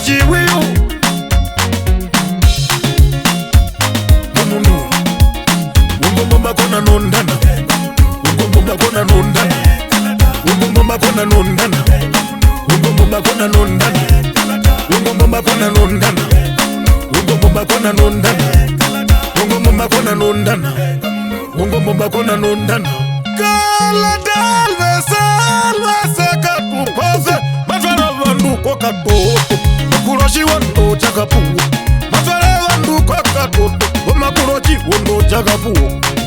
chiwiyu Munu Ungomba kona nondana Ungomba kona nondana Ungomba kona nondana Ungomba kona nondana Ungomba kona nondana Ungomba kona nondana Ungomba kona nondana Ungomba kona nondana Kala dalve salve katupose Matwara vandu kwa katoto Makuroshi wando chakapu Matwara vandu kwa katoto Makuroshi wando chakapu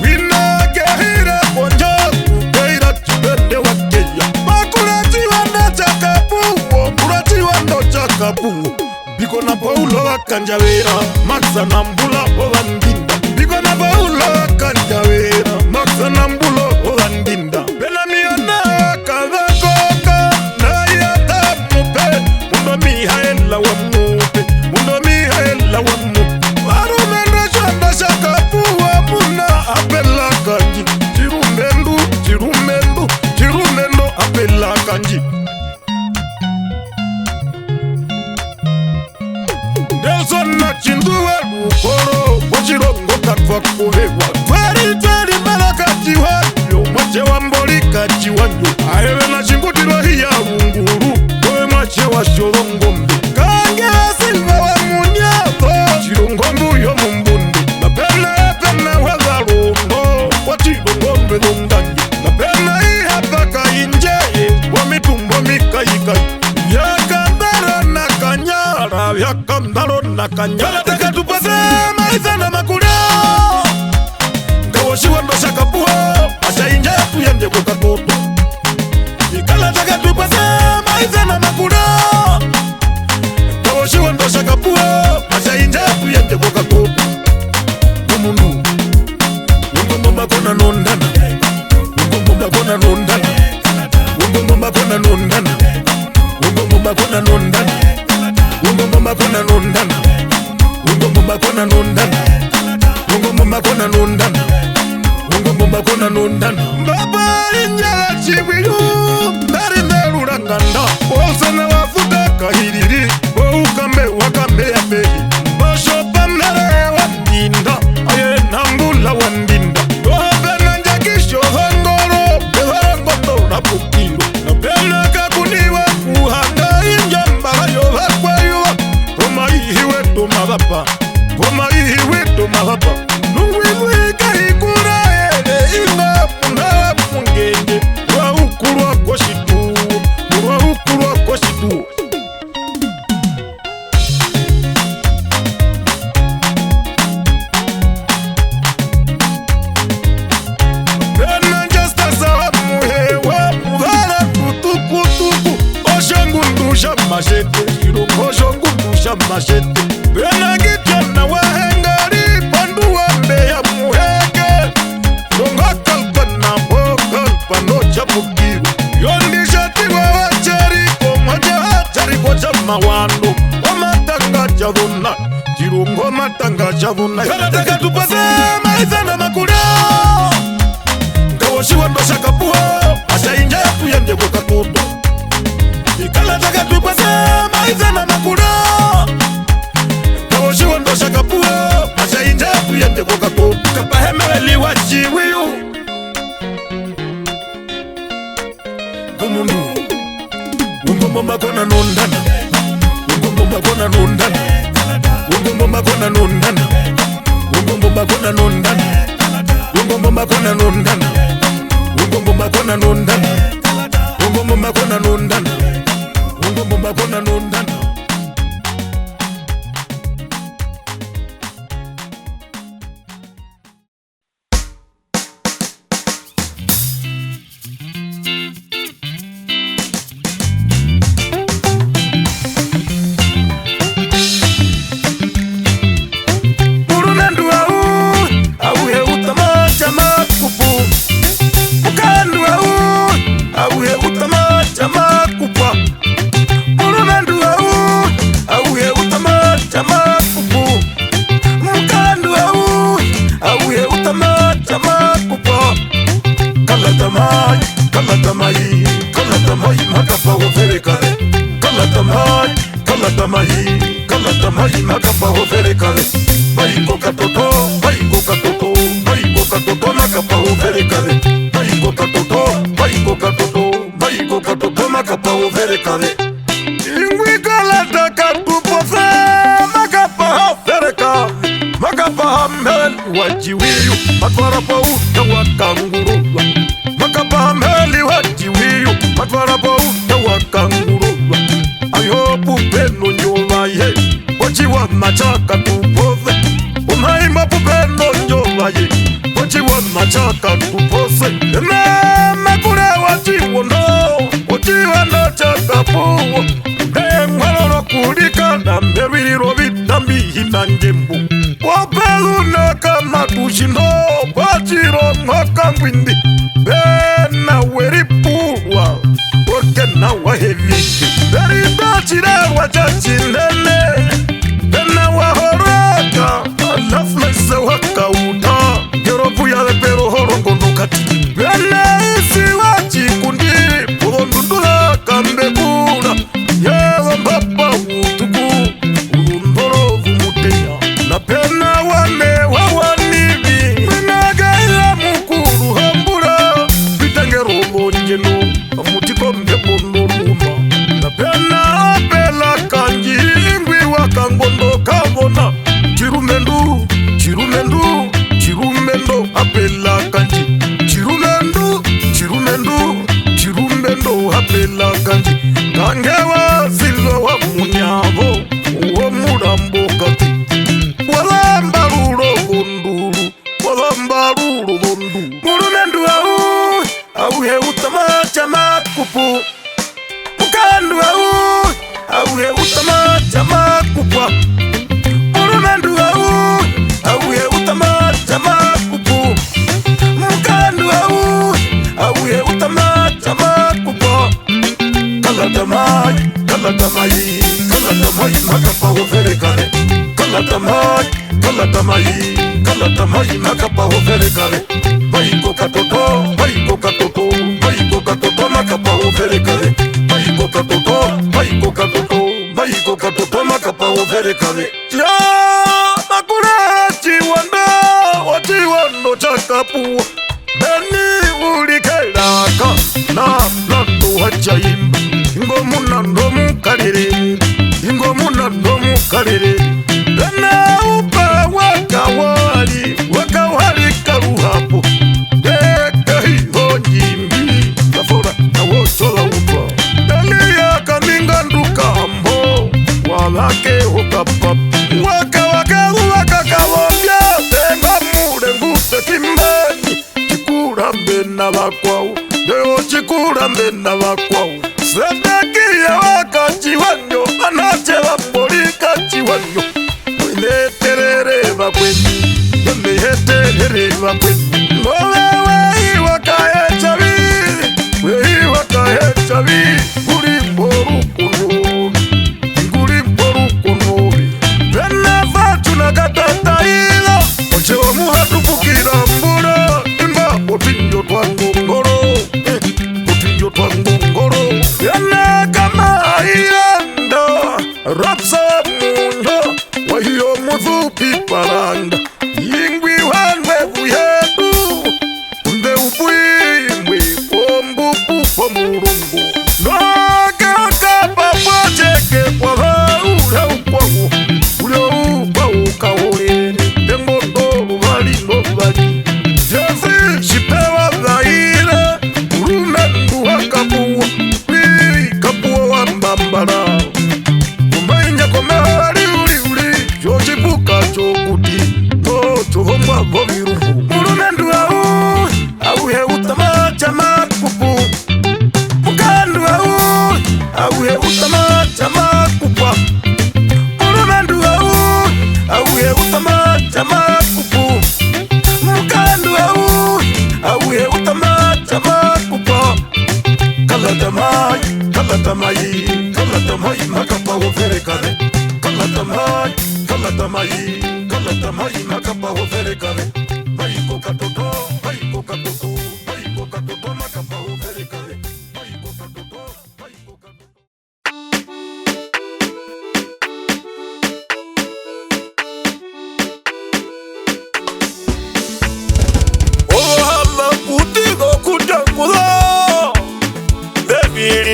Wina gehire ponja Keira chibende wakeya Makuroshi wando chakapu Makuroshi wando chakapu Biko na paulo wakanjawera Maxa na mbula ovandinda Biko na paulo wakanjawera Maxa na mbula ovandinda Pena miona kavakoka Na yata mupe Mundo mihaela wa mupe Mundo mihaela wa mupe Warumendo shanda shakapuwa Muna apela kanji Chirumendu, chirumendu Chirumendo apela kanji Nelson na chinduwe ukoro Wachirongo katwa kuhewa Twari malaka chiwanyo Mwache wa mbolika chiwanyo Ahewe na chingutiro hiya unguru Kowe mwache wa shorongombe Kange wa silva wa munyato Chirongombu yo mumbundi Napena waza rondo Wachirongombe dungangi Napena ihapaka injeye Wamitumbo mikaikai Yakandaro na kanyara Yakandaro na kanyara Taka tupase maiza na makurio Kawoshi wando shakapuwa Asha inja tuyende kwa katoto Ikala taka tupase maiza na makurio Kawoshi wando shakapuwa Asha inja tuyende kwa katoto Mumunu Ungomba kona nondana Ungomba kona nondana Ungomba kona nondana Ungomba kona nondana Ungomba kona nondana Ungomba kona nondana Ungomba kona nondana Ungomba kona nondana Baba injala chiwiyu Dari nerura nganda Olsana wafuta kahiriri Ukambe wakambe ya pehi Bashopa mere wandinda Aye nambula wandinda Dohapena njakisho hangoro Beharangoto na pukilo Napena kakuniwa kuhanga Injambara yoha kwa yuwa Roma ihiwe tumagapa Roma ihiwe tumagapa Nungwiwi kahikura ere Inga muna mungenge Wa ukurwa kwa shitu Wa ukurwa kwa shitu Mashete Bena gitana wahengari Pandu wambe ya muheke Longa kalpana Bokal panocha mukiru Yondi shati wa wachariko Mwaja hachariko chama wando Wamatanga chavuna Jirungo matanga chavuna Yanataka tupase maiza na makurio Kawoshi wando shakapuwa Asha inja tuyende kwa katoto Ikala taka tupase maiza na makurio Kawoshi wando shakapuwa Asha inja tuyende kwa katoto Kapahemeli wa chiwiyu Mumunu Ungomba kona nondana Ungomba kona nondana Ungomba kona nondana Ungomba kona nondana Ungomba kona nondana Ungomba kona nondana Ungomba kona nondana Ungomba kona nondana Auhe utama chama kupa Murunandu au Kalatamayi makapa hovere kale. Baiko katoto makapa hovere kale. Baiko katoto makapa hovere kale. Ingwi kalata katupofe makapa hovere kale. Makapa hameli wajiwiyu matwara pa uta wakangurulwa. Makapa hameli wajiwiyu matwara pa uta wakangurulwa. Ayopu peno nyoba ye wachiwa machaka tupose. Unaima pupeno nyoba ye wachiwa machaka tupose. Eme kure wachiwa no chaka puwa. Mwalolo kulika na mbewiri robi nambi hinanjembu. Wapelu na kama tushindo wachiro mwaka mwindi. Bena weri puwa Oke na waheviki Beri bachire wachachinene Bena wahoraka Alaflese wakauta Geropu ya lepero horongo nukati Bena isi wachikundi Purondundula kambekuna Yewa mbapa utuku Ulundoro vumutea Na pena wane wawanibi Bena gaila mukuru hambura Bitangero monjeno Amutiko mbebono luma Na pena apela kanji Ingwi wakangondo kabona Chirumendo apela kanji Chirumendo apela kanji Kangewa silwa wa munyavo Uwa murambo kati Walambaruro bonduru Murumendu auhe utamacha makupu Mukandu auhe utamacha makupwa Murumendu auhe utamacha makupu Mukandu auhe utamacha makupwa Kalatamayi makapa hovere kale Kalatamayi makapa hovere kale Baiko katoto makapa hovere kale Baiko katoto makapa hovere kale Ya makure chiwando chakapu Beni ulikelaka na nando hachaimba Ingomuna ndomu karere Bena upa wakawali karuhapo Deka hiho jimbi Kafora na wochola upa Dalia kaminga ndukambo Walake hukapap Wakakawambia Tenga mure ngute kimbeni Chikurambe na wakwau Deo chikurambe na wakwau Sedekia wakachiwanyo Anachela mbolika chiwanyo Weneterere wakweni Weneterere wakweni Wewe wakahe chavi Gulimboru kunuri Vena vatu na katata ila Ochewa muhatupukira mbura Imba otinjo twangongoro Yana kama ayanda Rapsa mundo Wahiyo muthupi paranda Yingwi wanwe vuyedu Unde upuimwe Pombu pupo murungu No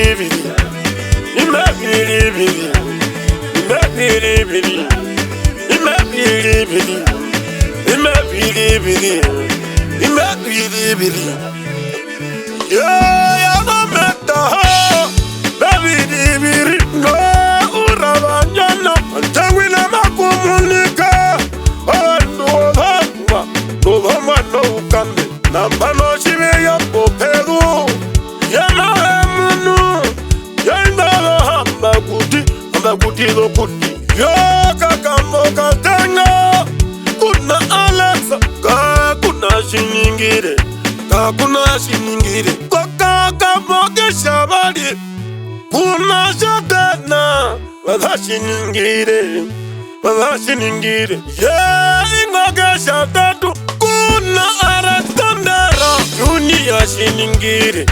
Imebiri, imebiri, imebiri, imebiri, imebiri, imebiri. Yeah, no matter how, baby, no, urabanyana, antawina makumulika, no ukambe, nambano shibe ya popegu, yana emunu, yana hamba kuti do kuti, yo kakambo katanga, kuna Alexa, kuna shiningire, kuna shiningire, kakambo keshabali, kuna shatana, wadashiningire, yeah, ingoge shatatu, kuna aratandera, Junior shiningire,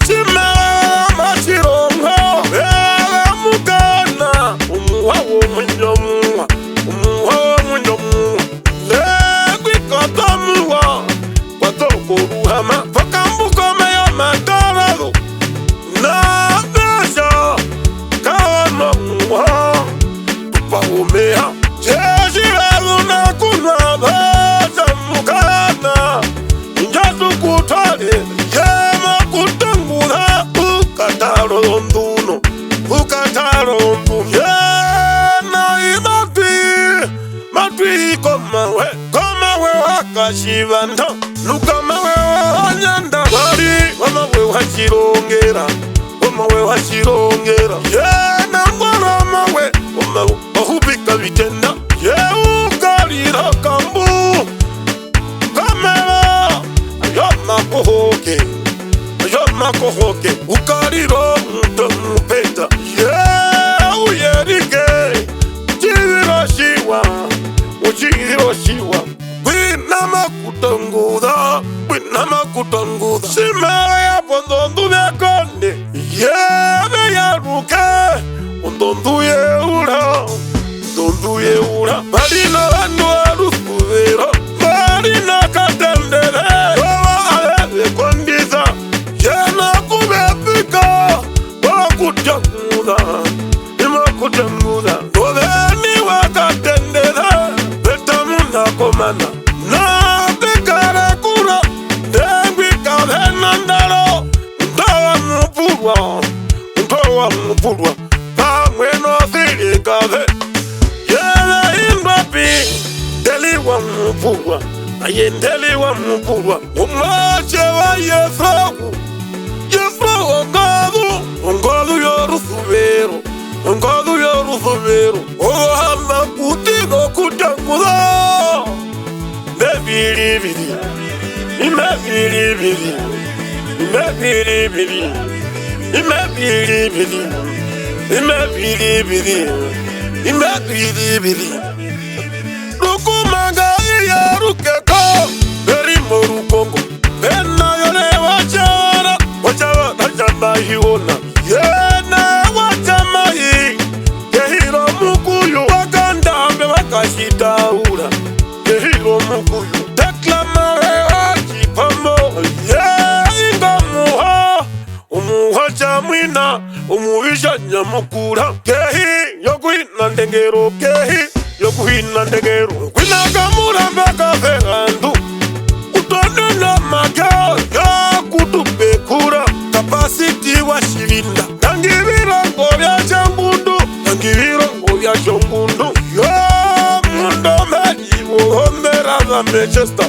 Shimela mashirongo, Bela mugana, umuwa w'umunyomuwa, Legwi kotomuwa, Kotoko ruhama, Fokambuko meyo matarado, Na besha, Kawa muwa, Tupa umea, Cheshirelu na kuna besha mugana, Injasu kutale, Yema kutangura, Ukataro onduno, Yena imatwi, komawe wakashibanda, Nukamawe wanyanda, Komawe washirongera, Yena ngoromawe, Ohubika bitenda, Ukarira kambu, Kamera, Ayamakohoke, Ukariro mupeta, uyerike, Chiroshiwa, Winamakutanguda, Shimera ya pondondu ya konde, ya ruke, Ndondu ye ura, Marina vandu arufuvera, Marina katendere, Wawa aleve kondiza, Yena kubepika, Wakutanguda, Doveni wakatendere, Betamuna komana, Na bekare kura, Dengwi kavenandaro, Ntawa mupurwa, Pamweno thiri kave, Yele imbapi, Deliwa mupurwa, Ayendeliwa mupurwa, Umache wa Yefragu, Ongodu yorufuvero, Ohamba kutigo kutanguda, Imebiri, Rukumaga iya rukeko, Berimo rukongo, Bena yone wachara, Wachama hiona, Yena wachamahi, Kehiro mukuyu, Wakandambe wakashitaura, Kehiro mukuyu, Teklamahe wachipamo, Ingamuha, Umuha chamwina, Umuhisha nyamukura, Kehi, Yokuhina ndengero, Kwinagamura mbaka fegandu, Utonena maka, Ya kutupekura, Kapasiti wa shivinda, Nangivirango vya shongundu, Yo mundo meji wohomera za Manchester,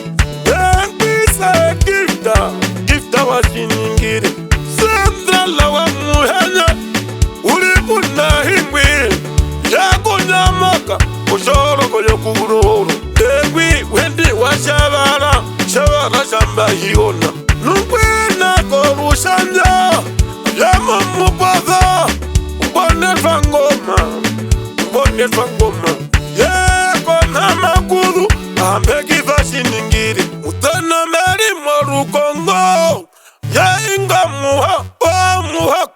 Pisa gifta wa shiningire, Sandra wa muhenya, Ulipuna hingwi, Yakunyamaka, Ushoro koyo kugurohoro, Dengwi wendi wa shabara shamba hiona, Nukwena korushanja, Yama mupaza, Mbone fangoma, Kona makuru, Ambegi vashiningiri, Utana meri morukongo, Inga muha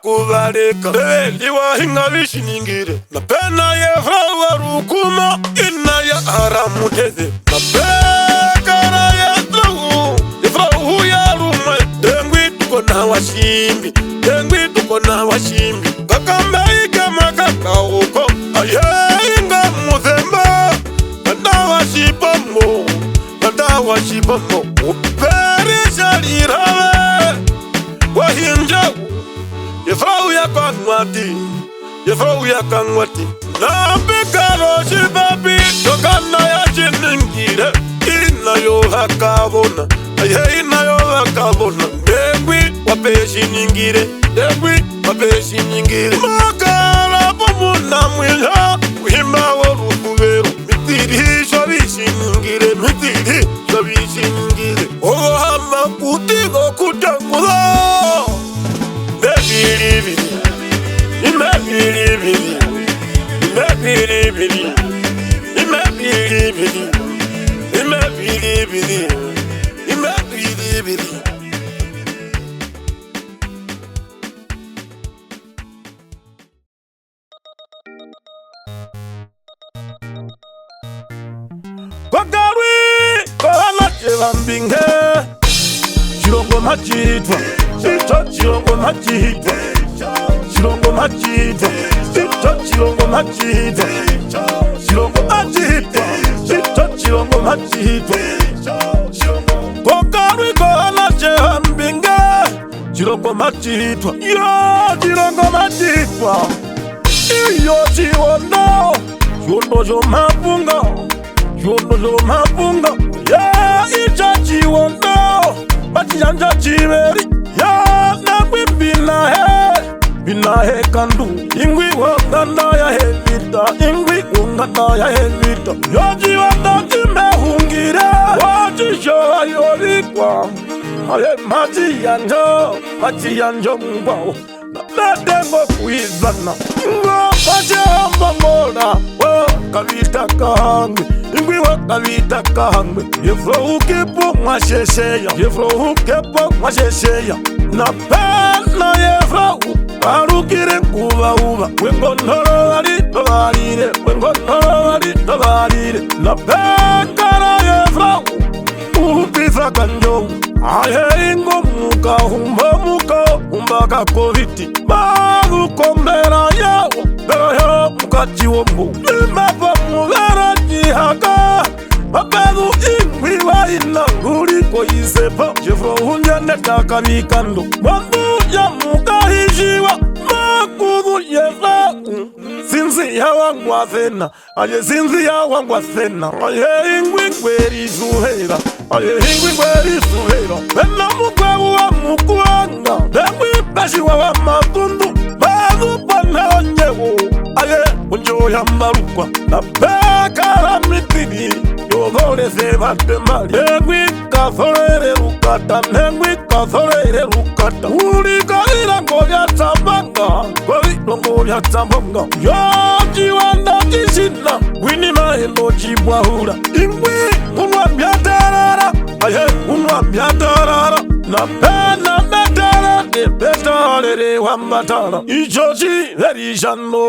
kuvareka, Beliwa hinga vishiningiri, Napena yefrawa rukuma, Ina ya haramuteze, Napekara ya tragu, Yefrawu ya rume, Dengwi tuko na washima. washimbi Dengwi tuko na washimbi Kakamba ika makaka uko Aye inga muzemba Kanda washipamo Kanda washipamo Uperisha lirawe Wahinja Yefau ya kangwati Yefau ya kangwati Napikaro shibabi Tokana ya chiningire Ina yo hakabona Aye ina yo hakabona Dengwi wapeshi nyingire Dengwi wapeshi nyingire Makara pomuna mwila Wima warukuvero Mitiri shabishi nyingire Mitiri shabishi nyingire Ogo hama kutigo kutangula Bebiri Imebiri Imebiri Imebiri Imebiri Imebiri Kwagarwi Kohana chevambinge Chirongo machitwa Chirongo machitwa Chirongo machitwa Chirongo machitwa Chirongo machitwa Chirongo machitwa Kwagarwi Kohana chevambinge Chirongo machitwa Yo chirongo machitwa Iyo chiwondo Chiwondo jo mapunga Chiwondo jo mapunga Ya icha chiwondo Bachijanja chiveri Ya nangwi binahe kandu Ingwi wanganda ya hevita Ingwi wanganda ya hevita Yo chiwondo chimehungire Wachisho ayorikwa Aye machi yanjo mbao Nadengo kuizana Ngo pachamba mora Wo kavita kahangwe Ingwi wa kavita kahangwe Yefro ukepo mwashesheya Yefro ukepo mwashesheya Na pena yefro Arukire kuva uva Wengo noro wali tovarire Wengo noro wali tovarire Na pekara yefro Upisa kanjo Aye ingo muka humba kakoviti Magu kombera yao Bero yo muka chiwombo Imapa muvera jihaka Mapedu ingwi wa inanguri ko isepa Jefro hunja neta kabikando Mwandu ya muka hijiwa Makudu yefa Sinzi ya wangwa thena Aye sinzi ya wangwa thena Aye ingwi kweri zuhera Aye ingwi kweri zuhera Wena mukwe wa mukwanga Dengwi peshi wa matundu Bagu pana onyewo Aye unjo ya mbarukwa Na pekara mitini Yodore se vate mali Dengwi kathorere rukata Dengwi kathorere rukata Ulika ila ngoya tabanga Kweli ngoya tabanga Yoji wanda jishina Wini maendo jibwahura Ingwi unwa biatarara Aye unwa biatarara Na pena betara De betarere wambatara Ichochi verishano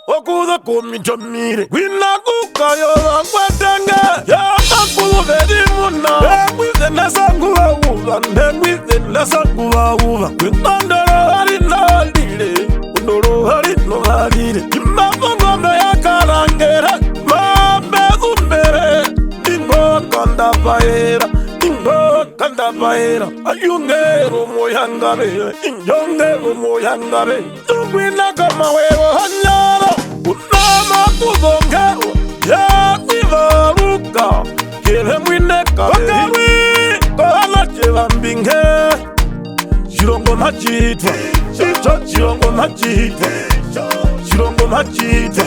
Okuda kumichomire Wina kukayo wangwetenge Ya makudu verimuna Dengwi zenesa nguwa uva Dengwi zenesa nguwa uva Windandara harina lile Undoro harino harire Imafongombe ya karangera Mabedu mbere Ingo kanda paera Ingo kanda paera Ayungero moyangabe Inyongero moyangabe Tungwina kama wewa hanyara Unama kuzongero Ya vivaruka Kile mwine kabe Wakarwi Kohana chevambinge Chirongo machitwa Chirongo machitwa Chirongo machitwa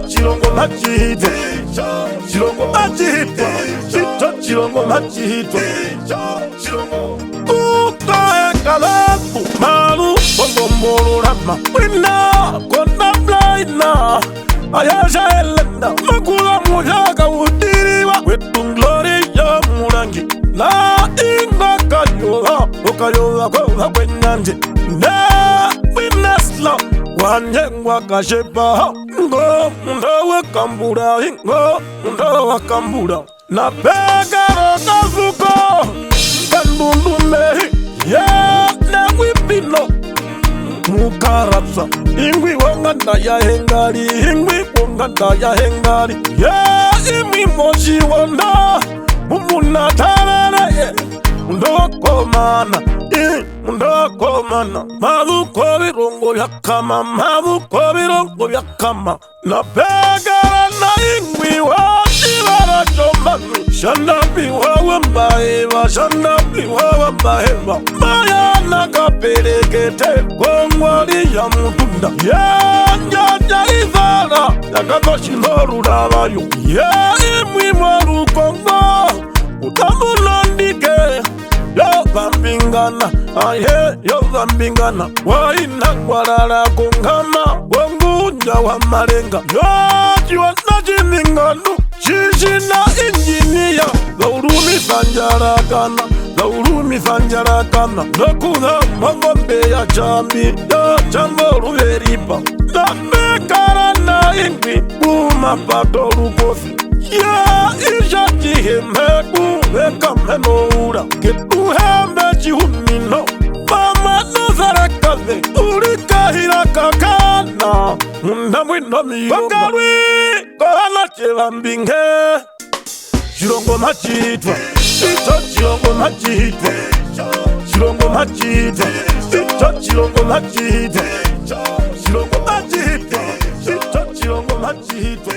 Chirongo machitwa Chirongo machitwa Chirongo machitwa Kuka ekalaku Malu Bongomboro rama Wina Kona blaina Ayasha elenda Makula mujaka udiriwa Wetu glori ya murangi La inga kayola Okayola kwa kwenyanje Na winasla Wanyengwa kashepa Ngo mundawa kambura Ngo mundawa kambura Na pegaro kazuko Kandundume Ya na wipino mukarapsa ingwi wanganda ya hengari ingwi wanganda ya hengari ya imi moshi wanda mumuna tarare mundokomana mundokomana mabuko birongo byakama mabuko birongo byakama na pegara na ingwi wa ibara chombani shandapi wawa mbaeva shandapi wawa mbaeva maya nakaperekete kongwali ya mutunda ya izara yakatoshilorulabayo ya imwi mwarukongo utamulondike yo bambingana aye yo bambingana waina ngwarala kungama wangunja wa malenga yo chiwana chininganu shishina injiniya gaurumi sanjarakana gaurumi sanjarakana nakuda mangombe ya chambi ya chambo ruveripa namekara na ingwi kumapadorukosi ya ishachihemheku vekamenoura ketuhembe chihumino mama nazarakave urikahira kakana munda mwino miyomba kohana chevambinge chirongo machitwa icho chirongo machitwa chirongo machitwa icho chirongo machitwa chirongo machitwa icho chirongo machitwa.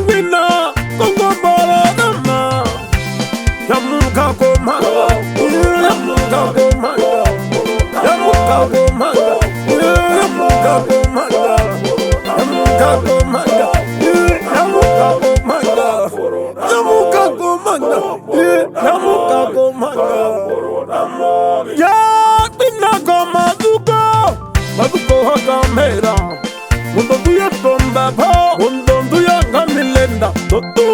Wina kongo bora dama yamuka komanga yamuka komanga yamuka komanga yamuka komanga yamuka komanga yamuka komanga yamuka komanga yamuka komanga ya wina komaduko maduko hakamera mundo tuya tomba po mundo tuya ngamilenda totu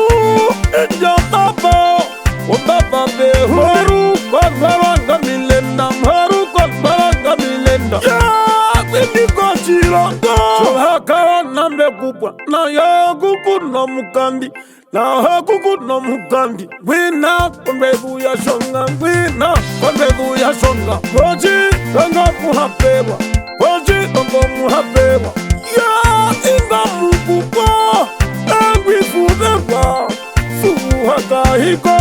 enja papa Baba be horu baranga milenda horu baranga milenda ya bindi kochirondo chohaka nambe kubwa na ya kukuno mukandi na kukuno mukandi wina kombebu ya shonga wina kombebu ya shonga oji anga muhapewa oji anga muhapewa ya inga mukubwa angwi fudeba suhaka hiko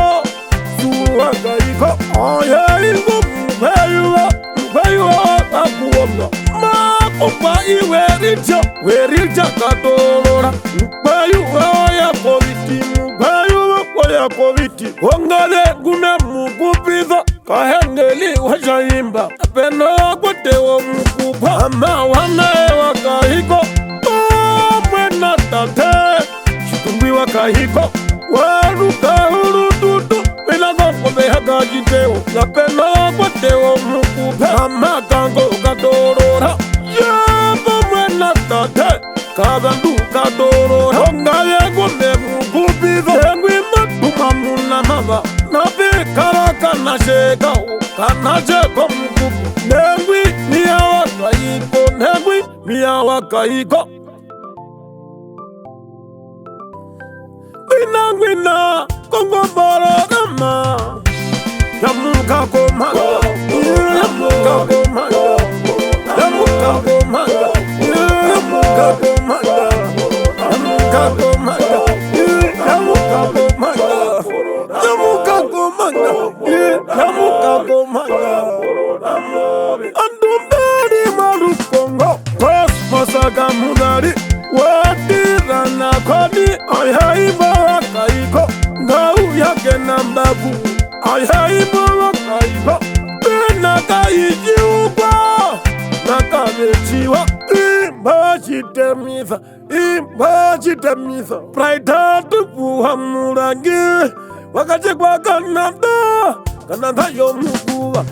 wakaiko oye ingo mbayuwa akuomba makupa iweritya katolora mbayuwa ya koviti ongale gume mukupiza kahengeli wajayimba apeno wakotewo mukupa ama wanae wakaiko mwena tate shitumbi wakaiko waruka hurututu Hagajiteo, la pena poteo mukupe amakango kadorora yaba mwena tate kabandu kadorora ngaye gombe mukupizo engwi matuma muna mava nabe karaka na sheka kana sheko mukupu nengwi miyawa kaiko nengwi miyawa kaiko wina kongo bora dama yamuka komanga yamuka komanga yamuka komanga yamuka komanga yamuka komanga yamuka komanga yamuka komanga yamuka komanga andumbari marukongo kosmosa munari watira na kodi ayaiba kaiko ngau yake nambabu ayaiba kaiko pena kaijiuba nakabechiwa imbachitemisa praitatu puhamurangi wakati kwa kanada yomukuwa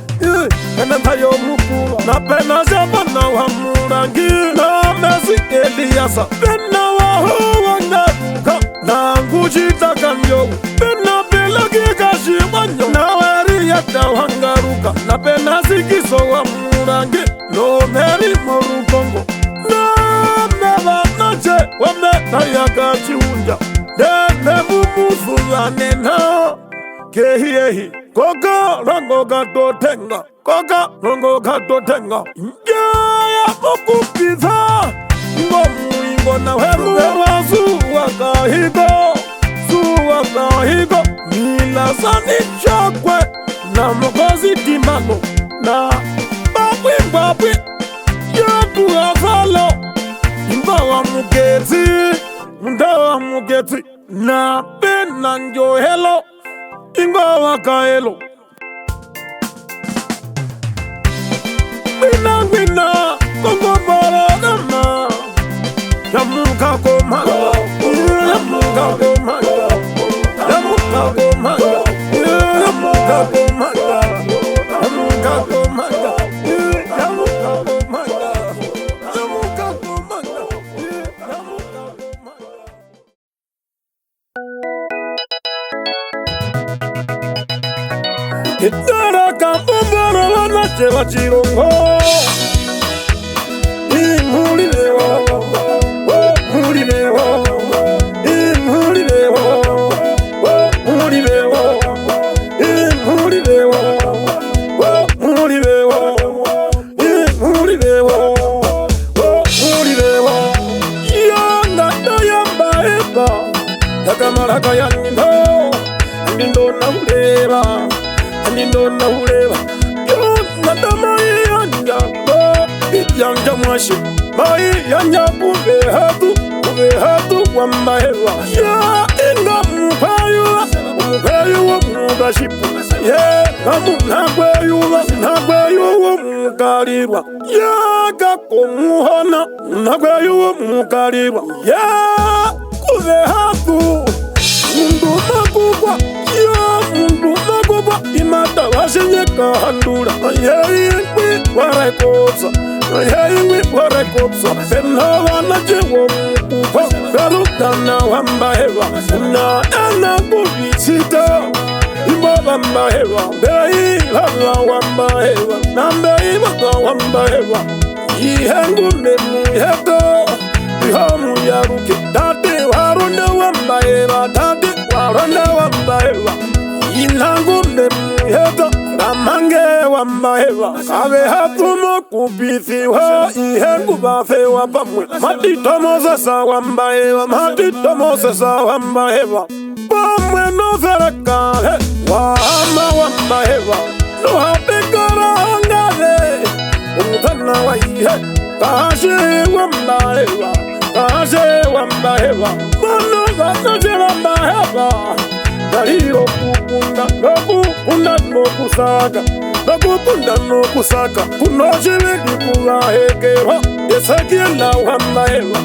kanada yomukuwa na pena sabana wamurangi na mesi Eliasa pena wahuwa naruka na nguchita kanyo pena belagi kashiwanyo na weri yata wangaruka na pena sikiso wamurangi no meri morukongo na meba nache kehi koka rango gato tenga koka rango gato tenga ya mokupitha ngomu na wewe suwa kahigo mila sani chakwe na mokozi dimano na babwi yetu afalo mbawa mugeti na benanjo hello ingawa kaelo Gwina kongo bolo gama yamuka komanga yamuka komanga yamuka komanga yamuka komanga yamuka komanga yamuka komanga yamuka komanga Itara kapumbara wana chewa chirongo Imulilewa Mulilewa Imulilewa Mulilewa Imulilewa Mulilewa Imulilewa Mulilewa Yanga yamba eba Takamaraka yangindo Andindo na uleva Andinona uleva yo nadama yanja yanja mwashi mai yanja kuve hatu kwamba hewa ya inga mpayu wa mubashipu ye kamu nagweyu wa mukalirwa ya kakumuhona nagweyu wa mukalirwa ya kuve hatu mundu makubwa ya mundu makubwa imata washenyeka handula yeyingwi warekopsa penhavana jewo mukupha galukana wambaheva na ana kuvisita imba wambaheva mbei lala wambaheva na mbei waka wambaheva ihengume muheto ihamu yaruke tate waronda wambaheva tate waronda wambaheva inangume muheto ramange wambaheva kabe hatumo kubithiwa ihengu bafewa pamwe matito mosesa wambaheva pamwe nofereka wahama wambaheva nohapekara hangale umutana wa ihe kashe wambaheva mano wambaheva Daliro kukunda nokusaka kunoshibidi kulahekerwa yesakiela wambaheva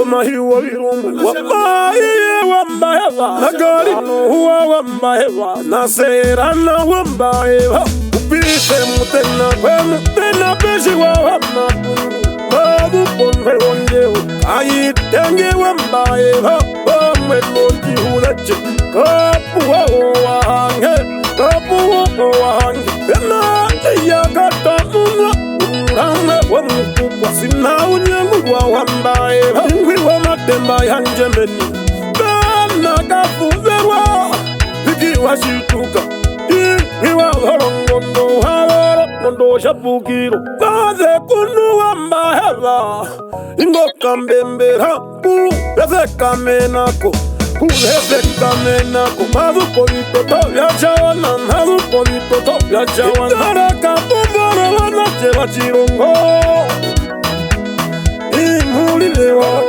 mahiwo virumbu wambaiye wambaheva nagalino huwa wambaheva naserana wambaheva upise mutena kwenu tena peshiwa wamakungu mabuponveronjewo ayitenge wambaheva wamwenojihulache kapuwawo wahange tena eyakatamunwa umramwe wamukupwa sinawunyengulwa wambaheva ingwi wamatemba yanjemeni bana kafuverwa vikiwashituka ingwiwa horongondo havara mondo shabukiro kaze kunu wambaheva ingoka mbembera kuvezekamenako mazuko vitoto vyachawana mazuko vitoto vyachawana itaraka pumbara wanachewa chirongo imulilewa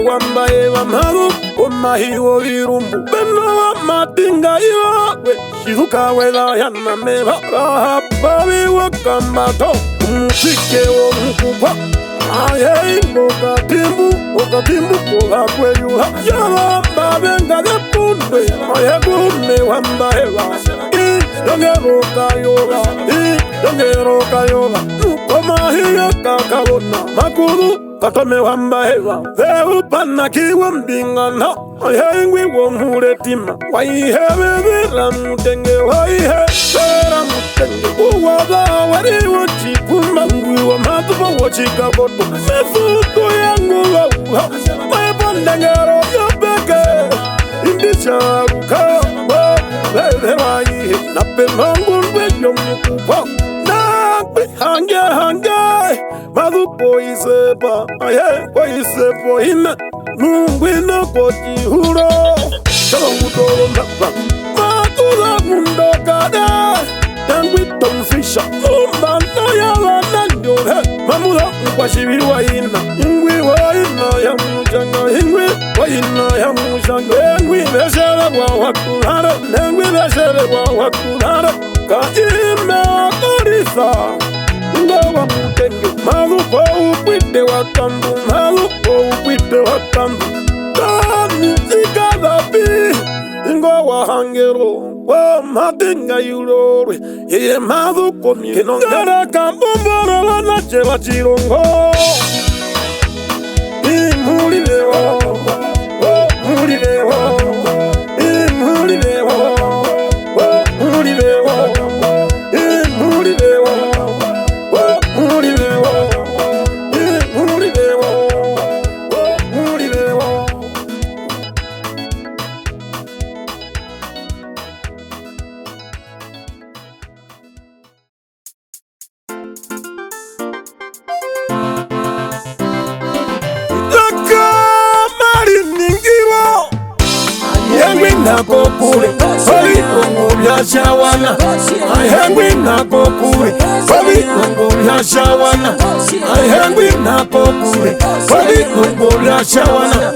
wambaheva maru omahiwo virumbu benowa matinga iwawe shizuka wela yanameva rahabaviwa kambato umutikewo mukupwa okatimbu kolakweyuha yavambavenga gepundwe mayegume wambaheva yongerokayola nukomahiya kakavona makulu katome wamba hewa Veupana kiwa mbingana Ayengwi wo muretima Waihebebera mutenge Waihebera mutenge Uwada wari wachipuma Ngwi wa matupa wachikakoto Mefuto yangu wauha Webondengero yobeke Indisharuka Webewaihe Napenangu nweyo mkupa Nakwe hange Madupo isepa Aye po isepo ina Nungwina koti huro Chaba utoro mbaba Matula mundo kada Nangwito mfisha Umbano ya wananyo Mamula mkwashibiri wa ina Ingwi wa ina ya mujanga Ingwi wa ina ya mujanga Ingwi beshere wa wakularo Ingwi beshere wa wakularo Kaime akorisa Ngawa mutenge Malupo upite wakandu Malupo upite wakandu Kani ikadapi Ngawa hangero Wa madenga yurore Yeye malupo mieno Ngara kambumboro wana chewa chirongo Imulilewa Mulilewa Imulilewa Mulilewa Imulilewa Nakokure, Fabi Kongo ya shawana. Ayengwi nakokure, Fabi Kongo ya shawana. Ayengwi nakokure, Fabi Kongo ya shawana.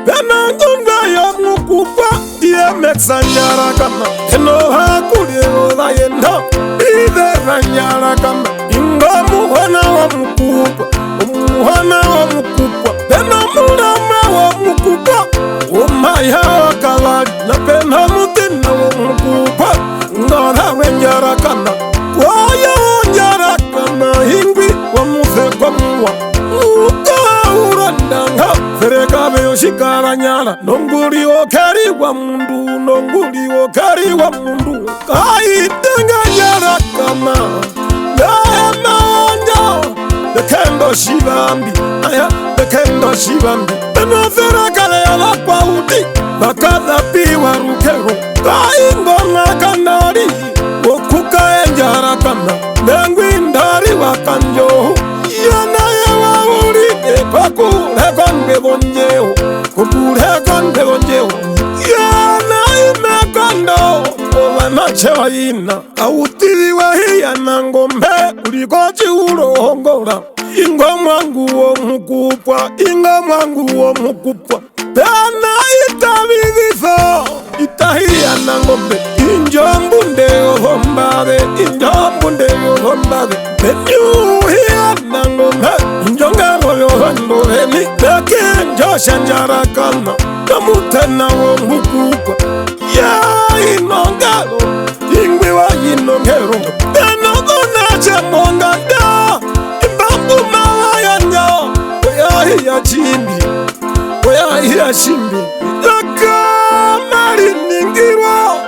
Benangunga ya mukupa, diye mexanyara kama. Eno hakuri ola yenda, ide ranyara kama. Inga muhana wa mukupa, muhana wa mukupa. Benamulama wa mukupa. Umaya wakala na pena mutina wumukupa Ngana wenjara kana Kwaya wenjara kana Hingwi wamufe kwa mwa Uka urandanga Fereka beyo shikara nyala Nonguri okari wa mundu Nonguri okari wa mundu Kaitenga nyara kama Daema wanja Bekendo shibambi Aya bekendo shibambi Benofera kale ya lakwa uti Bakada piwa rukero Kaingonga kanari Okuka enjara kana Nengwi ndari wakanjo Yana yewa urite Kakure konde bonjeo Kukure konde bonjeo Yana ime kondo Owa machewa ina Autiri wa hiya nangombe Ulikochi urohongora Inga mwangu wo mukupwa Inga mwangu wo mukupwa Pena itabidhiso Itahia na ngombe Injombunde yohombabe Injombunde yohombabe Penyuhia na ngombe Injongaro yohondoreni Leke njosha njarakana Namutena wo mukupwa Ya inongaro Ingwe wa inongero Pena kunache monganda Oya chimbi Oya shimbi Laka mari ningiro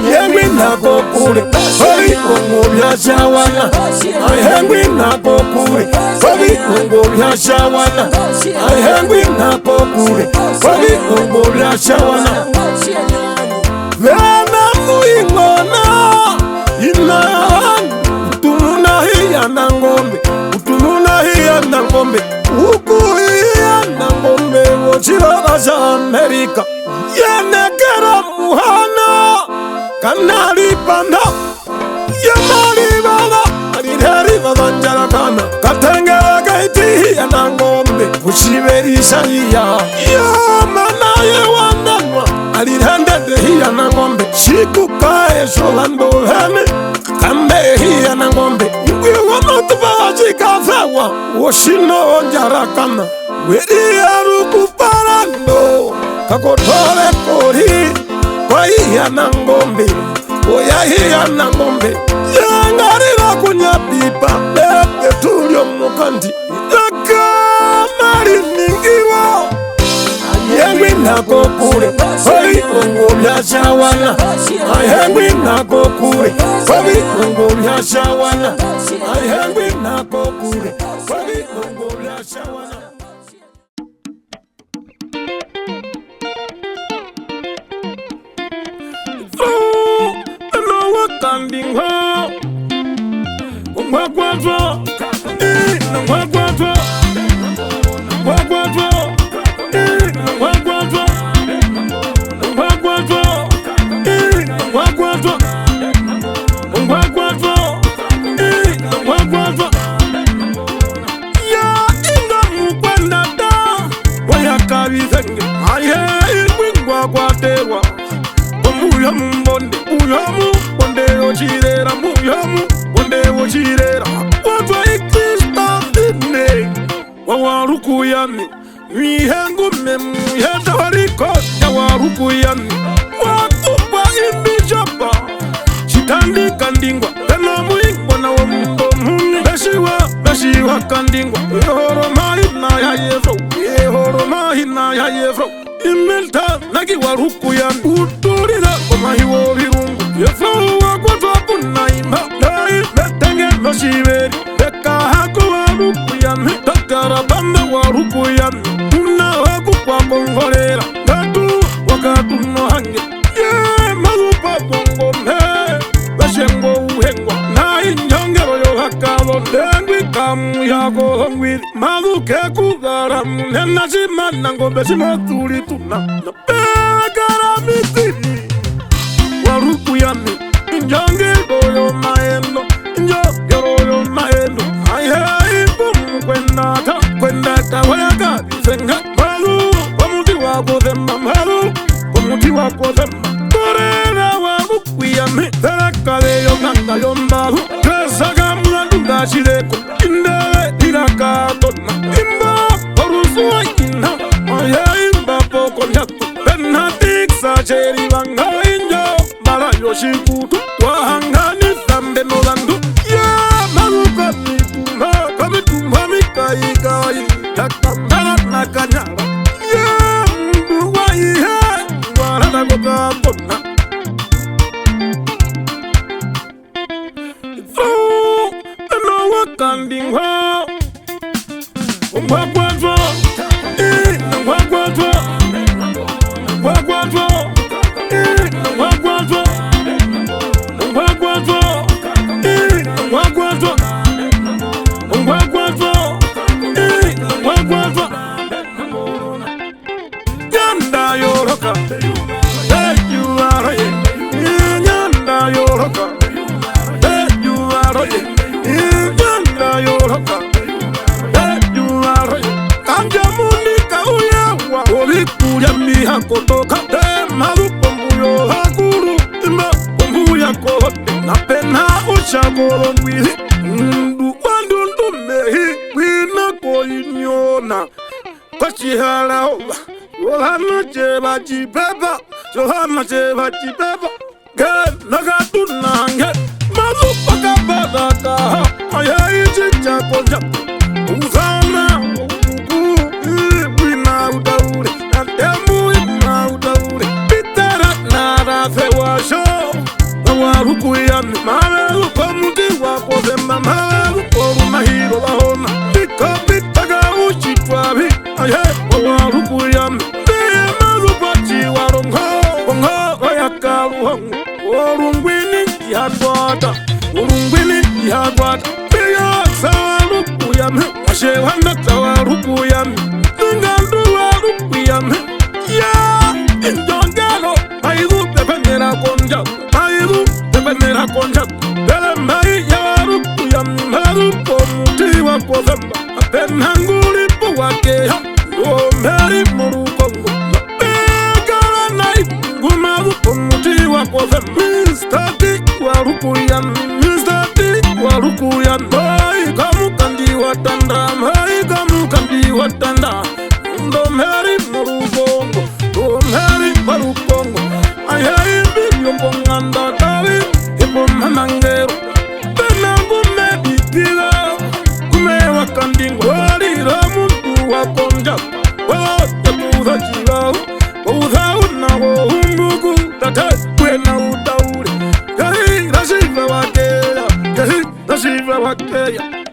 Ayengwi nakokure Fabi Kongo ya shawana Ayengwi nakokure Fabi Kongo ya shawana Ayengwi nakokure Fabi Kongo ya shawana Vena muingona Ina Utumuna hiya na ngombe Utumuna hiya na ngombe Uku hiya na ngombe Wochira za Amerika Yenekera muhana Kanari panda Yamari bada Alideri bada njarakana Katengera gaiti hiya na ngombe Ushiberi shaiya Yamana yewandanwa Alidendede hiya na ngombe Shiku kae sholando hene Kambe hiya na ngombe Wonotubaji kafewa Woshino njarakana Wedi yaruku parando Kakotore kori Kwa hiya na ngombe Oya hiya na ngombe Yangarira kunya pipa Leke tulio mukandi Wabibongo bya shawana ayengwi nako kure. Wabibongo bya shawana ayengwi nako kure. Wabibongo bya shawana. No wakanding ho. Umwagwadwa. Umwagwadwa. Umwagwadwa. Umwagwadwa. Umwagwadwa. Umwagwadwa. Umwagwadwa. Umwagwadwa. Ya inga mukwenda da. Waya kabizenge. Aye ingwingwa kwatewa. Muyamu mbonde, muyamu bonde ochirera, muyamu bonde ochirera. Watu ikista ine, wawaruku yami. Mihengu memu yeta wariko, yawaruku yami. Watu pa imijapa, chitandi kandingwa. Tena muingwa na wamundo muni. Beshiwa kandingwa. Ehoro mahina ya yefro, ehoro mahina ya yefro. Imilta nagi waruku yami. Uturira komahiwo virungu. Yefro wakotwa punaima. Dai betenge no shiveri. Beka haku waruku yami. Takara bambe waruku yami. Una waku kwa kongorera. Gatu wakatu no hange. Ye malupa bongo me. Bashengo uhengwa. Na injongero yo hakalo. Dengwi kamu yako hongwiri. Maluke kugaramu. Nena shimana ngombe shimoturi tuna. Napegara mitini. Waruku yami. Injongero yo maendo. Injongero yo maendo. Aye ipumu kwendata. Kwendata wayaka bisenga. Malu wamuti wako zemba. Malu wamuti wako zemba. Korera waruku yami. Terakale yo ganga yo mbalu. Kesaga mwanunga shireko. Indele iraka tona. Imba orusuwa ina. Aye imba poko nyatu. Benatik sa cheri wanga injo. Mara yoshikutu. Wahangani sambe nolandu. Yeah, maruka mikuma. Kamikuma mikai. Takambara nakanyara. Yeah, mbu wa ihe. Warada goka tona. No wakanding ho. Umwagwadwa. Umwagwadwa. Umwagwadwa. Umwagwadwa. Umwagwadwa. Umwagwadwa. Umwagwadwa. Umwagwadwa. Nyanda yoroka. Hey, you are it. Nyanda yoroka. Hey, you are it. Nyanda yoroka. Hey, you are it. Kanja munika uyawa. Olikuya miha kotoka. Hey, marupombuyo hakuru. Ima pombuya kohote. Napena uchagoro mwili. Ndundundu mehi. Wina koinyona. Kochihala oba. Yohana cheba chibeba. Yohana cheba chibeba. Gen nagatunange. Mazupaka badaka. Ayayi chicha konja. Uzana ugu. Wina udaure. Natemu ina udaure. Pitera nara sewasho. Waruku yami. Maweru komuti wako zemba. Maweru koru mahiro lahona. Piko pitaga uchitwabi. Aye waruku yami. Deye marupachi warongo. Ongo oyakaru hongo. Orungwini yadwata. Orungwini yadwata. Deye sawaruku yami. Ashe wanda sawaruku yami. Ngandu waruku yami. Ya injongalo. Aizu pepengera konja. Aizu pepengera konja. Bele mai ya waruku yami. Maruko muti wako zemba. Apenanguli po wake ha. Meri murukongo. Pegara nai. Gumaruko muti wako zemba. Mr. Dick waruku yami. Mr. Dick waruku yami. Mai kamu kandi watanda. Mai kamu kandi watanda. Ndo meri murukongo. Ndo meri murukongo. Ayayi bilyongo nganda tabi. Ipo manangero. Benangu medikila. Kume wakandingo. Walira mundu wakonja. Wa yakuza chila. Uza una wo Ayeya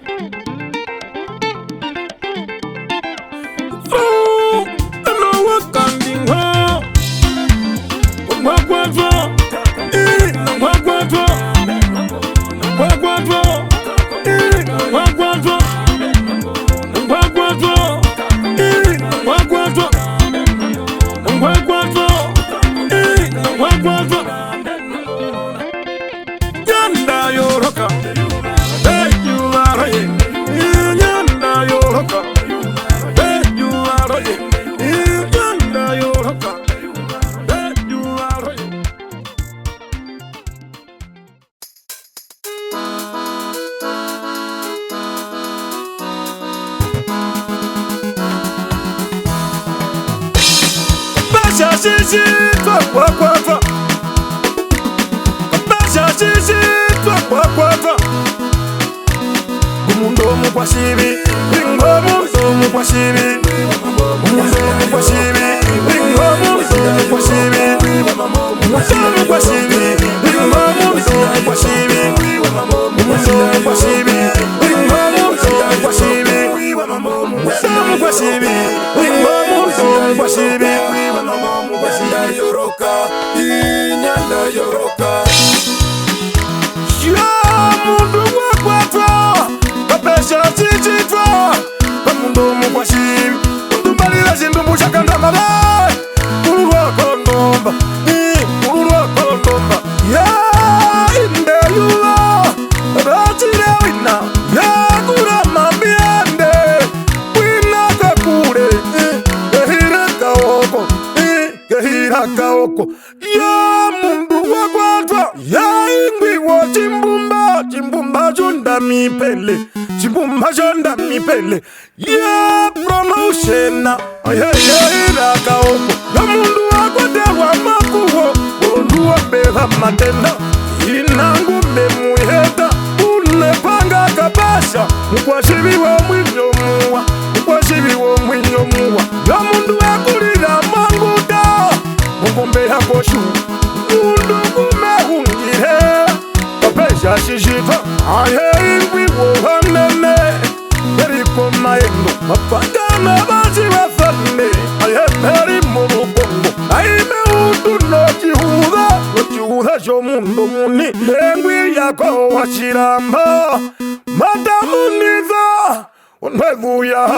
Sisi twa Basha sisi twa Umundomu kwa shibi Ringomu somu kwa shibi Umundomu kwa shibi Ringomu somu kwa shibi Umundomu kwa shibi Ringomu somu kwa shibi Umundomu kwa shibi Ringomu somu kwa shibi Umundomu kwa shibi Ringomu somu kwa shibi Yoroka, inyanda yoroka mundu wakwatwa kapesha chichitwa kamundu mukwashibi mundu mbalila zindu mushakandamala ulu lwakolondomba ya imbeyula ratile wina yakula mabiende wina kakule gehira kaoko ya mundu wakwatwa ya ingwiwo chimbumba jonda mipele ya promotiona ayayahira kaoko ya mundu wakwatewa makuwo mundu wabeha matenda inangu memuheta unepanga kabasha mukwashibi wa mwinyomuwa ya mundu wakulira manguda mungombe yakoshu mundu kumehungire kapesha shishita aye ingwiwo hanene eriko maendo mapagana bazi wafane aye meri murugongo aime utu nochihuda shomundo muni lengwi yako wachiramba madamuniza onwevu ya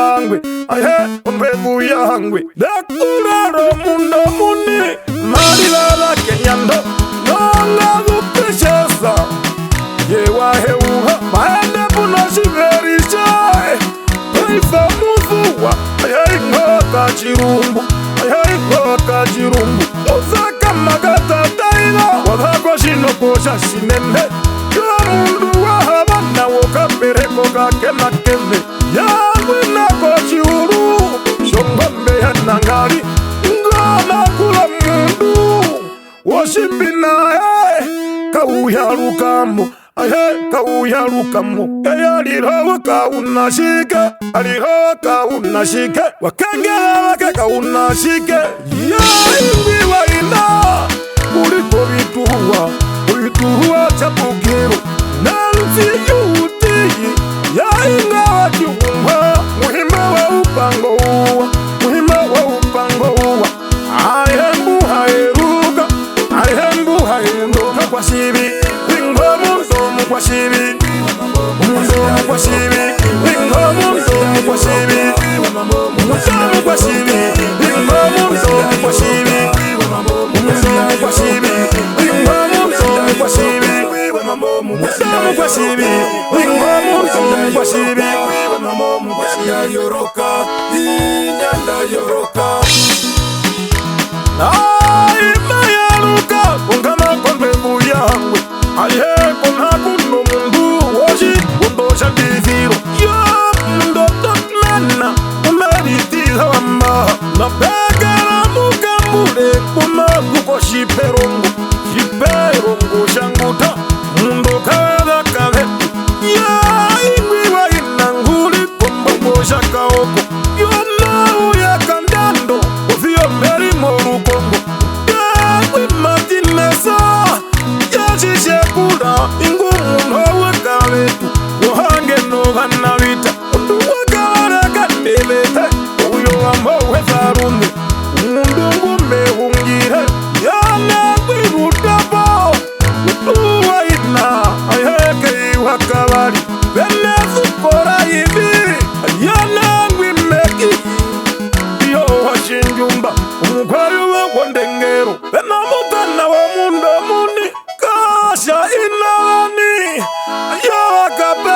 hangwe dakuraro mundo muni malilala kenyando nonga gupeshesa yewa heuha maende punashiverisha paifa mufuwa ayaingota chirumbu osaka magata taila wadhakwa shinokosha shinende ya mundu wahabana wokapereko kakemekeme yagwinako chiuru shongombe yanangali ngoma kula mundu woshimbinae kauyalukamo kayalirawe kaunashike wakengela wake kaunashike yaingwiwa ina kuliko vituhuwa chapukiro nansi yuti yaingawa chiumba muhima wa upango uwa ayembu haeruka kwa shibi wingomu somu kwa shibi umundomu kwa shibi wingomu somu kwa shibi umundomu kwa shibi wingomu somu kwa shibi umundomu kwa shibi wingomu somu kwa shibi umundomu kwa shibi wingomu somu kwa shibi yoroka inyanda yoroka imayaluka kungama konvevu yangwe aye kona kuno mundu woshi undosha diviro ya mundo totmana umeritiza wamba na pekera mukambule kumaguko shiperongo shanguta mundo kada kavetu ya ingwiwa inanguli kumbongo shakaoko yonau ya kandando ufio meri morukongo ya kwimatinesa ya shishe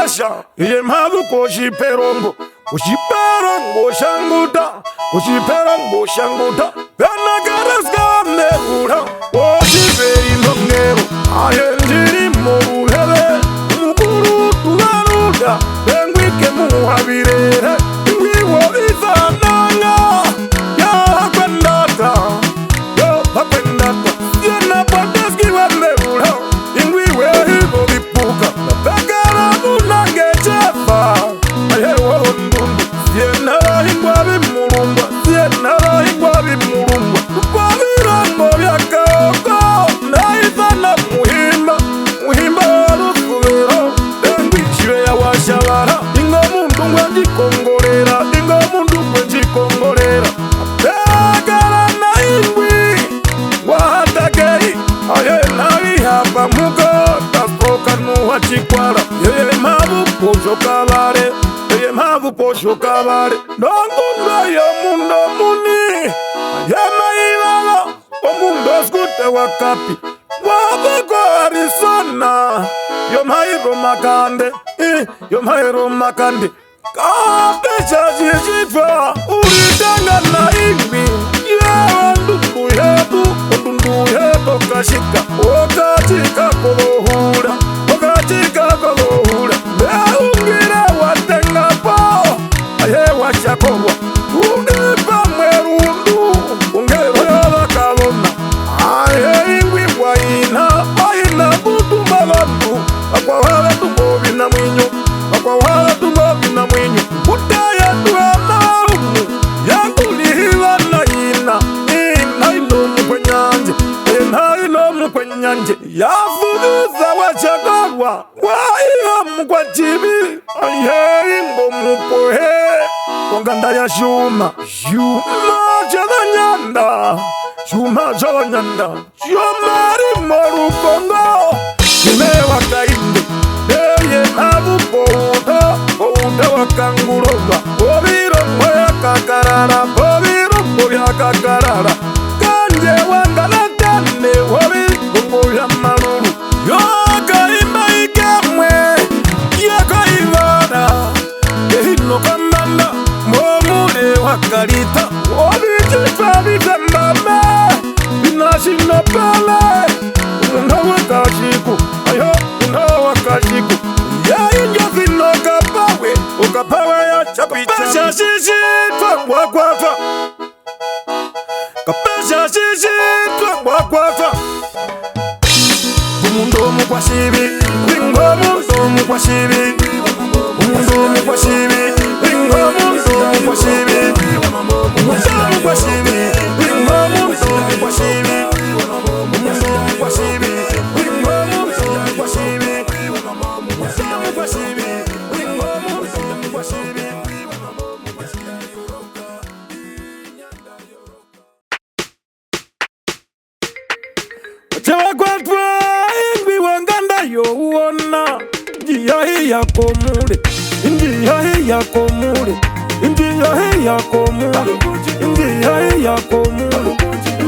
washa iye mpamvu kushiperongo shanguta kushiperongo shanguta venagaraskaneura oshiveindongero ayenjiri muruheve mukuru tuvaruda vengwike muhavirere ingwiwo izananga yakwendata siena pateskiwemeura ingwiwe ivolipuka vekara munangechefa ayewondundu sienahingwa vimulungwa kwavirango vyakaoko naizana muhimba warukuvero engwishiwe yawashavara ingo mundu ngwenjikongorera vekara naingwi wahatakei aye navihamba muko takokanuha chikwara yeye mavu poshokavare ndongundwa yomundo muni yemailala omundo skute wakapi waveko arisona yomairo makande kapechachishitwa uritanga na ingwi yewandundu yetu kashika okatika kovohura beungira watengapo aye washakorwa unipa mwerundu ungeroyavakalona aye ingwi waina butumba vantu vakwawavetumbovina mwinyu utayetuemaumu yakulihivana inainomu kwenyanje yafuviza wachakorwa waihamu kwa chivi ayeingo mupohe konganda ya shuma chavanyanda shomari morukongo imewakainde eye avupouta wakangulova ovirongo vyakakarara kanje wangalatane ovirongo vya malulu yokaimaikamwe yakaivana ehino kamanda momule wakalita ovichifa vitembame vinashinopele unawakashiku yainjovinokapawe ukapawe ya chapishashishitwa mwakwafa umundomu kwa shivi wingomundomu kwa shivi umundomu kwa shivi wingomundomu kwa shivi umundomu kwa shivi wingomundomu kwa shivi umundomu kwa shivi wingomundomu kwa shivi umundomu kwa shivi wingomundomu kwa shivi. Chewakwatwa ingwi wanganda yo uona njia hii yako mule njia hii yako mule njia hii yako mule njia hii yako mule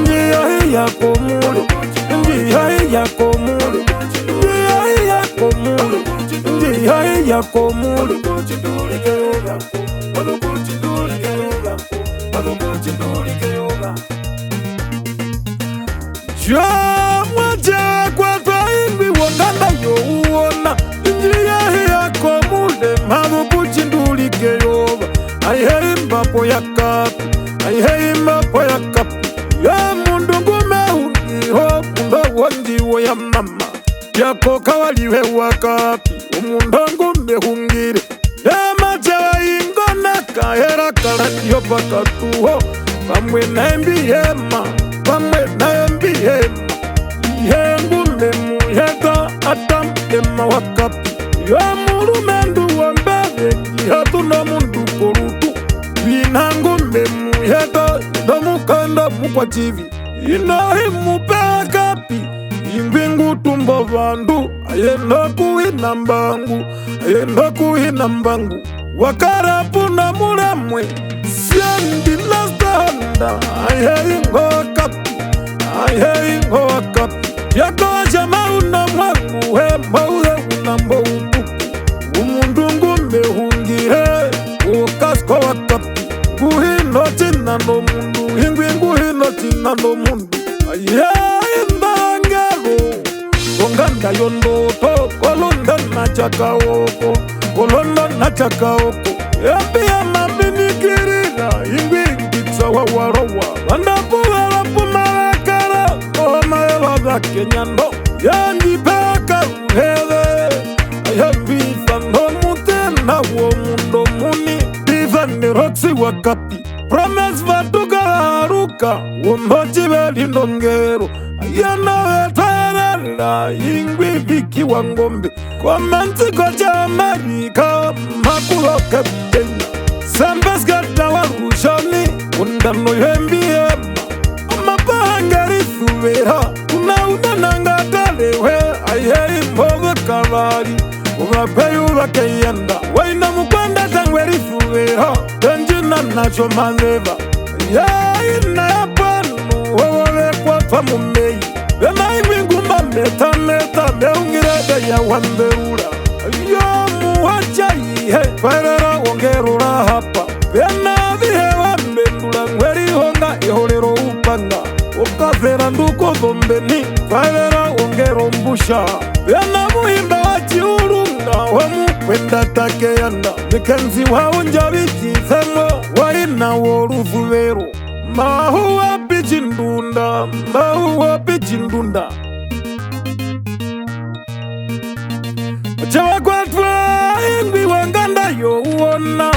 njia hii yako mule njia hii yako mule njia hii yako mule njia hii yako mule mwachekwatwa ingwi wanganda yo uona njia hii yako mule mavu kuchindulike yova aiheimbapo yakapi ya mundu ngumeuniho mundo wondiwo ya mama yako kawaliwe wakapi umundo ngumehungire yamachewa ingona kahera kalaniyo pakatuho pamwe naembihema ihengume muheta atamema wakapi ya mulumendu wambeve ihatuna mundu korutu vinangume muheta domukanda mukwa chivi inahimupekapi ingwingu tumbo vandu ayenda kuhina mbangu wakarapuna mulemwe siendilastahanda ayeingo wakapi yakoja mauna mwangu he mauhe unambo utuku umundu Kolunda nachaka oko, kolonda nachaka oko. Yambia maminikirira, ingwingitsa wawarowa. Vandapuvela pumarakara, omaela za kenyando. Yanjipeka uheve, ayambisa nomutena wo mundo muni. Biza ni roksi wakati, promise vatuka haruka. Wombochi veli ndongero, ayana vetarela, ingwi viki wangombe. Kwa mantiko cha Amerika, makuloke Kenya. Sambeskata warushani, undano yembiema. Amapahangari thuvera, unanangatalewe. Ayei mboga kavari, uvapeyu vakeyenda. Waina mukwanda tangweri thuvera, tenjina nacho maneva. Ayei na yapanu, wawole kwa pamumei. Vena ingwingumba meta, meungirede ya wambeura. Ayo muwacha ihe, kwerera ongerura hapa. Vena vihe wambendula, ngweri honga ihorero upanga. Ukafera nduko zombeni, kwerera ongero mbusha. Vena muhimba wachi urunga, wamu kwenda takeyanda. Mikenzi waunja vikithemo, waina woruvuvero. Mahuwa pichindunda, mahuwa pichindunda. Chawa kwa twa, ingwi wanganda yo uona.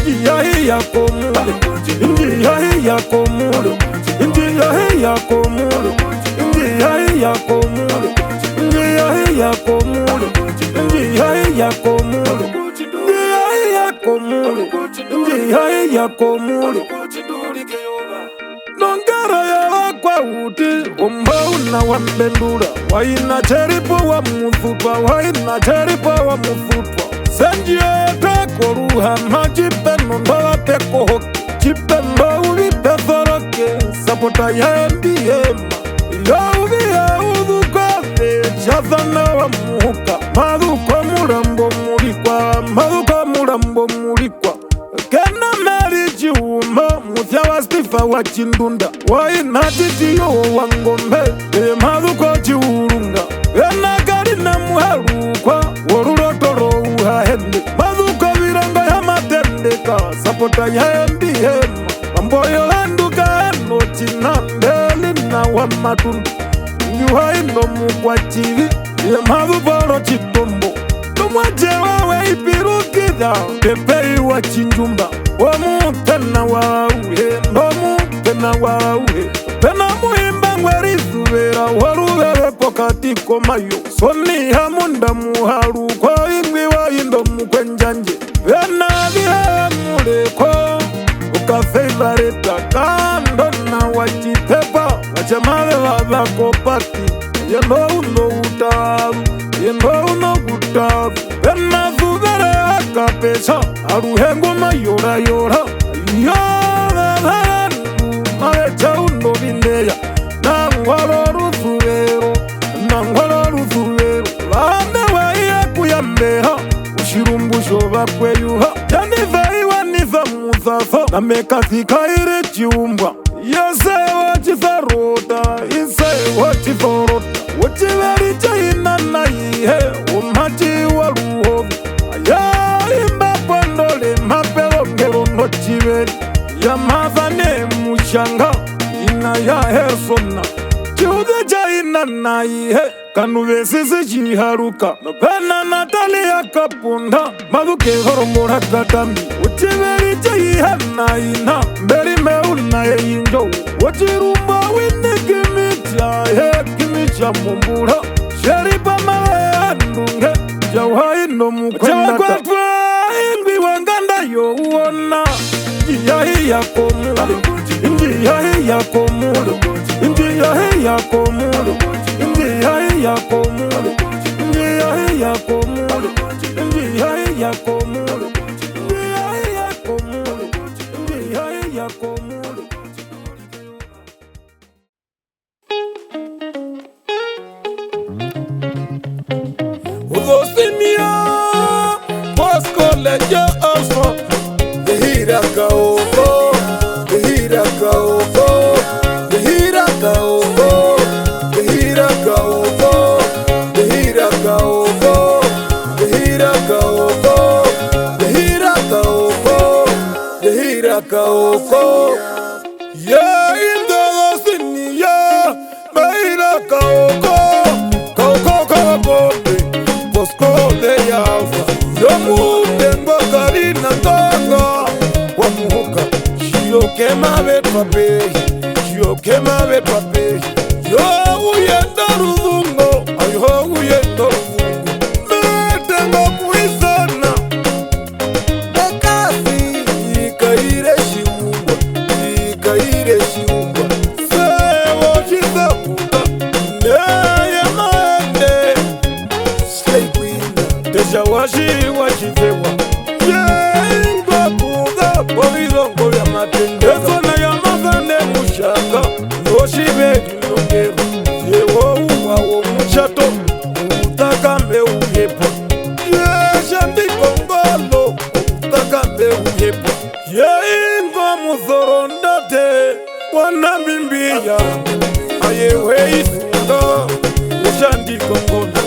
Injiyahi ya komule, injiyahi ya komule, injiyahi ya komule, injiyahi ya komule, injiyahi ya komule, injiyahi ya komule, injiyahi ya komule, injiyahi ya komule. Nongara ya wakwa uti, umbauna wambendura. Waina teripo wa mufutwa, waina teripo wa mufutwa. Senjie peko ruha, majipe nondola peko hoki. Jipe mbauli peforoke, sapota ya mbiema. Yauvi ya udhukove, chazana wa muhuka. Madhuko murambo mulikwa, madhuko murambo mulikwa. Kena meri jiuma, muthya wa stifa wa chindunda. Waina titiyo wangombe, madhuko jiurunga. Kena gari na muharukwa, warurotoro uhahende. Madhuko viranga ya matendeka, sapota ya mbihema. Mamboyo handuka eno chinambeli na wa matundu. Nyuha ino mukwachivi, ya madhuporo chitombo. Numwache wawe ipirukida, pepei wa chinjumba. Wamu tena wauhe, nomu tena wauhe. Pena muhimba ngweri thuvera, waruveve pokati komayo. Soni hamunda muharu, kwa ingwi wa indo mukwenjanje. Vena vihe muleko, ukafeivareta kando na wachitepa. Wachamave wavako pati, yendo uno utavu, yendo uno kutavu. Vena thuvere akapesa, aruhengu mayora yora. Yora dharandu, maecha uno vindeya. Nangwaro rufuvero, nangwaro rufuvero. Vande wa iya kuyambeha, ushirumbusho vakweyuha. Janivai wanifa muthafa, na mekathika ire chiumbwa. Yase wachifarota, ise wachiforota. Uchiveri chaina na ihe, umachi wa ruhovu. Aya imba pondole, mapelo ngero no chiveri. Ya mafane mushanga, ina ya hesona. Chiude chaina na ihe, kanuvesisi chiharuka. Nopena natali ya kapunda, maduke horomora katambi. Uchiveri chaiha na ina, mberi meuna ye injo. Uchirumba wini kimicha, he kimicha mumbura. Sheripa mawe andunge, jauha ino mukwendata. Chawa kwa twa, ingwi wanganda yo uona. Injiyahi ya komule, injiyahi ya komule, injiyahi ya komule, injiyahi ya komule, injiyahi ya komule, injiyahi ya komule, injiyahi ya komule, injiyahi ya komule. Ugosimia, poskoleja alfa. Hira kaoko, hira kaoko, hira kaoko, hira kaoko, hira kaoko. kaoko ya inda sini ya maira kaoko kaoko kaoko Bosco de Alfa yomu dengo karina tongo wamuhoka shio kema betwape shio kema betwape yo uyenda ruzungo ayo uyenda ruzungo metengo kuisana bekasi ikaire shiumbwa sewo chizabuka neye maende sleipina deja wachizewa yengwa kuga bovilongo vya matendeko na ya mazane mushaka noshibedi nongero yewo uwawo muchato utakambe uyepo yeshandikongolo utakambe uyepo yeingwa muzorondate wanambimbiya ayewe isunda ushandikongolo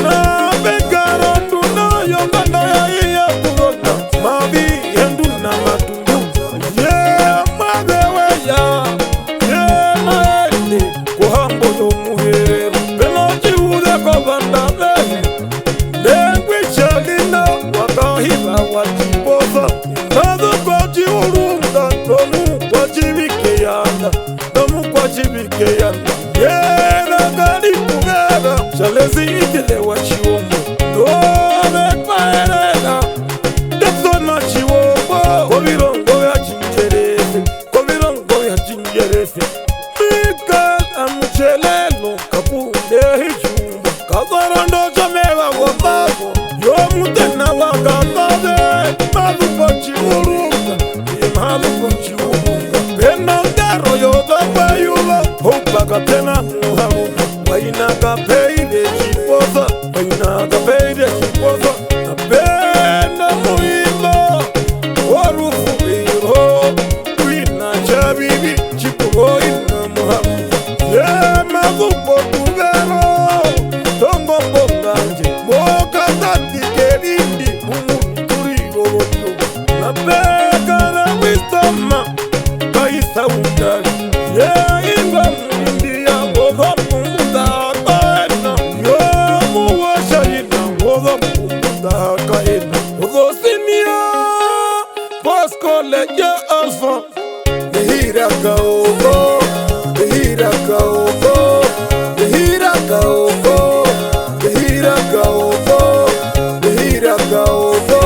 na begarondu na yonganda yaiya kurota mavi yendu na matundu mageweya maende kuhambo yomuhereru pelochiude kovandavehe nengwichalina wakahiva wachiboza nazukwachiulunda nomukwachibikeyanda yenagalipugera chalezi ikile wachiombo novekwaerera desona chiombo kovilongo vya chinjerese mika amuchelelo kakundehichumba kazorondo chameva wambavo yomutena wakatave mavukochiulunga imavukochiulunga penangaro yodapayula upakatena muhamuka wainakapeide chipoza napenda muima warufuviro wina chabibi chipuroina muhamuka yemavukotuvero tongoponganje mokatatikerindi mumuturivoroyo napekana wistoma kaisaundali yeingwa muindia wodhopungudakaena yomuwashaina wodhopungudakaena wodhosinia Bosco leje alfa dehira kaoko dehira kaoko dehira kaoko dehira kaoko dehira kaoko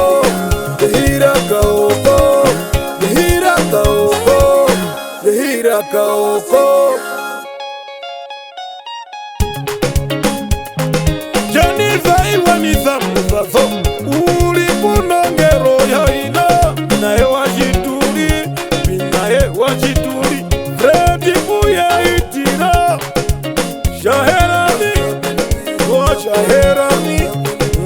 dehira kaoko dehira kaoko dehira kaoko Jennifer iwanizamuzazo ulipunongero yaina nae wachituri Fredi kuyaitira shaherani washaherani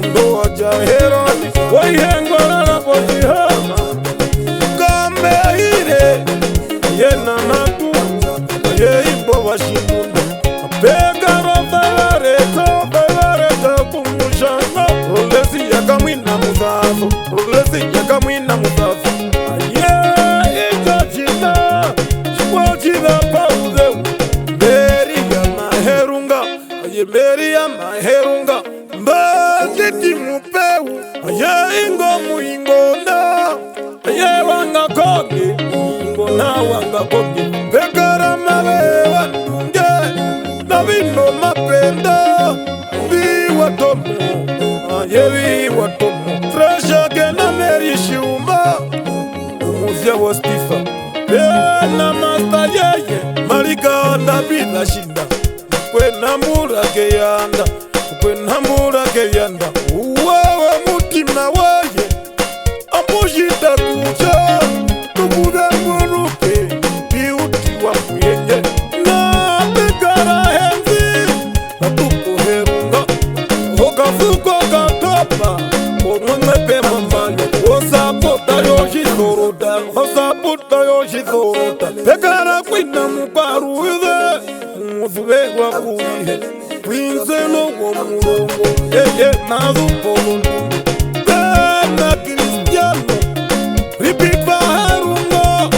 ndo wajaherani waihengorana pojihama kambeire yenanatu yeimbo washindunda apegaro vevareta kumushanga rolesi yakamwina muzazo aye ikachina chikwachina pauzeu mberi ya maherunga mbaziti mupeu aye ingo muingonda aye wangakoge ingona wangakoge pekara mavewa nunge na vino mapenda viwatomo aye viwatomo fresha kena merishiuma umuzia wa Stifa pena masta yeye marika ndabila shinda kwenambura keyanda uwawe mutima waye ambushita kucha tukudanguruke iuti wa muyenye na pekara henzi natukuherunga okafuko katopa omwemepe mamanya osapota yoshizorota pekara kwina mukaruize muzubegwa kuihe Winselo wo mulongo yeye nazupolongo Bena Cristiano Repeat Baharungo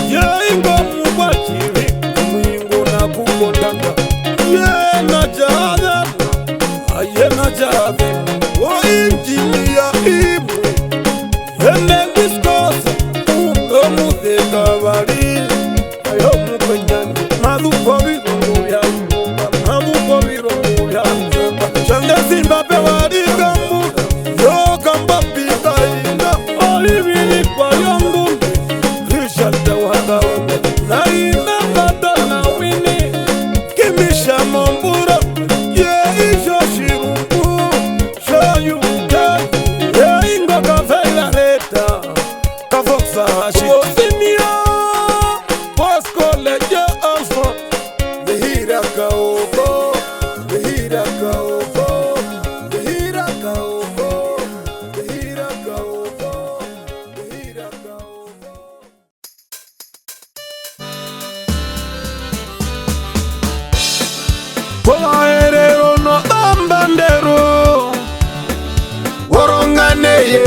Waronganeye,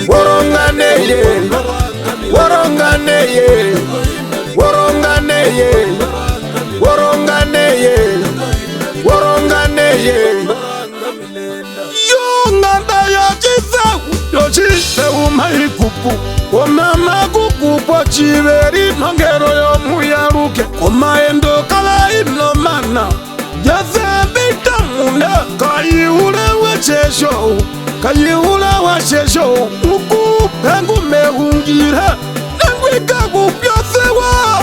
waronganeye, waronganeye, waronganeye, waronganeye, waronganeye. Yonganda ya chisewu maikupu Omama kukupwa chiveri nongero yo muyaruke Omaendo kala ino mana Jaze bita muna Kayiule wachesho Kayiule wachesho Uku pengu mehungira Nengwika kupyosewa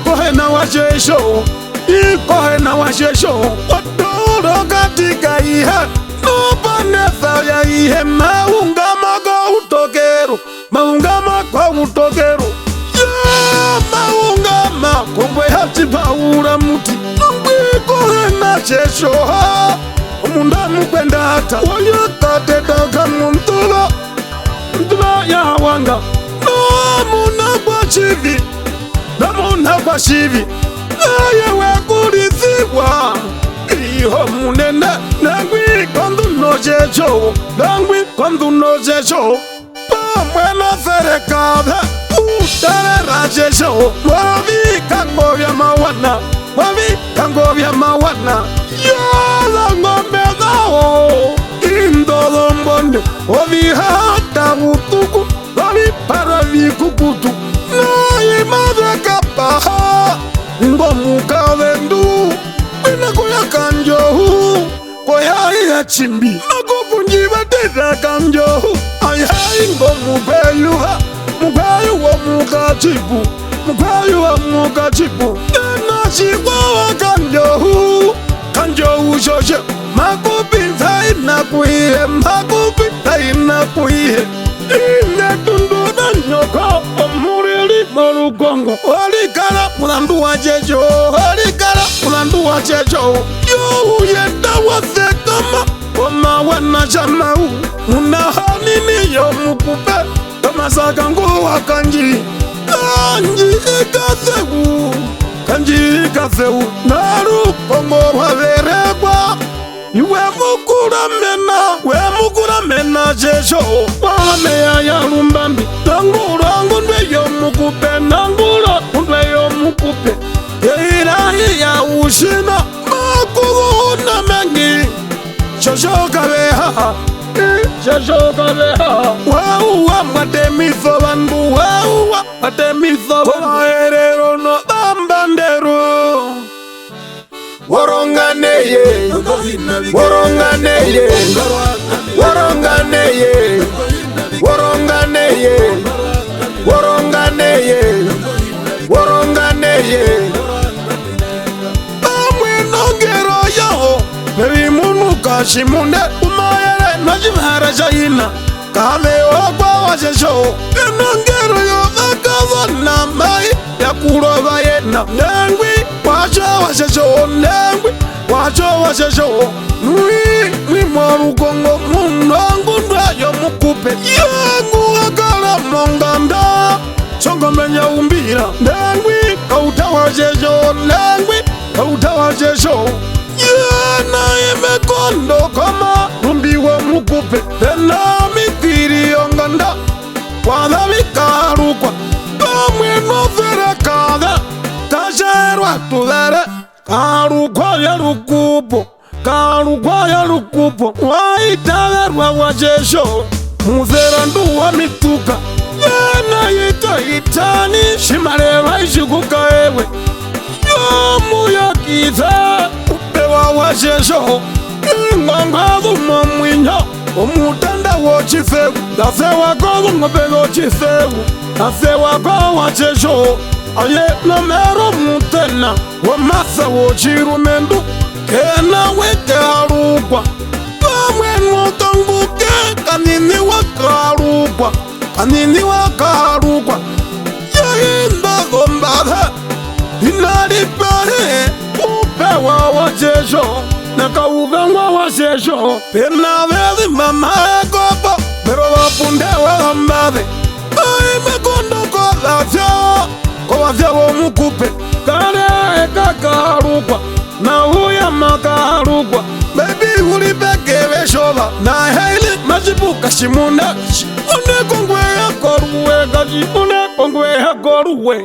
Kohe na wachesho Ikohe na wachesho Odoro katika ihe Nupanesa ya ihe maungama ko utokero Maungama ko utokero Ya maungama Kongwe hachi paura muti Nungwe kohe na chesho Omunda mukwenda hata Wanyakate doka muntula Muntula ya wanga Namuna kwa chivi Namuna kwa chivi Ayewe kulithiwa Iho munene Nangwi kondu nojecho Nangwi kondu nojecho Pamwena ferekade Utere rajecho Wavi kango vya mawana Wavi kango vya mawana Yala ngombe dao Indolo mbonde Wavi hata utuku Wavi paravi kukutu Na imadre kapaha Ngomu kavendu Wina kuya kanjohu Koya iya chimbi Nakupunjiva teta kanjohu Ayayi ngomu peyuha Mukayu wa mukachipu Mukayu wa mukachipu Nena chikwa wa kanjohu Kanjohu shoshe Makupita inakuihe Makupita inakuihe Ine tunduna nyoko Omurili morugongo Olikala mulandu wa jejo Olikala mulandu wa jejo Yo uyenda wasekama Oma wana jamau Unahanini yo mukupe Kamasaka nguwa kanji Kanji ikasewu Kanji ikasewu Naru kongo waverekwa Iwe mukura mena jejo Wameya ya rumbambi Nangurangu ndwe yo mukupe Nangurangu yo mukupe Yeirahi ya ushina Makuguna mengi Shoshoka beha Shoshoka beha Wawa matemiso bandu Wawa matemiso bandu Komaerero no bambandero Waronganeye Waronganeye Waronganeye Waronganeye Waronganeye Waronganeye Amwe nongero yao Beri munu kashimunde Umayere najimhara jayina Kame ogwa wajesho Nongero yo akavana mai Yakuro bayena Nengwi wacho wajesho Nengwi wacho wajesho Nui moru kongo Munangu ndayo mukupe Yangu akala monganda Songo menya umbira Nengwi kauta wajesho Nengwi kauta wajesho Yana ime kondo kama Rumbiwa mukupe Tena mikiri yonganda Wada mikarukwa Kamweno ferekade Kasherwa tudere Karukwa ya rukupo Karukwa ya rukupo Waitagerwa wajesho Muzerandu wa mituka Yana yita itani Shimareva ishikuka ewe Yomu ya kiza Upewa wajesho Ngangadu mamwinyo Omutanda wochisewu Dasewa kogu ngopego chisewu Dasewa kogu wajesho Aye nomero mutena Wamasa wochirumendu Kena weke harukwa Kamwe notanguke Kanini wakarukwa Kanini wakarukwa Yahinda gombade Inaripare Upewa wajesho Naka uvengwa wajesho Pena vedi mama ekopo Pero wapundewa gambade Ai mekondo kwa vyao mukupe Kare eka kaharukwa Na huya makaharukwa Baby ulipeke veshoba Na haili Kajibuka shimunda Une kongwe ya koruwe Gaji une kongwe ya koruwe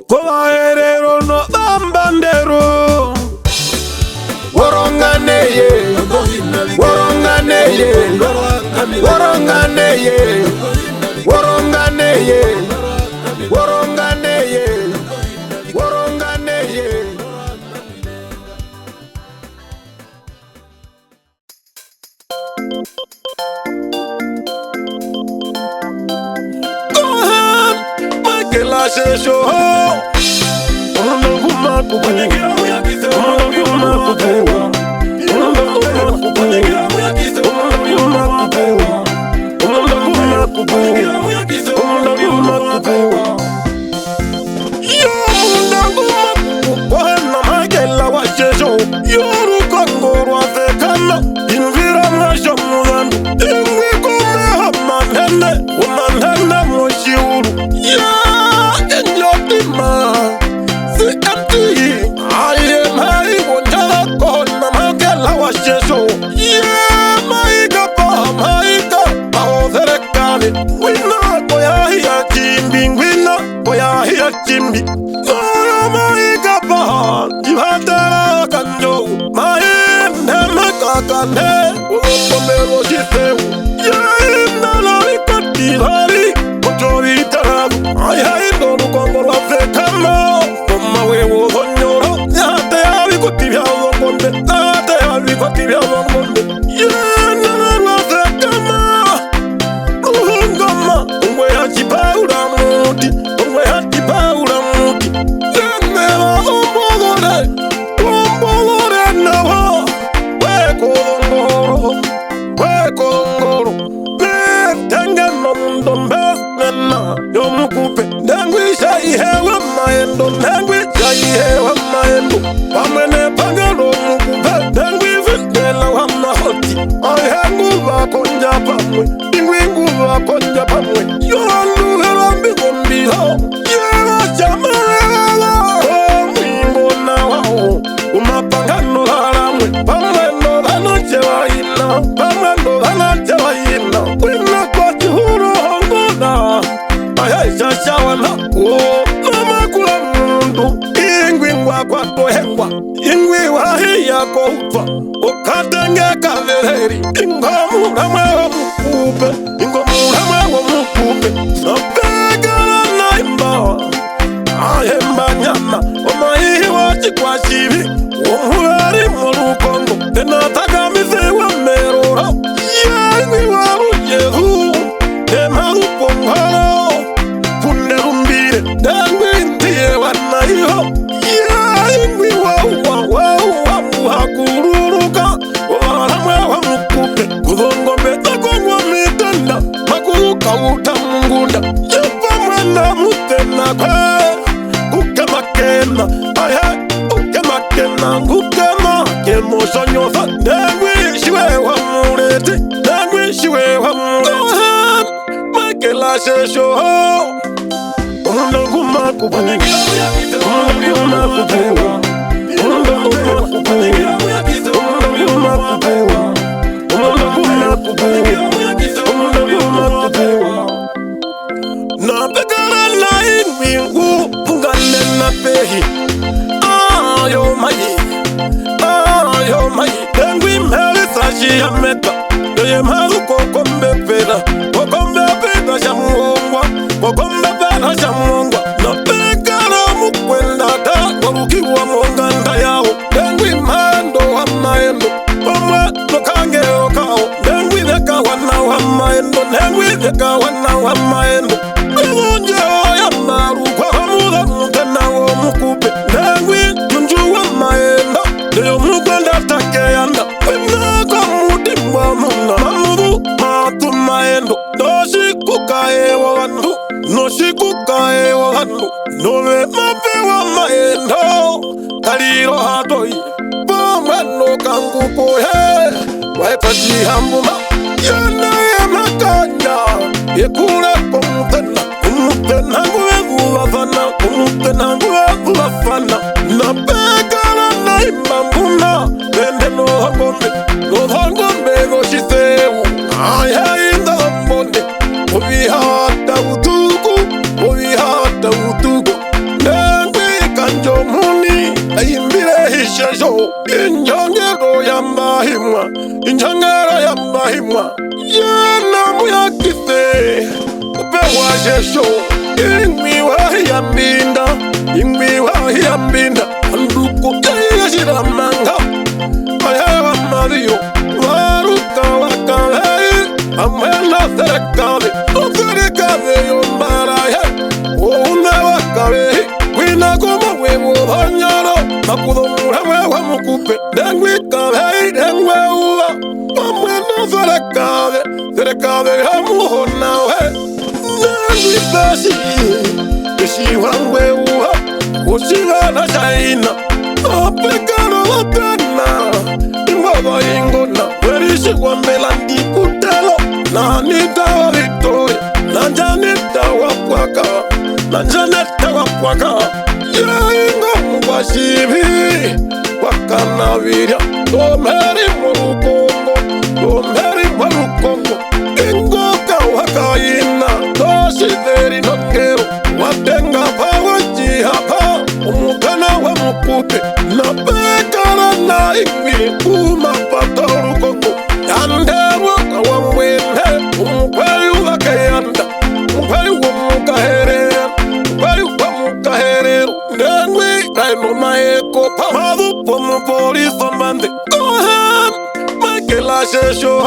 Kola herero no bambandero Waronganeye Waronganeye Waronganeye Waronganeye Waronganeye Waronganeye Makela shesho Ononguma kukuwa Ononguma kukuwa Ononguma kukuwa Ononguma kukuwa Ononguma kukuwa Ononguma kukuwa Yo Ononguma kukuwa Na makela wa shesho Yoru kongoro afekana Invira mwasho mwandu Ingwi kume hamanene Umanene mwishiuru Yeah, in your demand See empty I am high Wonjala kona makela wa shesho Yeah, maika Pahozerekani Wina koya hiya chimbi Wina koya hiya chimbi Oya maika paha Jivatera kanjo Mae neme kakane Ulotomero shisewu Yeah, nala ikati hari Kochori tarabu Ay doru kongoro afekama Mama wewo honyoro Yate ya wikoti vya wongonde Yate ya wikoti vya wongonde Yeah, nala afekama Uhungama Ungwe hachi paura muti Ungwe hachi paura muti Yengewa umbogore Umbogore nawa Weko ngoro Weko ngoro Tenge no mundo mbena Yomukupe Nengwi shaihewa maendo Nengwi shaihewa maendo Pamene pangelo mukupe Nengwi vindela wa mahoti Ahengu wakonja pamwe Ingwingu wakonja pamwe Yorandu herambi gombiho Yewa chamarela Mwingo na wao Umapangano haramwe Pamwendo dhanochewa ina Pamwendo dhanochewa ina Wina kwa chihuru hongona Ayai shashawana Mama kula mundu Ingwi ngwa kwa tohengwa Ingwi wahi yako upa Ukatenge kavereri Ingomu ramwe wa mukupe Ingomu ramwe wa mukupe Napegana na imba Ayemba nyama Omahihi wachi kwa shivi Omuhari mwarukongo Tenataka mizewa merora Ingwi waru yehu Emarupo mharo Punerumbire Dengwi ndiye wanaiho Ingwi wa muhakururuka Waramwe wa mukupe Kudongombe takongwa mitenda Makuruka utamungunda Yepa mwena mutena kwe Kukema kena Aye Kukema kena Kukema Kemo sonyofa Dengwi shiwe wa mureti Dengwi shiwe wa mureti Makela shesho Ononguma kukuwa Ononguma kukuwa Ononguma kukuwa Ononguma kukuwa Ononguma kukuwa Ononguma kukuwa Napegana na inwingu Pungane na pehi Ayo mayi Ayo mayi Dengwi mele sashi ya meta Doye maru kokombe peda Kokombe peda shamuongwa Kokombe peda shamuongwa Napegana mukwenda da Warukiwa monganda yao Dengwi mando wa maendo Omwe nokange okao Dengwi neka wana wa maendo Dengwi neka wana wa maendo Ngunje ya maru kwa muda mutena wo mukupe Dengwi junju wa maendo Deyo mukwenda take yanda Wina kwa mudimwa muna Mamudu matu maendo Doshi kukae wa wandu Noshi kukae wa wandu Nove mape wa maendo Kaliro hatoi Pomano kangu pohe Waikaji hambuma Yana ya makanya Yekule kumutena Kumutena nguwe wafana Kumutena nguwe wafana Napegana na imambuna Pende no hako injangara ya mahimwa yana muyakite upewa jesho ingwi wahi ya mbinda anduko yashira manga ayawa mario waruka wakale amela serikale yombaraye una wakale wina goma wewo banyaro makudumura wewa mukupe dengwi kale dengwe uwa amwena serikale hamuhona we dengwi basi ishiwangwe uwa ushigana shaina apekano watena imbogo ingona werishigwa melandi kutelo na nitawa Victoria na janeta wakwaka yaingo mubashibi wakanavirya tomeri murukongo ingoka wakayina toshideri nokero watenga pawajihapa umugana wa mukute napekana na ingwi umapata urukongo yandewo kawamwene umuperi wakayanda umuperi wamukaherero ndengwi kaino maeko pamadupo mupoliso mande go ahead makela shesho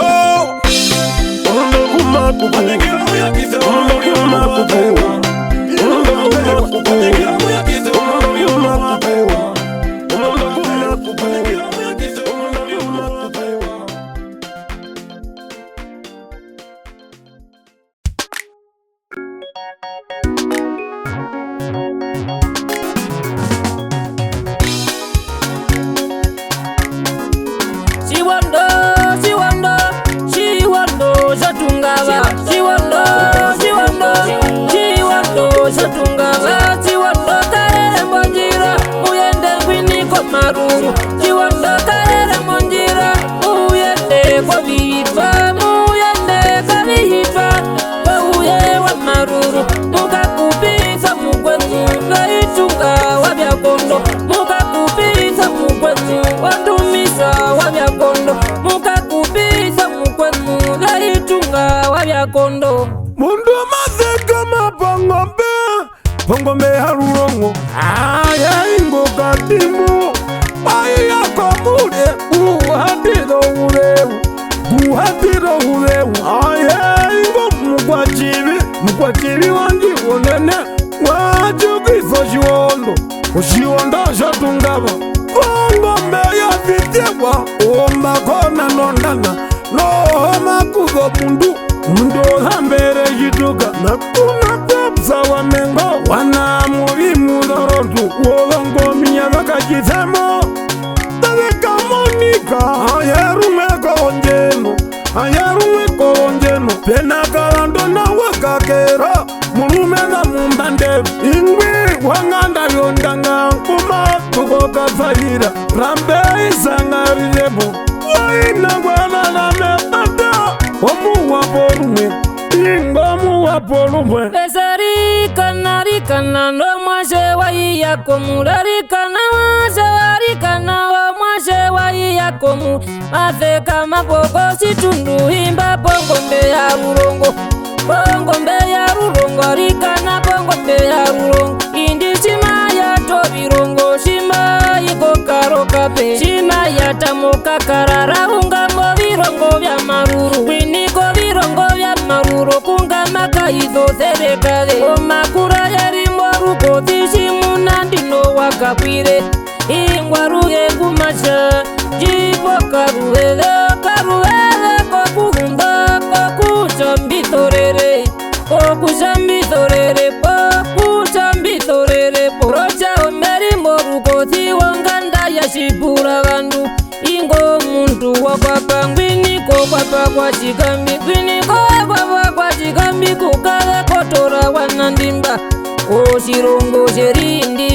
kondo mundu mazeka mapangombe pangombe harurongo aya ingo katimu aya komule guhatiro ulewu aya ingo mukwachibi wangi wonene wajukiso shiwondo shatungaba pangombe ya vitewa ombakona nondana nohoma kuzo mundu hambere jituka nakuna kapsa wamengo wana muri mudorotu wolongo minyaga kajitemo tadeka monika ayarume kolonjeno pena kalando na wakakera mulume na mumbande ingwi wanganda yondanga kuma tukoka fayira rambe isangarilebo waina gwana na mepata omuwaporumwe Lesarikana no mwashe wayi yakomu Larikana mwashe wayi yakomu Afeka mapoko situndu himba pongombe ya rurongo Rikana pongombe ya rurongo Indi shima ya tobirongo Shima yiko karokape Shima ya tamoka karara Ungambo virongo vya maruru Winiko virongo vya maruru Kungamaka izo serekale Omakura yari moruko Tishimu nandino wakapire Ingwaruge kumasha Jipo karuele Kokuhunda Kokuchambitorere Porocha omeri moruko Tiwanganda yashipura gandu Ingo muntu wakwapa Ngwiniko kwapa kwa chikambi Ngwiniko kwapa kwa chikambi Kukale kotora wanandimba Oshirongo sherindi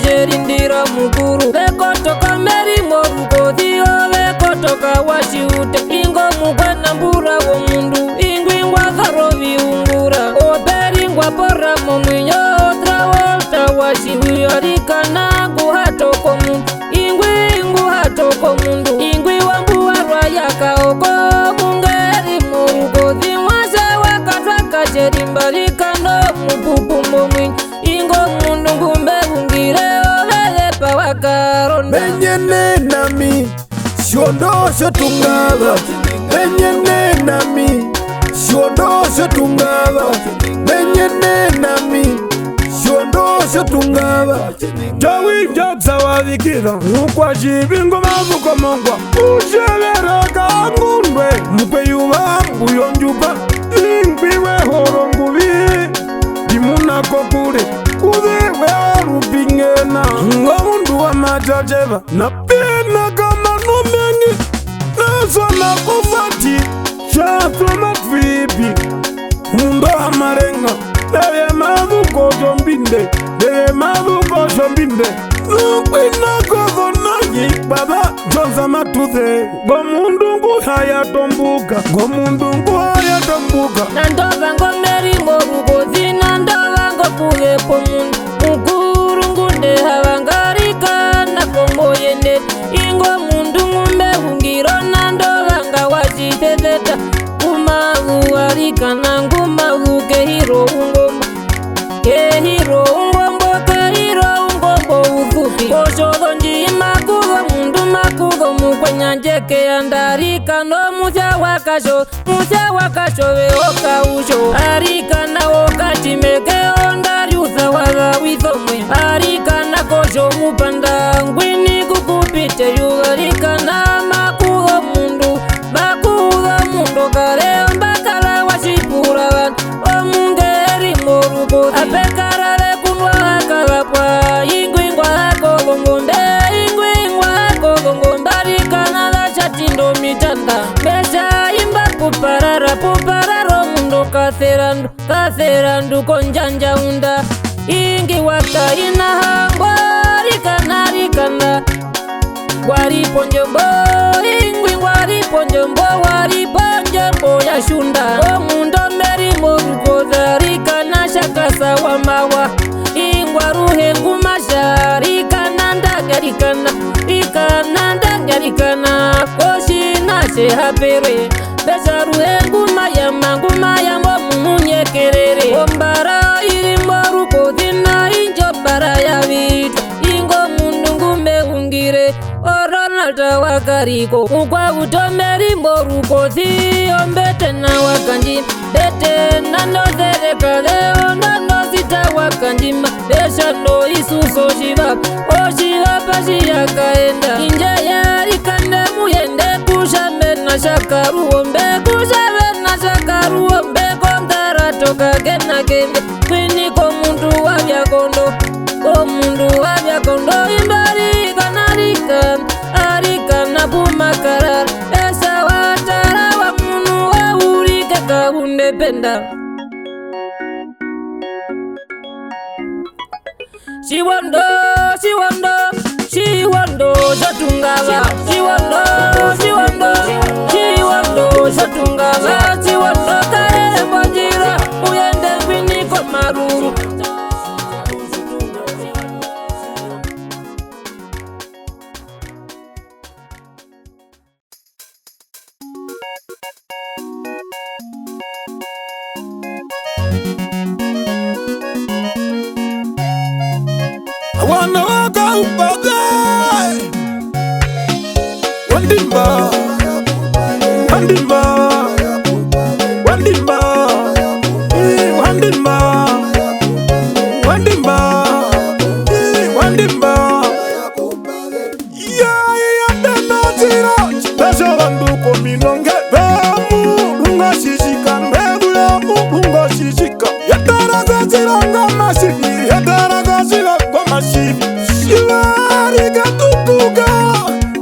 Sherindira mukuru Lekotoka meri moruko Tiyo lekotoka washiute Ingo mukwana mbura wo mundu Ingwingwa karovi ungura Operingwa porra momwinyo Trawolta washiuyo Rikana guhatoko mundu Ingwi nguhatoko mundu Ingwi wambu warwa yaka tungava Nenyene nami Shondosho tungava Nenyene nami Shondosho tungava Jawi jabza wavikira Mukwa jibingo mavuko mongwa Ujevera kangundwe Mukwe yuwa uyonjupa Ingbiwe horonguvi Dimuna kokure Kudewe arupingena Ngomundu wa majajeva Napena kama numeni Nasona kufati Chaflama tribi Mundo amarenga Deye mavuko jombinde Deye mavuko jombinde Nukwina kozo nanyi Baba Jonza matuthe Gomundungu haya tombuka Gomundungu haya tombuka Nandova ngomeri ngorugozi Nandova ngopuge pomundu Mukuru ngunde havangarika Nakongo yende Ingo mundu ngumbe hungiro Nandova nga wajitetheta Umagu warika Nangumagu kehiro ungomba Kehiro ungombo Kehiro ungombo uthupi Koshodo njima kugo mundu makugo Mukwenya njeke andarika No musha wakasho Weoka usho Arika na wakati meke ondari Uthawaga withomwe Arika na kosho mupanda Ngwini kukupite Yugarika na makugo mundu Kare mbakala washipura wan Omungeri morugo Apekarale kunwa kalapwa Ingwingwa kolongonde Ingwingwa kolongonde Arikana la chatindo mitanda Besha imba pupararo mundo katherandu konjanja unda Ingi waka inahangwa Arikana Wariponjombo Ingwi wariponjombo Wariponjombo ya shunda Omundo meri morugoza Rikana shakasa wa mawa Ingwa ruhe ngumasha Rikana ndagarikana Koshi nashe hapere Besha ruhe ngumaya Mmunye kerere Ombara iri morugozi Na injobara ya vitu Ingo mundu ngume ungire Oronalda wakariko Ukwa utomeri mborukothi Ombete na wakanji Bete na nozereka Leo na nozita wakanjima Besha no isuso shiva Oshiva pashi yakaenda Inje yari kande muyende Kushambe na shakaru ombe Kushambe na shakaru ombe Kontara toka gena kende Kwini komundu wavya kondo Komundu wavya kondo Imbari kanarika Arika na bumakara Esa watara wa munu wa urike kahunde penda Shiwando Shatungava Shiwando Shatungava Shiwando kare mbojira Uyende kwiniko maruru Wana waka upaga Wandimba Ya benazira Besha banduko minonge Bemu lunga shishika Mbebulamu lunga shishika Yataraga ziranga masivi Yataraga ziranga masivi Shivari gatukuga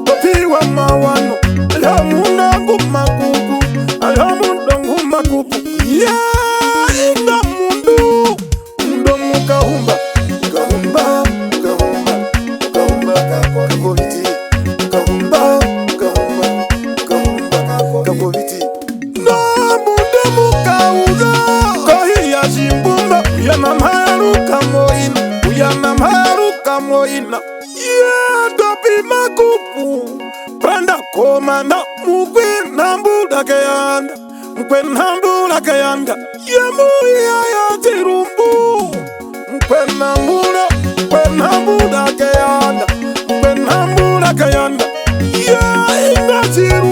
Topiwa mawano Alamuna ngumakuku Alamuna ngumakuku Inga mundu Ndomu kahumba Kakoviti Kakoviti Ndomu kauga Kahiya zimbumba Uyamamaruka moina Topi makupu Pranda komanda Mukwe nambula kayanda Yamuya ya tirumbu Mukwe nambula kayanda Ya inga tiru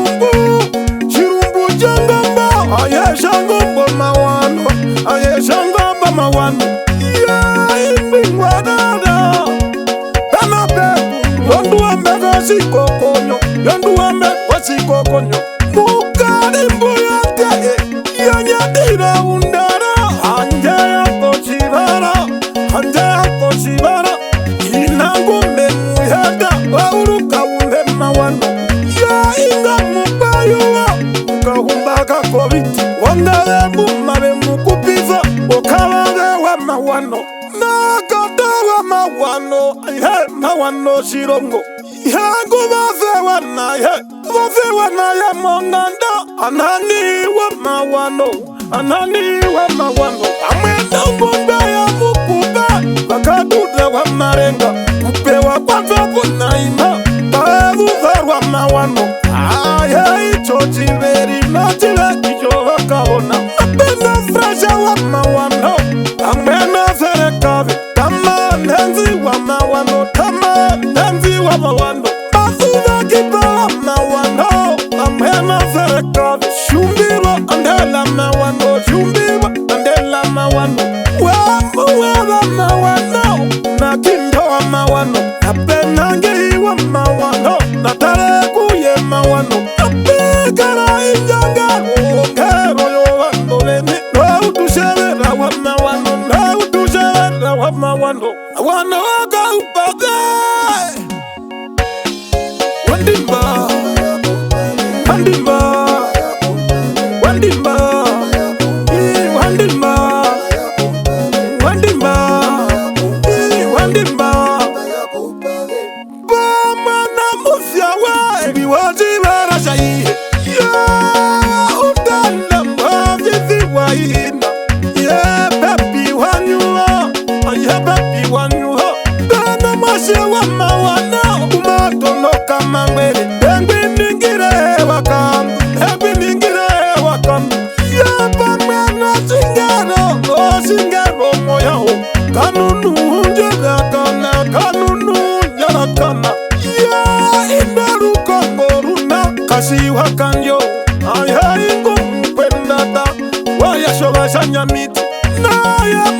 wasikokonyo yanduwambe wasikokonyo mukalimbu yate yanyadira undara anje yakochibara inangumbe muyada wauruka umbe mawano ya inga mupayuwa ukahumbaka kobiti wandale mumabe mukupiza ukabage wa mawano nakata wa mawano mawano shirongo yangu bafe wana ya monganda anani wa mawano amwenda ngunda ya mukuba bakaduda wa marenga kupewa kwa topo naima baevuva wa mawano ichochiveri notile kichowakaona apena frasha wa mawano amwena serekavi tama nenzi wa mawano basuda kipa wa mawano amwena serekavi shumbirwa andela mawano wewa mawano na kindo wa mawano apenangi wa mawano na tarekuye mawano apegara injanga ngero yo wandoleni nautushevera wa mawano wana waka upade wandimba kasiwa kanyo ayaingo mpendada wayashobashanyamiti naya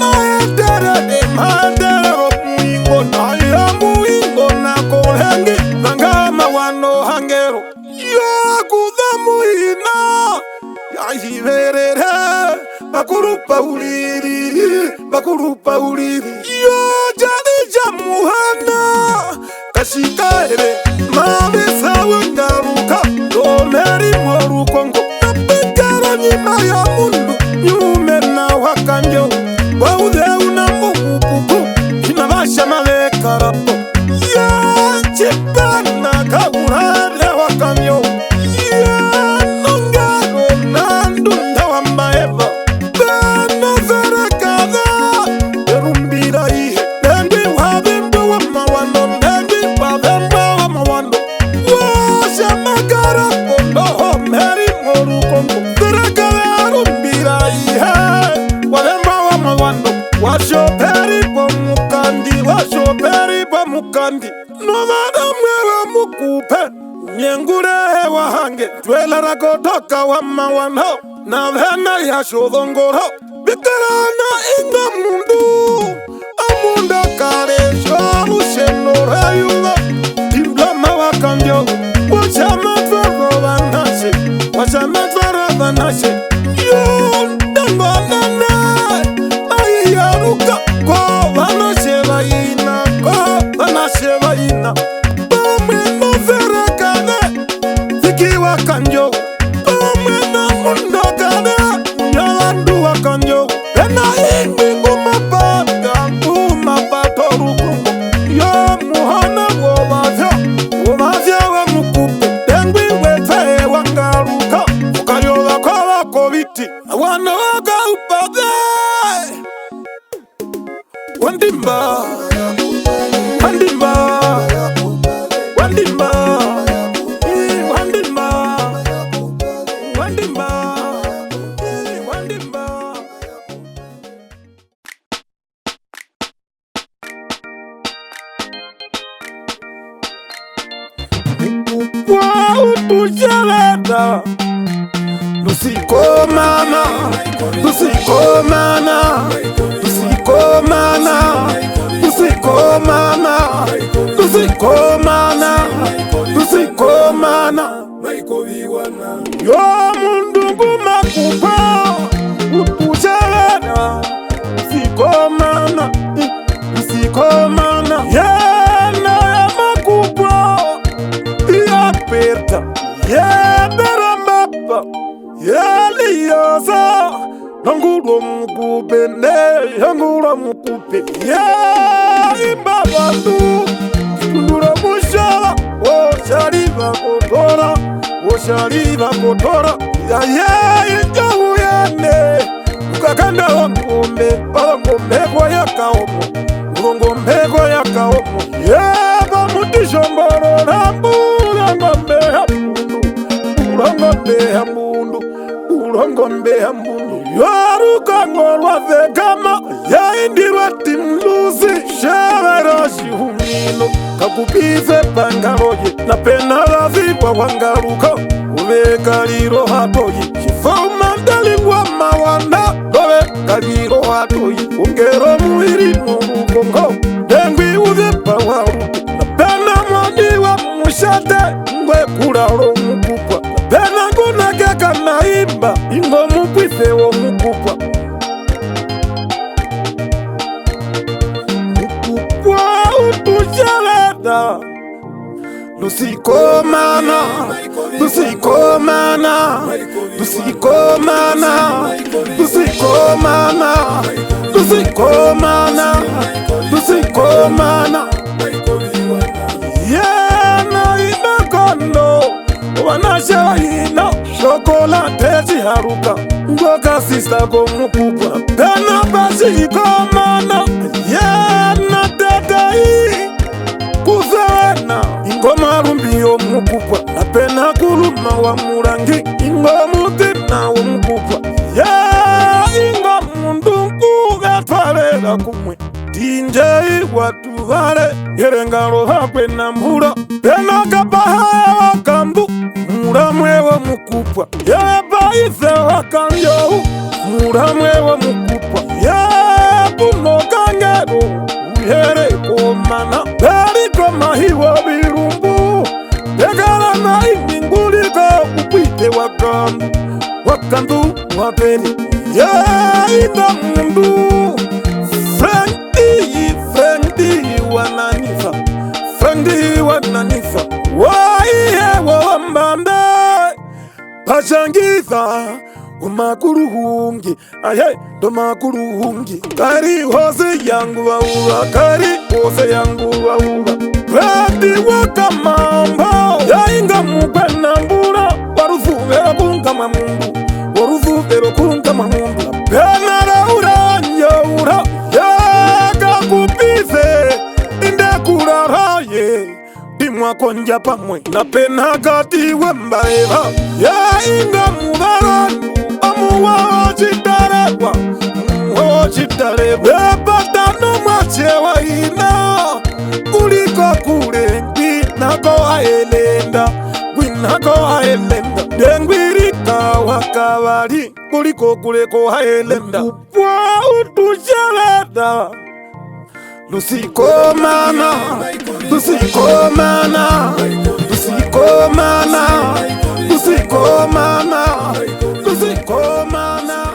maedero muingo naya muingo nakohengi nanga mawano hangero yakuda muina yahiverere bakurupa uliri yajadija muhana kashikaere mabesawe ngaruka domeri mwarukongo napekara nyima ya mundu nyume na wakanjo waude unamukupuku inabasha malekarapo ya chipana kaurale wakanjo ya nongaro nandunda wa maeva bena verekada erumbira ihe nendi wabembo wa mawano washoperi novada mwewa mukupe nyengure wahange twela rakotoka wa mawano na vena ya shodhongoro bikarana inga mundu amunda kare shomu shenorayuga timblama wakanjo wachamatwara vanashe yo dangonana ayaruka ko vanashe vaina pamweno verekane vikiwa kanjo pamwena mundokane nyalandu wa kanjo ena ingi umapatorukungo yo muhana wovavya wa mukupe dengwi wete wangaruka ukayola kwa wakobiti wana waka upade wandimba utujeleda lusikomana lusikomana tusikomana yo mundu ngumakupa utushana tusikomana tusikomana yana ya makupa ya perta ya beramapa ya liyosa Nanguro mukupe ne Nanguro mukupe ya imbabandu Ndura mushala Oshariba kotora Oshariba kotora Ya injahu yane Mukakanda wangombe Wangombe kwa yaka omo Wangombe kwa yaka omo Ya bamutisho mboro Rambula ngombe hamundu Urangombe hamundu Urangombe hamundu Yaruka ngolwa vegama Ya indirwa timluzi Shavara shihumino Kakupize pangaroye Na penala vipwa wangaruka Uveka liro hatoyi Shifoma mdalingwa mawanda Uveka liro hatoyi Ungero muhiri murukongo Dengwi uvepa waruku Na pena mwadiwa mushate Ngwe kuraro mukupwa Na pena kuna keka naimba Ingo mukwise wo mukupwa Mukupwa utushaleda Lusikomana Lusikomana Lusikomana Lusikomana Lusikomana Lusikomana Yana inakono Wanasha ina Chocolate haruka Ngoka sista komukupwa Pena basi komana Yana dadai Kuzana Ingoma rumbiyo mukupwa Na pena kuluma wa murangi Ingomu tina wa mukupwa Ya ingomundu kugatwarela kumwe Tinjei watu vale Yerengaro hakwe na mbura Pena kapaha wakambu Mura mwewa mukupwa Yeba ife wakanyo Mura mwewa mukupwa Yebu kangero Uhere komana Beriko mahiwa birumbu Tegala na iminguliko Upite wakandu Wakandu wapeni Ina mundu Frendi wananifa Frendi wananifa Waihe wambande Pachangiza Umakuruhungi Aye domakuruhungi Kari hose yangu waura Kari hose yangu waura Frendi wakamambo Yainga mupena mbura Warufuvero kunkama mundu Warufuvero kunkama mundu Pena raura nyaura Yaga kupize Inde kuraraye Dimwa konja pamwe Na pena kati wembaeva Ya inga mubarandu Amuwa chitarewa Amuwa chitarewa Ebatano machewa ina Kuliko kure Gwinako aelenda Gwinako aelenda Dengwirika wakawari Kuliko kureko aelenda Upwa utushaleda Lusikomana Lusikomana Lusikomana Lusikomana Lusikomana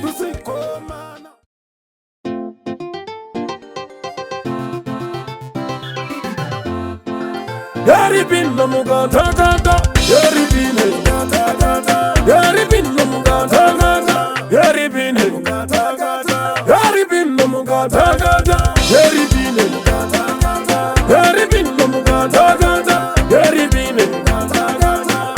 Lusikomana Yaripino mugata gata Yaripine mugata gata Yaripino mugata gata Yaripine mugata gata Yaripino mugata gata Yaripine mugata gata Yaripino mugata gata Yaripine mugata gata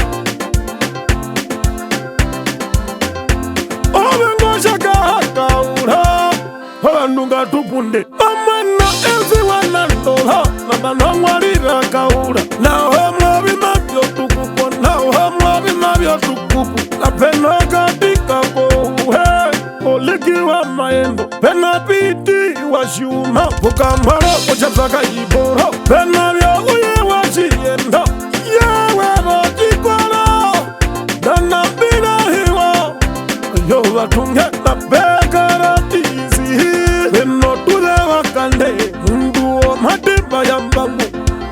Obengo shaka hakaura Obenunga tupunde Amana enzi wanandola Nabanangwarira kaura Now hama bimabyo tukupo Now hama bimabyo tukupo La pena katika kohe Oliki wa maendo Pena piti wa shuma Pukamara uchapsaka iboro Pena vya uye wa shienda Yewe rojikwala Dana bina hiwa Yo watunge na bekara tizi Peno tule wakande Mundu o matemba ya mbangu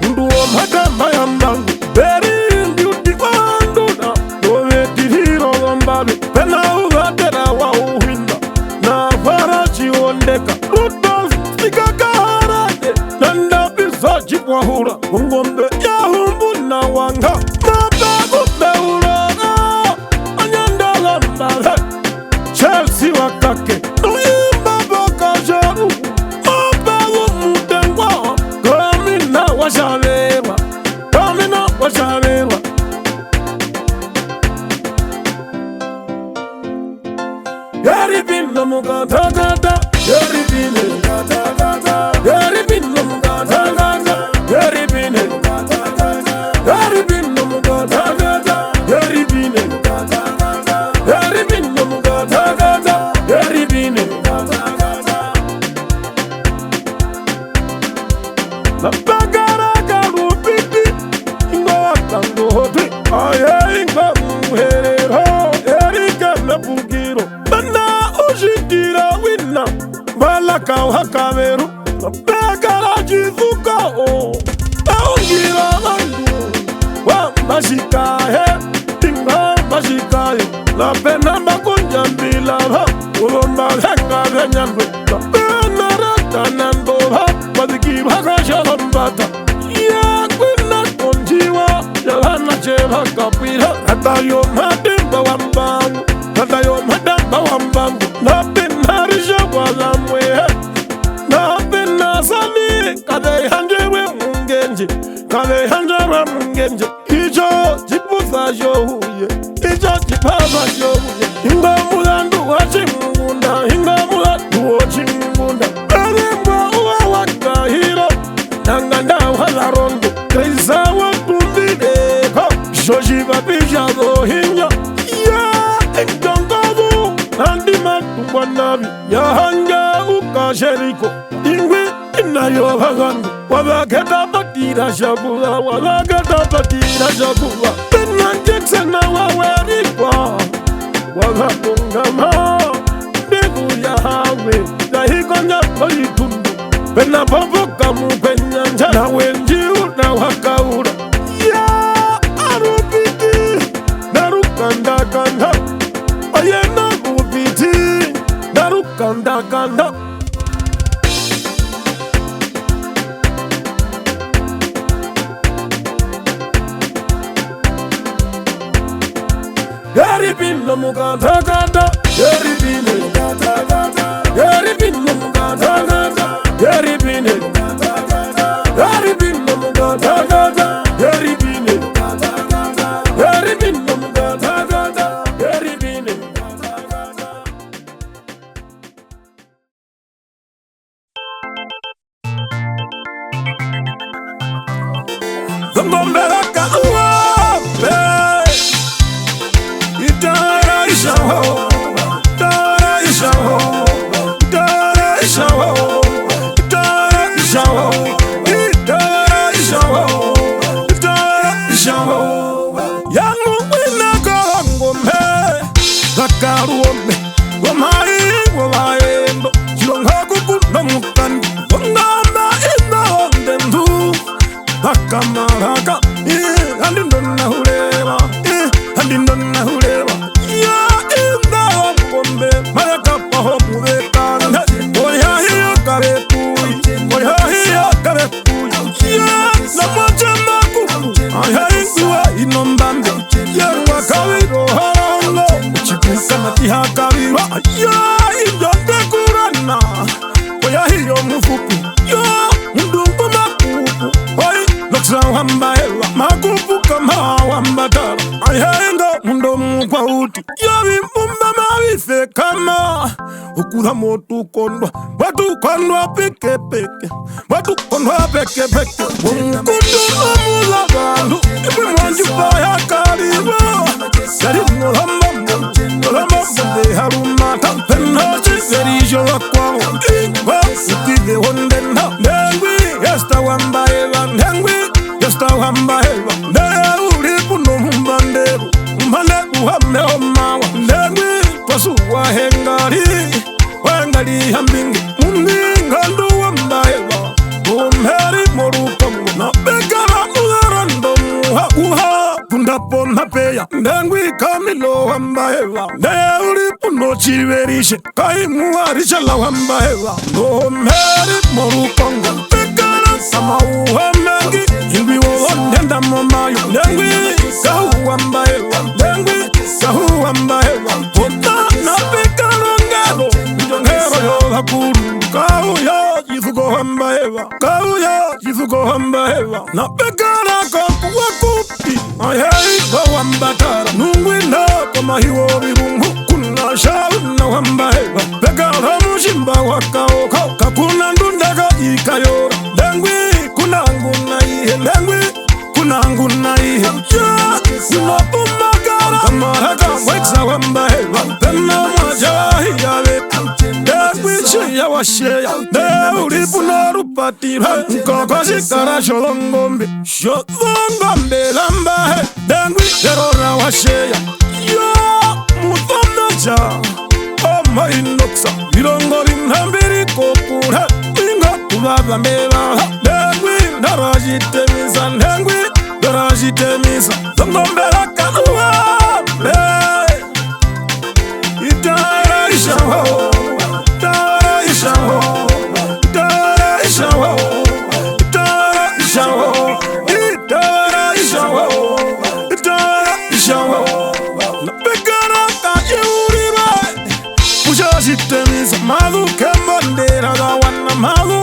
Mundu o matemba ya wambangu very beautiful nduna dovetiriro wambabe pena uvatera wa uhinda na fara chiondeka Rudolf Stikakaharade nanda pisa chikwahura ngombe ya humbuna wanga mababu beurana anyanda lambale Chelsea wakake nuimba boka jaru mababu mutengwa kamina washavewa Yari bin lomuga ta ta ta Yari bin lomuga ta ta ta Yari bin lomuga ta ta ta Yari bin lomuga ta ta ta Yari bin lomuga ta ta ta Yari bin lomuga ta ta ta Yari bin lomuga ta ta ta Yari bin lomuga ta ta ta La bagara garupiti Ingo tango hoti Aye ingo muherero Erika na bugiro Bana ujitira wina Balaka uhakaveru Bagara jizuka o Aungira landu Wambashika he Inga mbashika he La pena makunja mbila Ulomba henga venyandwe La pena rata nandoha Wadiki bhakasha lambata Ya kwina konjiwa Yalana cheva kapira Rata yo madimba wambangu Rata yo madimba wambangu Na pena risha wala mwehe Na pena sami Kade hanjewe mungenji Kade hanjewe mungenji Ijo jipuza johuye Ijo jipaza johuye Inga mulandu wachimunda Inga mulandu wachimunda Elimba uwa wakahiro Nanganda walarondo Kaisa wakumbideko Jojiva bijado hinya Ya engangadu Nandi matuwa nabi Ya hanga ukasheriko Ingwi inayo hagandu Wabaketa patira shakula Wabaketa patira shakula Pena Jacksona wawerikwa Wabakungama Bibu ya hawe Yahikonya koyitundu Pena popoka mupenyanja Na wenjiu na wakaura Ya arupiti Narukanda kanda Oye narupiti Narukanda kanda Yari bin lomuga ta ta ta Yari bin lomuga ta ta ta Yari bin lomuga ta ta ta Yari bin lomuga ta ta ta Yari bin lomuga ta ta ta Yari bin lomuga ta ta ta Yari bin lomuga ta ta ta Yari bin lomuga ta ta ta Zongombela kaua Itara ishaho Itara ishaho Itara ishaho Itara ishaho Itara ishaho Itara ishaho Yangu wina kahangombe Zakaruombe Wamai wawaendo Chilonga kukuna mukandi Wangama ina hondendu Hakamaraka Handindona hulewa Handindona hulewa Ya inda wangombe Mayaka paho mudekana Oya hiyo kabetui Oya hiyo kabetui Ya namoche makuku Aya inguwa inombambe Ya wakawiro harango Chikuka natiha kawiro Ya injonde kurana Oya hiyo mufuku Ya mdungu makuku Oy Loksa wamba hewa Makupu kama wamba tala Ayahenga mundo mkwa uti Yavi mumba mawife kama Ukura motu kondwa Watu kondwa peke peke Watu kondwa peke peke Mungundo amula gandu Ibi mwanjipa ya kariwa Yari mulamba mulamba Mbe harumata Penachi Serijo wakwa Iwa Ukide hondenda Nengwi Yasta wamba hewa Nengwi Yasta wamba hewa Neuri kuno mbanderu Mbanderu hame omawa Nengwi Pasuwa hengari Wengari hambingi Muningandu wamba hewa Umheri morukamu Na begara mularando milo wambaeva Neuri puno chiverishe Kai muarisha la wambaeva No meri moru kongo Pekara sama uhamangi Ilwi wondenda momayo Nengwi kahu wambaeva Nengwi kahu wambaeva Pota na pekara ngero Njongero yo hakuru Kahu ya jifugo wambaeva Kahu ya jifugo wambaeva Na pekara kaku wakupi Ayei kwa wambatara Nungwi na kama hiwo virungu Kuna shawu na wambaeva Pekara mushimba wakaoka Kakuna ndundaka ikayora Nengwi kuna nguna ihe Nengwi kuna nguna ihe Kuna umakara Kamaraka weksa wambaeva Pena majahi ya vetu Nengwi chiya washeya Neuri punarupatira Nkokasi kara sholongombe Sholongombe lambahe Nengwi terora washeya Yo mutonaja Oma inoksa Virongori nambiri kokura Inga kubaba mbeba Nengwi narajitemisa Nengwi narajitemisa Zongombe lakanuwa Itara ishaho Itara ishaho Itara ishaho Itara ishaho Itara ishaho Itara ishaho Napekara kajiuriwa Mushashitemisa Malu kembondera la wana Malu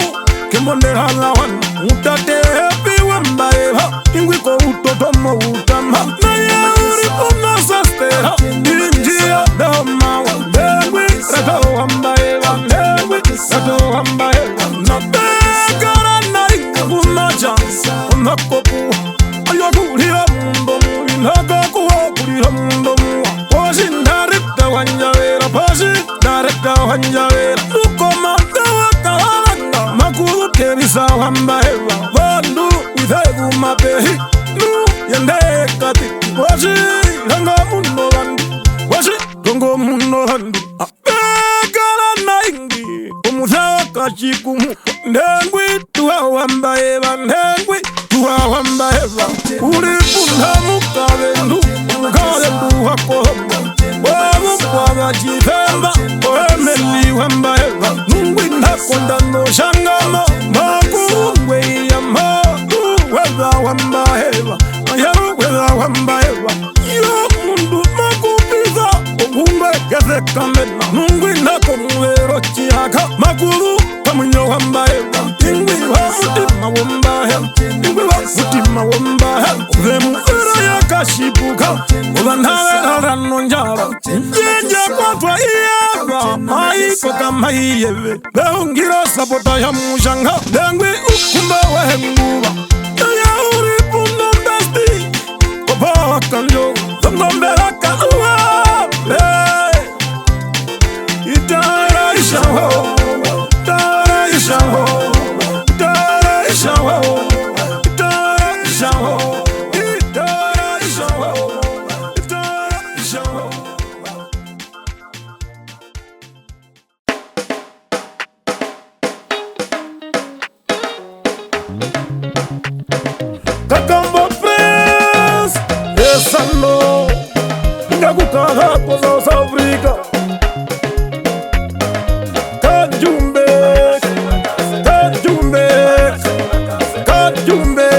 kembondera la wana Utate hepi wambaeva Ingwiko utotomo utama Nayauri unasastera Injia dama Nengwi rato wambaeva Nengwi rato wambaeva Napekara naringa unaja Unakopu Ayakurira mundo muwi Nakakuwa kurira mundo muwa Poshi narita wanjavera Poshi narita wanjavera Nukoma dawa kahalanga Makuru kerisa wambaeva Vandu withaivu mapehi Nu yende kati Poshi ranga mundo vandu Poshi rongo mundo vandu Apekara naingi Umuthawa kachikumu Nengwi tuwa wambaeva Nengwi tuwa wambaeva Uri punda mukavendu Mukale duha kohomba Wamu kwa jifemba Oemeli wambaeva Nungwi nakonda no shangama Makuwe yama Weza wambaeva Ayaru weza wambaeva Yo mundu makupiza Ogumbe geze kamena Nungwi nako muwero chiaka Makuru kamunyo wambaeva Ingwi wa mutima wambaeva Ingwi wa mutima wambaeva Vemu ira ya kashibuka Ubanhawe harano njara Njenja kwa twa iyaba Maiko kama iyeve Beungira sapota ya mujanga Nengwi ukumba wehenguba Naya uri punda mbesti Kopa wakanjo Zongombela kanuwa Itara ishaho Itara ishaho Itara ishaho Itara ishaho Itara ishaho Itara ishaho Kakamba Prince Esano Ngakukaha kwa South Africa Kajumbe Kajumbe Kajumbe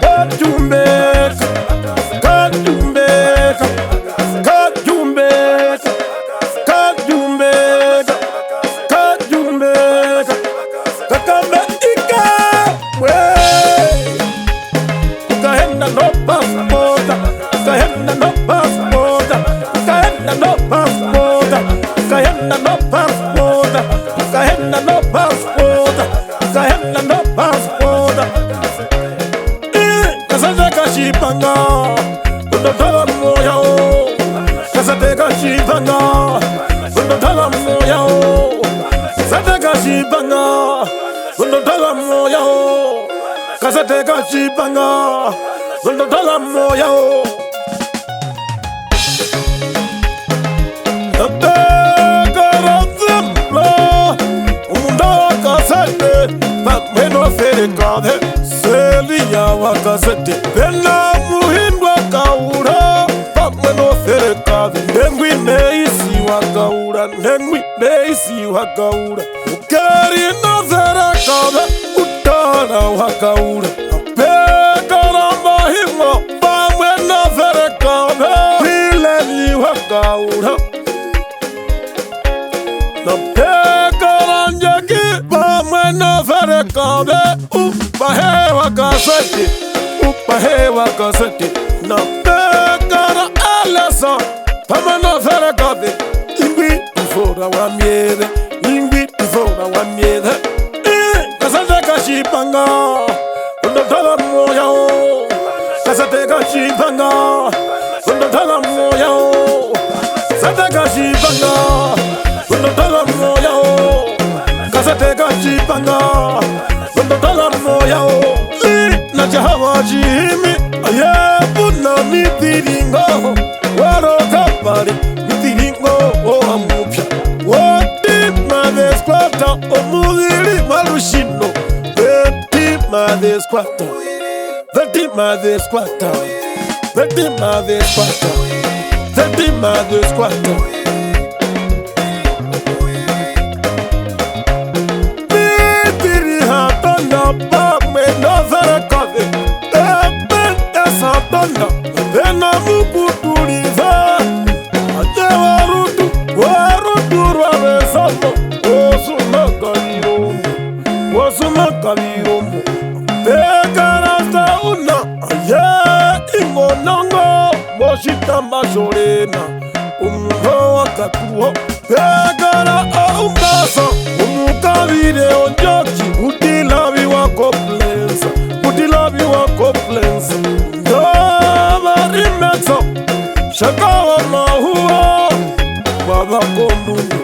Kajumbe Kajumbe Kajumbe Kajumbe Kajumbe Kakamba ika Kahenda no passport Kahenda no passport Kahenda no passport Kahenda no passport Kahenda no passport Kahenda no passport Kasate kashipanga Kundotala moya o Kasate kashipanga Kundotala moya o Kasate kashipanga Kundotala moya o Kasate kashipanga Kundotala moya o Selia wakasete Pena muhindwa kaura Pameno wakaura nengwi neisi wakaura ukeri nazerekabe utara wakaura apekara mahimo bamwe nazerekabe hileli wakaura napekara njeki bamwe nazerekabe upahe wakasete napekara alesa bamwe nazerekabe ingwi ufora wa miere ingwi ufora wa miere kasate kashipanga undotala moya o kasate kashipanga undotala moya o kasate kashipanga undotala moya o kasate kashipanga undotala moya o na jahawa jimi ayebuna mitiringo waro kapari mitiringo o amupya woti madeskwata omuzili malushino veti madeskwata veti madeskwata veti madeskwata veti madeskwata mitiri hatanda pame nazarekave esatanda vena mukutuliza ajewarutu warutu rwavesamo wosumakaliromo pekarasa una aye ingonongo moshitamba jolena umuho wakatuho pekara aumbasa umukavire onjoki utilavi wako plensa ndovarimetso shakawa mahuo wavakonundu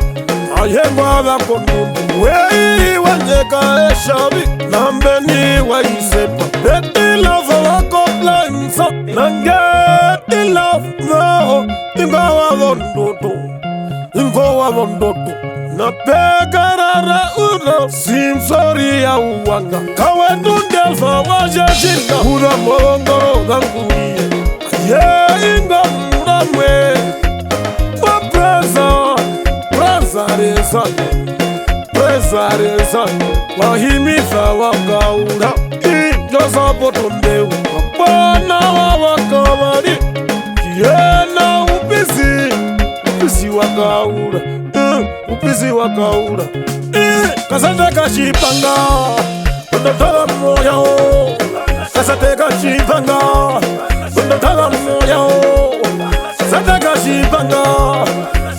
ayengwavakonundu wei wanyeka eshavi nambeni waisepa betilavo wako plensa nangetilavo nao ingawavondoto napekarara una simsori ya uwanga kawendundelfa wajejinga hura molongoro gangurie ye inga muramwe prezarezane wahimiza wakaura ijosapotomeu wapana wawakabari yena upisi wakaura kasate kashipanga undotala moya o kasate kashipanga undotala moya o kasate kashipanga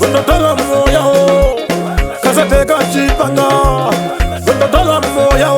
undotala moya o kasate kashipanga undotala moya o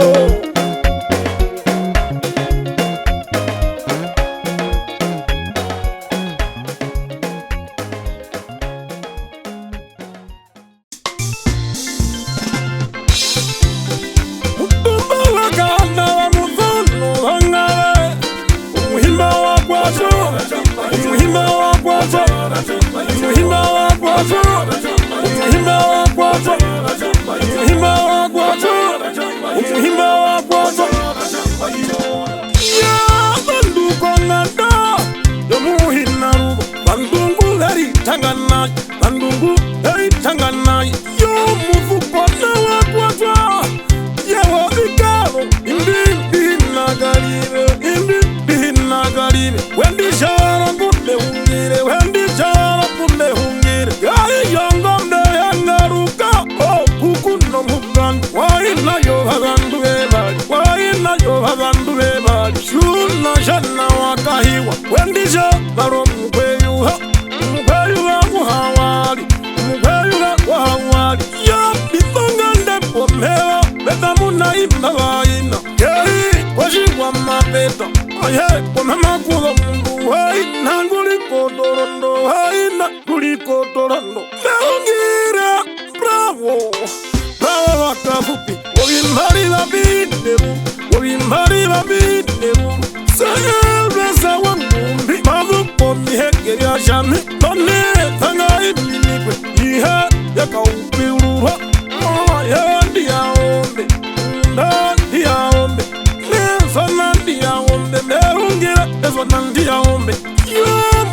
Yo,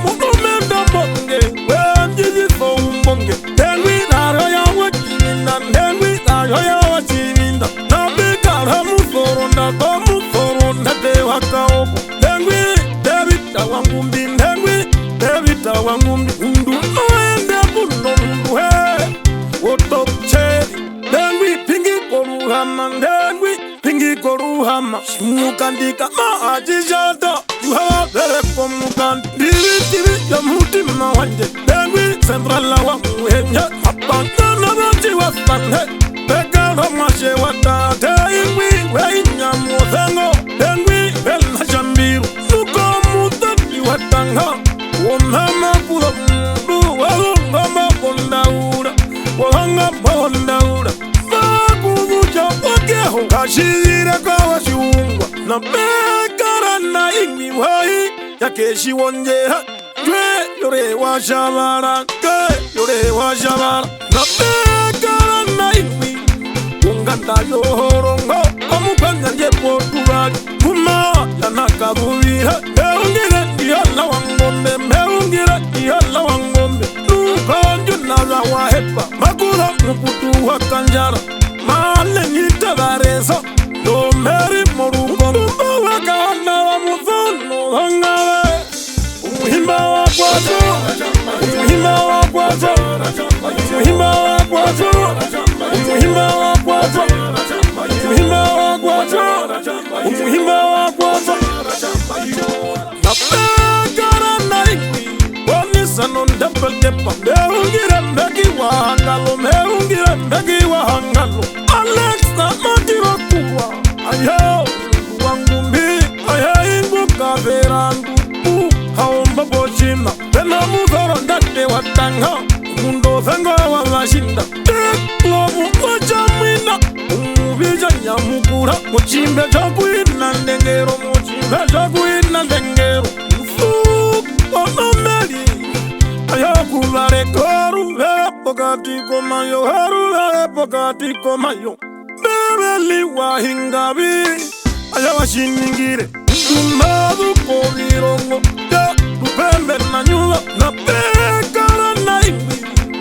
mundo me da bonge, when did it go bonge? Tell me that Mukandika maajijata Yuhawa bereko mukandibi ya mutima wanje Dengwi centrala wa muhenya Apantana banti wastane Pekara mwashe watate Ingwi weinya muthengo Dengwi belna jambiru Nuko mutati watanga Womama kula mundu Wahungama bondaura Wahanga bondaura Fakuvuja wakeho Kashire kwa wasiungwa Na pekara na ingwi wahi Yakeshi wonjeha Jwe yore wa shabara Yore wa shabara Na pekara na ingwi Unganda yohorongo Omukanya jepoturali Kuma yanakabuvira Meungire iyala wangombe Meungire iyala wangombe Nukonju naza wahepa Makula mukutu wakanjara Male nitabareso Domeri moruko Numba wakana wa muthono Hangawe Umuhimba wa kwazo Umuhimba wa kwazo Umuhimba wa kwazo Umuhimba wa kwazo Umuhimba wa kwazo Umuhimba wa kwazo Napekara naiki Wanisa nondapa depa Meungire mbegi wa hangalo Meungire mbegi wa hangalo Alex na matiro kuwa Ayo wangumbi Ayo ingu kaverandu Haomba bochina Pena mudhoro ndate watanga Mundo vengo wa vashinda Teklomu wachamwina Umubija nyamukura Muchimbe chakuina ndengero Muchimbe chakuina ndengero Mfuk onomeli Ayo kulare koru Hepokati komayo Haru hepokati komayo Bebeli wahingabi Ayo washiningire Dumadu kovirongo Ya dupembe na nyula Na pekara na ingwi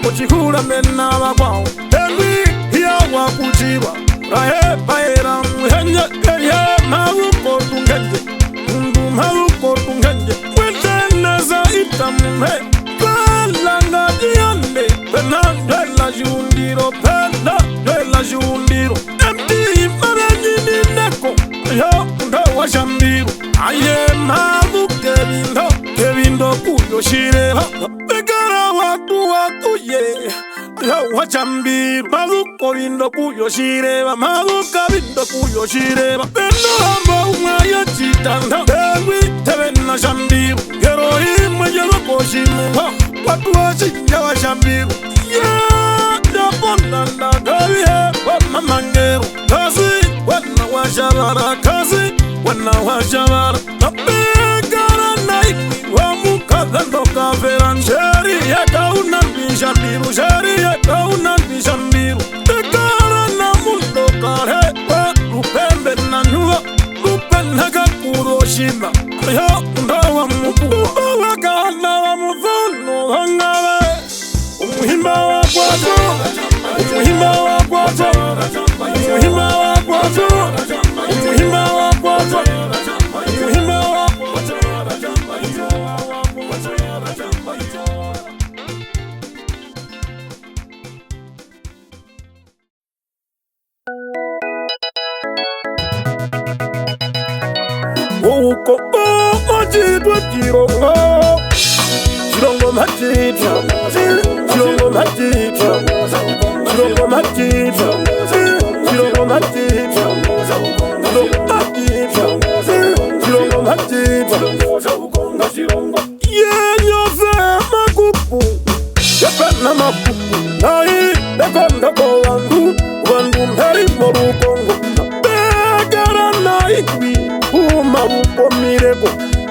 Ochihura mena wakwao Engwi hiya wakuchiwa Rahe paera muhenye Ehe maluko tungenje Mundu maluko tungenje Weteneza itamume Pelanga diande Pena dwela jundiro Pena dwela jundiro Emdi imarenyi neko Yo unda washambiru Aye malu kevindo kuyo shireva Pekara watu ye Yo wachambiru Malu kovindo kuyo shireva Malu kavindo kuyo shireva Pendo hamba umaya chitanda Dengwi tevena shambiru Heroi mwenjelo koshimu Watu wachinja washambiru Yeah, japondanda kavihe Wana mangeru Kasi, wana washabara Kasi, wana washabara Napekara naiki Wamukadhando kaveran Sheri yeka unambishambiru Sheri yeka unambishambiru Tekara na mundo kare Rupembe na nyua Rupenega kuroshima Ayo undawa muku Wakana wa mudhono Hangawe Umuhimba wa kwazo Umuhimba wa kwazo Umuhimba wa kwazo Umuhimba wa kwazo Umuhimba wa kwazo Uko majidwa jirongo Jirongo majidwa Jirongo majidwa Jirongo majidwa Jirongo majidwa Jirongo majidwa Yenyoze makupu Yepena makupu Nai nekondako wangu Wangu mberi morukongo Begara naikwi Umaruko mireko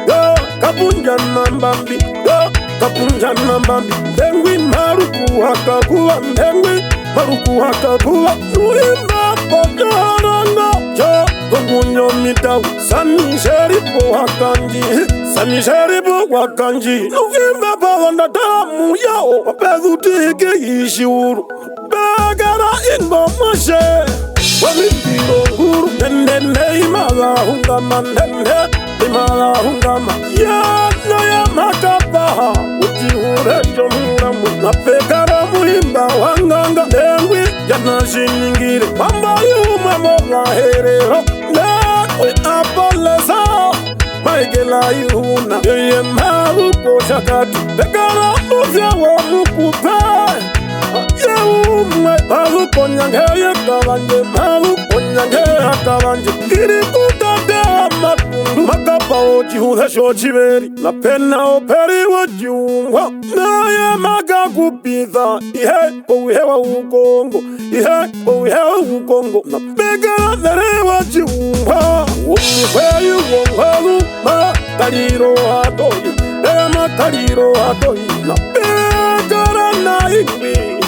Yo kapunja nambambi Yo kapunja nambambi Dengwi maruku hakakuwa Dengwi maruku hakakuwa Nuhimba podaranga Yo gongunyo mitawu Sani sheripo hakanji Sani sheripo wakanji Nuhimba pawanda tamu yao Wapedu tike ishiuru Begara ingo moshe Wamipiro nguru Nende imala hungama Nende imala hungama Yana ya makapaha Ujihure jomuramu Napekara muhimba wanganga Nengwi yana shiningire Wamba yuma moga herero we apolesa maigela ihuna yeye maruko shakatu tegara mufya wa mukupe yeumwe maruko nyangeye kabanje maruko nyangeye kabanje iri kutade amatundu makapa ochihuhe shochiberi na pena operi wajiungwa naye magakupitha ihe kouhewa ukongo ihe kouhewa ukongo na begara dhere wajiungwa umukweyu wongwalu makaliro atoi makaliro atoi na begara na ingwi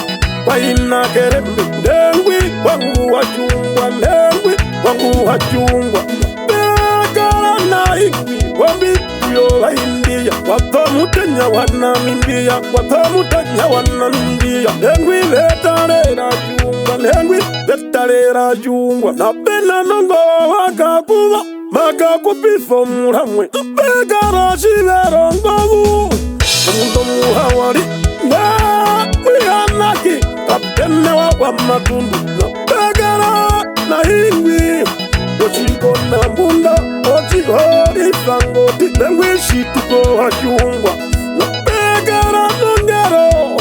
waina kerembe ndengwi wangu wachungwa ndengwi wangu wachungwa begara na ingwi wambi kuyola india watamutenya wanamimbia watamutenya wanamimbia ndengwi letarera jungwa ndengwi letarera jungwa na pena nongo wakakuwa makakupifo muramwe begara shiverongovu omuntu muhawari wihanaki kapenewa wa matundu na begara na ingwi ochiko na mbunda ochiko ifangoti ndengwi shituko hachungwa na begara nongero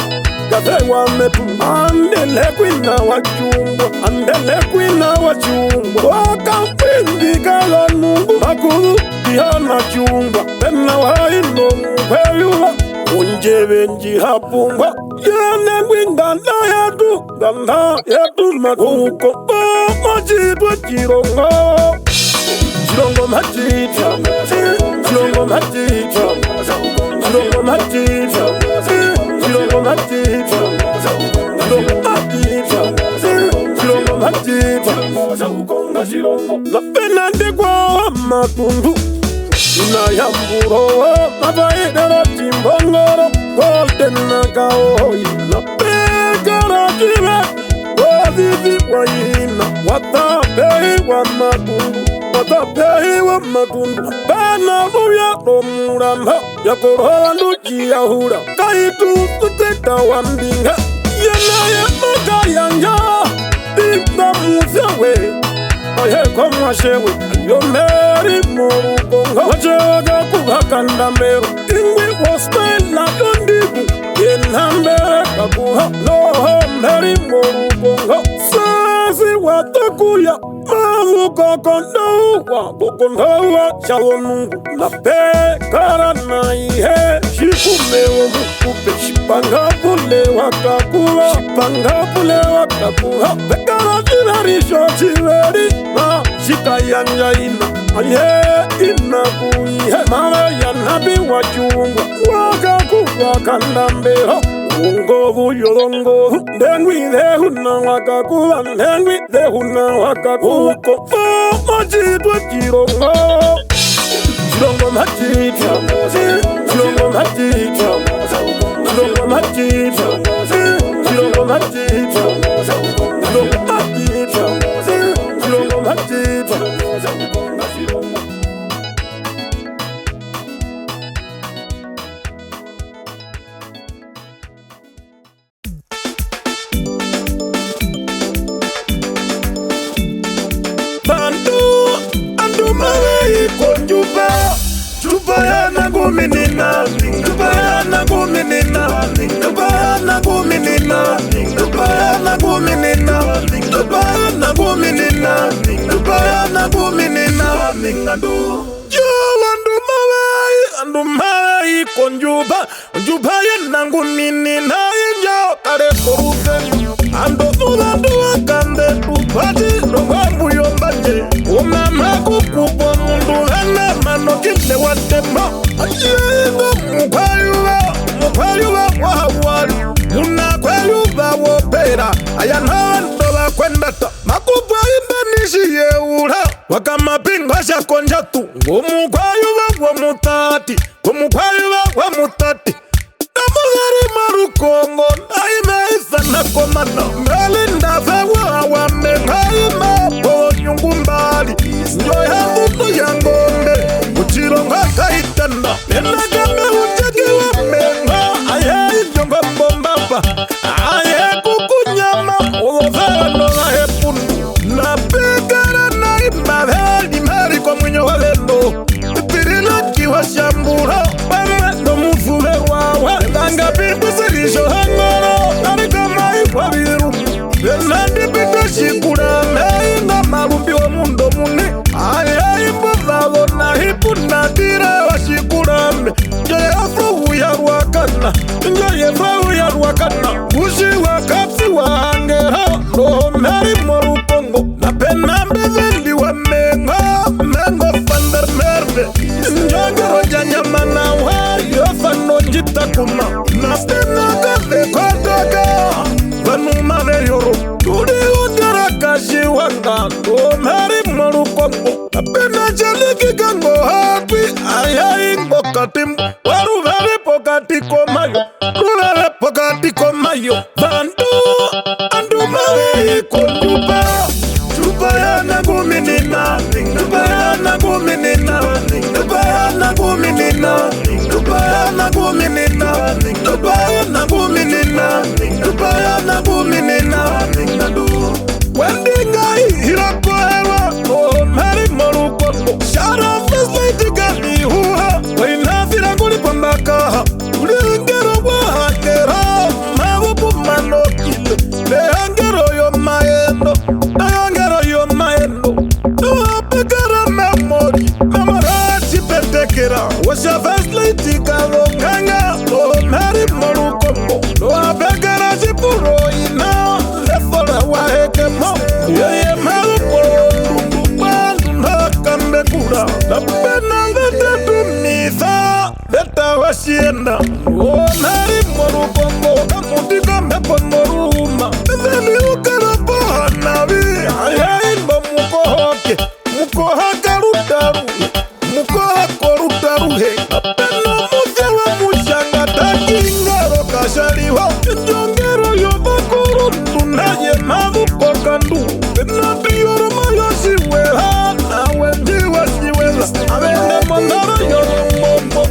kapewa metu andele kwina wachungwa andele kwina wachungwa wakampindi kala nungu makuru dihana chungwa pena waino mkweyuwa unjebe njihapungwa yane kwinganda yatu makuko machitwa chirongo chirongo machitwa chirongo machitwa chirongo machitwa chirongo machitwa chirongo machitwa na pena ndekwa matundu inayamburowa mabaidara chimbongoro koltena kaoi na pegara chive wazizi waina watapei wa matundu bana buya omuramba yakoroha nduchiyahura kaitu kuteta wambinga yenaye makayanja ika mufyawe ayeko mwashewe ayomeri murukonga wachewaga kubakanda meru ingwi wospela yondigu yenambere kabuha loho meri murukonga sasi watakuya marukokondowa kokondowa shawonungu na pekara na ihe shikumewo mukupe shipangapule wakakuha pekara chirarisho chiveri ma shikayanjaina aye inakuihe mawe yanabi wachungwa wakakuwa kandambero ungovu yolongovu ndengwi dhehuna wakakuwa ndengwi dhehuna wakakuko machitwa chirongo chirongo machitwa chirongo machitwa chirongo machitwa chirongo machitwa chirongo machitwa chirongo machitwa Tupayana guminina, tupayana guminina, tupayana guminina, tupayana guminina, tupayana guminina, tupayana guminina, ningadu. Andu mawai konjuba, tupayana guminina, injo kare korute. Ando fulando akande tupati, nongamu yombaje. Umama kukupo mundu hana mano kile watemo. Ayego mupayuwa wahawari. Unakwayuwa wopera. Ayanando la kwendata. Makupa imbanishi yeura. Wakama pingwa shakonjatu. Umukwayuwa wamutati. Umukwayuwa wamutati. Namugari marukongo. Aime na komana. Melinda fewa wamengaima po nyungumbali. Njoya mutu yangombe uchironga kaitanda. Menagame uchaki wamenga. Aye jonga bombapa. Aye kukunyama. Uvano la hepundu. Na pekara na imaveli mariko kunatira washikurambe njoye afrohu ya rwakana njoye afrohu ya rwakana ushi wakapsi wangera romeri morukongo na penambe vendi wa mengo fander merde njongero janyamana wa yofano jitakuma na stenaga vekotoka vanumane yoro tuli udara kashi wanga romeri morukongo na pena jaliki gango hapi ayayi pokatim waruvere pokati komayo ruvere pokati komayo bandu andu mawe konjupa chupa ya naguminina chupa ya naguminina chupa ya naguminina chupa ya naguminina chupa ya naguminina chupa ya naguminina wendingai hirakoewa omeri morukoto shara fesleitigani huha wainafira kulipambakaha ulingero wahangera mabubu manokile lehangero yo maendo nayongero yo maendo nawapekera memori memorati petekera washa fesleitigalo nganga omeri morukoto nawapekera jipuro ina lefora wahekemo yeye kura na pena ngete tumisa beta wasienda omeri morukongo kamutika mepo moruma zeli ukarapo hanavi ayaimba mukohoke mukohaka rutaruhe mukohako rutaruhe na pena musewe mushanga takingaro kashariwa njongero yobakuru tunaye mavukokandu pena biyoro mayosiweha abende mondara yorombo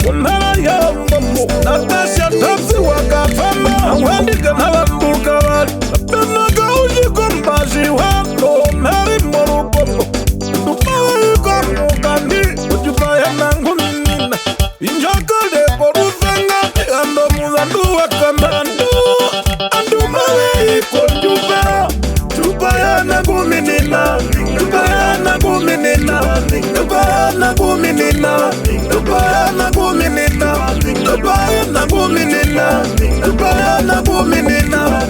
mondara yorombo natasha tafsi wakafama wandike nabanduka bali apena gauji kombashi wako meri morukomo ndupawa yukamukandi ujupaya nangu minina injokale porufenga ando muzandu wakamandu andu mawe ikonjupa chupaya nangu minina chupaya nangu minina chupaya nangu minina chupaya nangu minina chupaya nangu minina chupaya nangu minina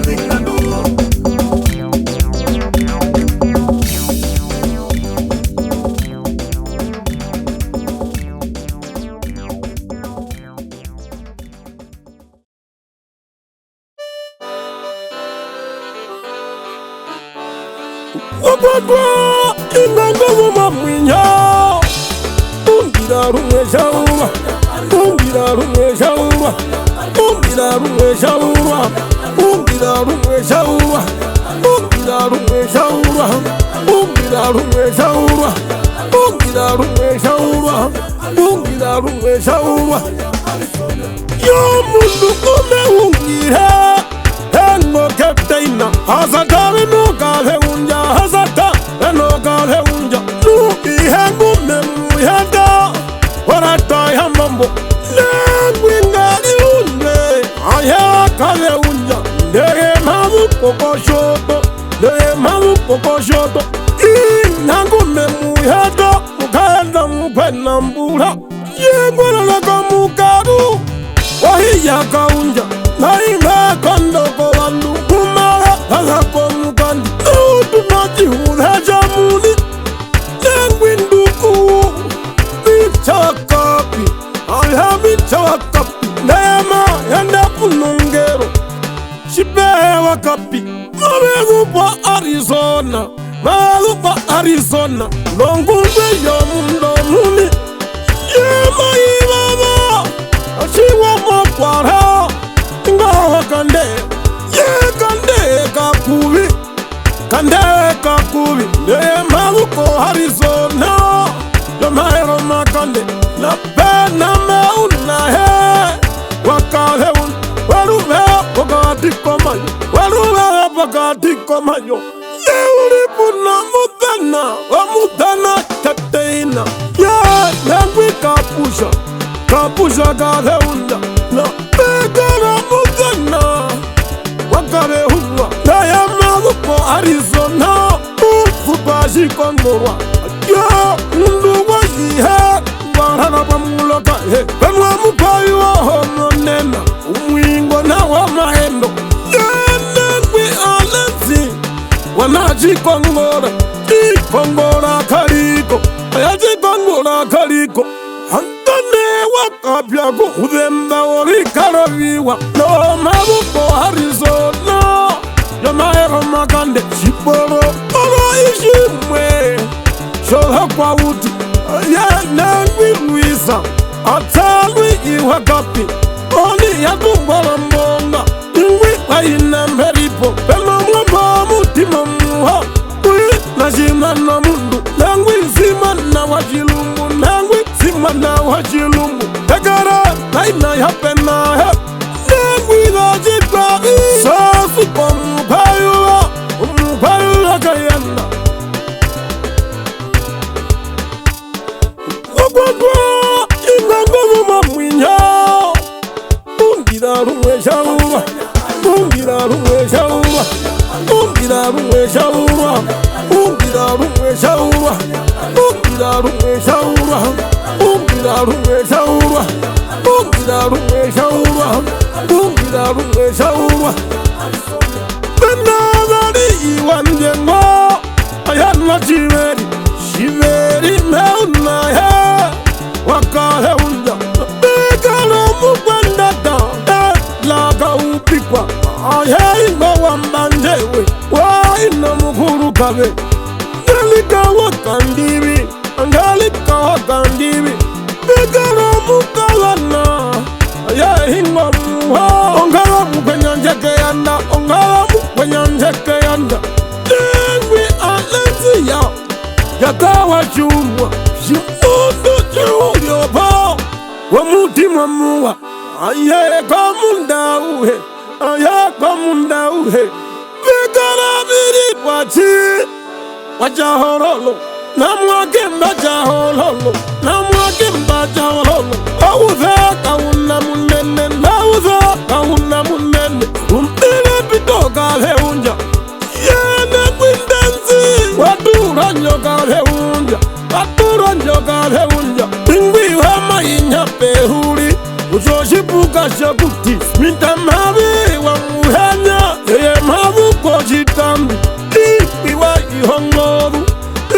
Wapapa ingango mamwinya Ungira rumwe shauma Ungira rumwe shauma Ungira rumwe shauma Ungira rumwe shauma Ungira rumwe shauma Ungira rumwe shauma Ungira rumwe shauma Ungira rumwe shauma Yo mundu kume ungira Hengo kepteina Hasata vino kave unja Hasata vino kave unja Nubi hengu memu yada Warata ya mambo Lengwingari unje Aya kave unja Ndege mamu poko shoto Ndege mamu poko shoto Inangu memu yada Mukaenda mkwena mbula Yengwara laka mukaru Wahiya kaunja Naime kondoko wandu Kumara hazako mukandi Tunaji huleja muli Lengwinduku Michawa kapi Aya michawa kapi Nema yende punungero Shibewa kapi Mawegupa Arizona Mawegupa Arizona Longulbe yomundo muni Yema ibaba Ashiwa makwara Ngawa kande Ye kande kakubi Kande kakubi Neye maluko Arizona Yomaero makande Na pena meuna he Wakale un Waruwe wakati komayo Waruwe wakati komayo Ye uripuna mudana Wamudana teteina Ye nengwi kapusha Kapusha kale unda Na pekara mudana Wakale huwa Na ya maluko Arizona Ufubashi kongorwa Yo undu wajihe Penwa mupayi wa hono nena umwingo na wa mahendo Nengwi alenzi wanajikongora Jikongora kaliko Ayajikongora kaliko Antone wakapya kuhudemba orikaraviwa No mabuko Arizona Yamaero makande Shiporo Oro ishimwe Shoha kwa uti Nengwi Luisa Atalwi iwakapi Oni yatumbala mbonga Ingwi aina mberipo Pema mwamba mutima muha Najima na mundu Nengwi zima na wajilumbu Nengwi zima na wajilumbu Tegara naina yapena he Nengwi najika Sasu kwa mpayula Mpayula kayenda Ungira rumwe shaura Ungira rumwe shaura Ungira rumwe shaura Ungira rumwe shaura Ungira rumwe shaura Ungira rumwe shaura Ungira rumwe shaura Ungira rumwe shaura Benazari iwanjengo Ayana chiveri Shiveri meuna he Wakahe unja Bekana mukwendata Laga upikwa Ayeingo wambanjewe Waina mukuru kabe Angalika wakandibi Angalika wakandibi Bekana mukalana Ayeingo muha Ongala mukwenyanjeke yanda Ongala mukwenyanjeke yanda Nengwi alenzi ya Yakawa chumwa Shimundo chuyopa Wamutima muwa Aye kamunda uhe Aye kamunda uhe Vikara viri wachi Wajahorolo Namwakimba jahorolo Namwakimba jahorolo Auza kauna munene Nauza kauna munene Umpire pitoka heunja Yene kwindenzi Watura nyoka heunja Watura nyoka heunja Ingwi wama inyape huri Uzoshipuka shakuti Minta mavi wa muhenya Yeye mavu kwa jitambi Ingwi wa ihongoru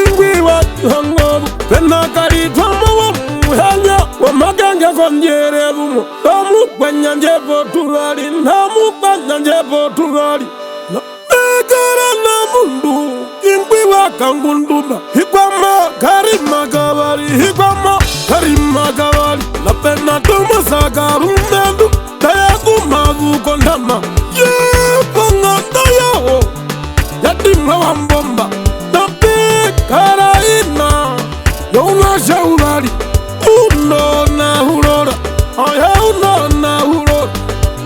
Ingwi wa ihongoru Pena karitwa wa muhenya Wa magenge konjere rumo Namu kwenya njepo tulari Namu kwenya njepo tulari Ekara na mundu Ingwi wa kangunduma Hikwama karima gawari Hikwama karima gawari Napena tumu sagarundendu Dayaku mavu kondama Yepanga dayawo Yatimla wambomba Nape karaina Yona shaurari Uno na hurora Aya uno na hurora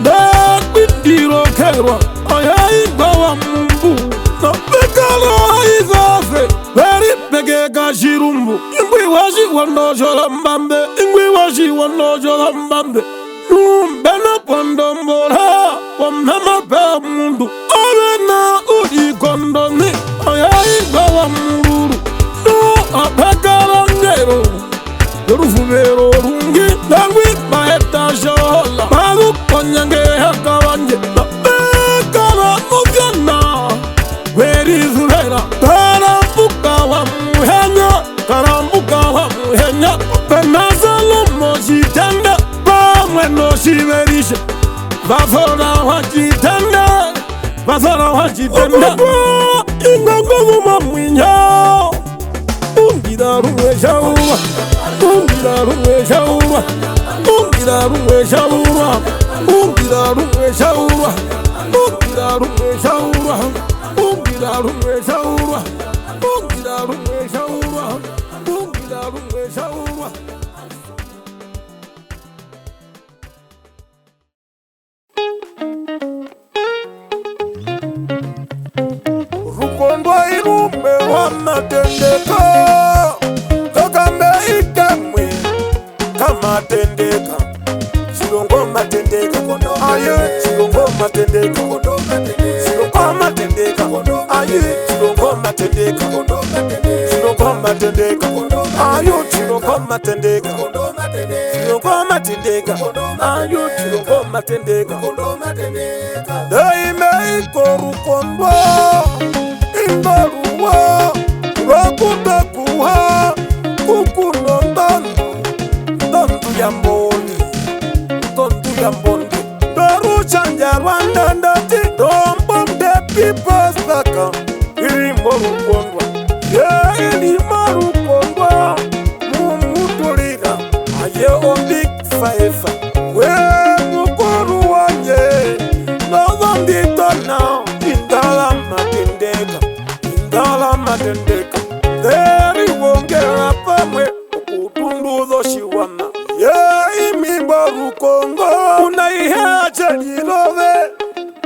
Dakwindiro kerwa Aya ingawa mumbu Nape karo aizafe Veri pege kashirumbu Ingwi washi wanojola mbambe Ingwi washi wanojola mbambe Numbena pondombora Wamnama pe mundu Olena uji kondoni Ayayi gawa mururu No apekara ngero Yorufu vero rungi Nangwi maeta shola Malu konyange hakawanje Napekara mugyana Weri zurera Karambuka wa muhenya Karambuka wa muhenya Penazalo mojitenda Pamweno shiverishe Vafora wajitenda Vafora wajitenda Ingongo mamwinya Ungira rumwe shaura Ungira rumwe shaura Ungira rumwe shaura Ungira rumwe shaura Ungira rumwe shaura Ungira rumwe shaura Ungira rumwe shaura Ungira rumwe shaura Rukondo irumbe wa matendeka Kakambe ikemwe Kama tendeka Shilongo matendeka Aye Shilongo matendeka Shilongo matendeka Aye Shilongo matendeka Shilongo matendeka Ayo Shilongo matendeka chilongo matendeka ayo chilongo matendeka daime ikorukondo ingaruwa wakutakuha kukunondandu ndandu ya mbonde daruchanja Rwanda ndati dombonde people's baka ilimo rukondwa ilimo rukondwa mumutulira aye ombik faefa we mukuru wanje nozonditona indala matendeka deri wongera pamwe okutunduzo shiwana ye imimbo rukongo unaihache ilove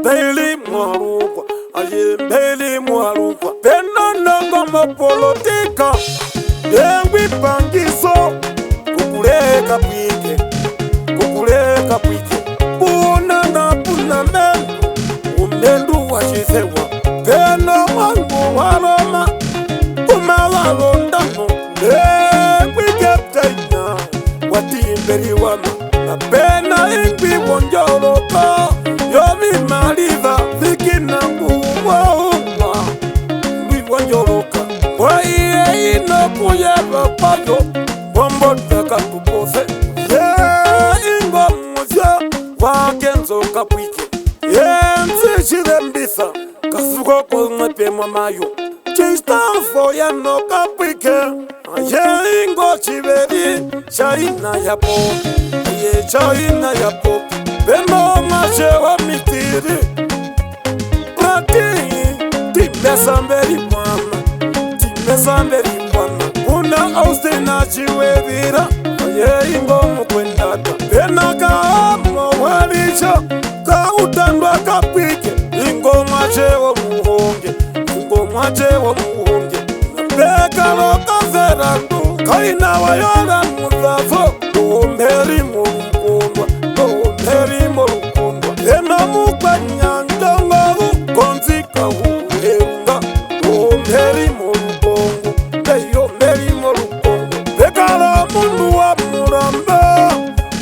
Beli mwarukwa aye beli mwarukwa penonongo mapolitika dengwi pangiso kukuleka pwike punana punamendu umendu washisewa peno wangu waloma kumalalondano dengwi keptaina watimberi wama na pena ingwi wonjoloka yomi maliva vikina nguwa wonjoloka wa iye ino kuyeba payo bombo taka kupose ingo muzya wakenzo kapwike nzishire mbisa kasuko kong'epe mayo chistamfo ya no kapwike aye ingo chiberi chaina ya po beno mashe wa mitiri prati timesamberi mwana una austina chiwevira aye ingo mukwendata benaka amo walisha kautandwa kapwike ingo mwache wa muhonge nabeka lokazerandu kaina wayora muzafo umberi murukundwa ena mukwanyandongovu konzika huherunga umberi murukongo eyo mberi murukongo bekala mundu wa muramba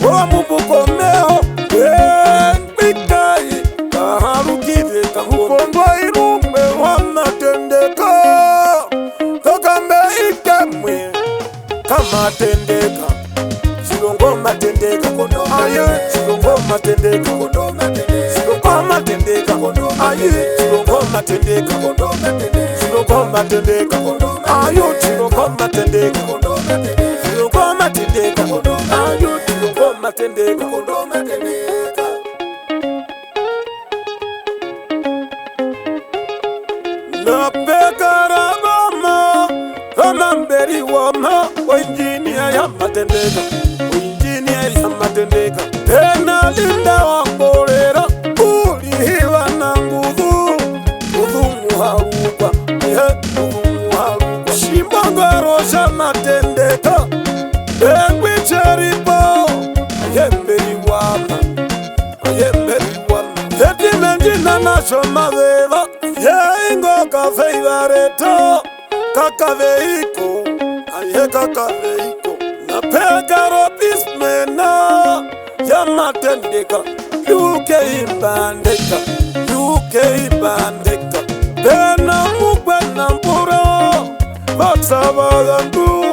wa mubukomeho enbikai kaharukire kahukondwa irumbe wanatendeka kakambe ikemwe kamatendeka chilongo matendeka aye chilongo matendeka chilongo matendeka aye chilongo matendeka chilongo matendeka ayo chilongo matendeka chilongo matendeka ayo chilongo matendeka na pekara mama kama mberi wama wenjinia ya matendeka tena linda wangolera ulihiwa na nguvu udhumuharukwa shimbangorosha matendeka engwi cheripo ayemberi wama tetimenjina nasho maveva yeingo kafeivareto kakaveiko na pekaro pismena ya matendeka yuke ibandeka bena mukwe na mpura vatsavagandu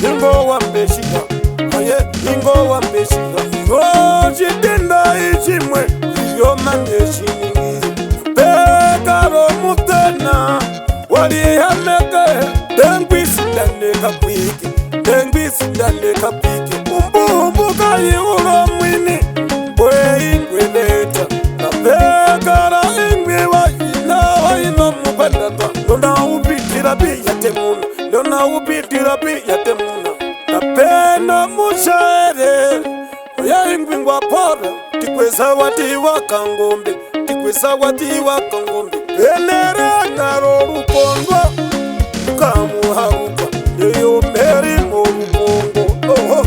ingo wambeshika chitenda ichimwe yomaneshiningiri pekaro mutena walihameke dengwisidandeka pwike umbumbuka yiulo mwini bweingweleta napekara ingwiwa ino mukwendata ndona upitira piyatemuna napena mushaere oyaingwingwa pora tikwesa watiwa kangombe enerangaro rukondwa ukamuharuka eyo mberi morukongo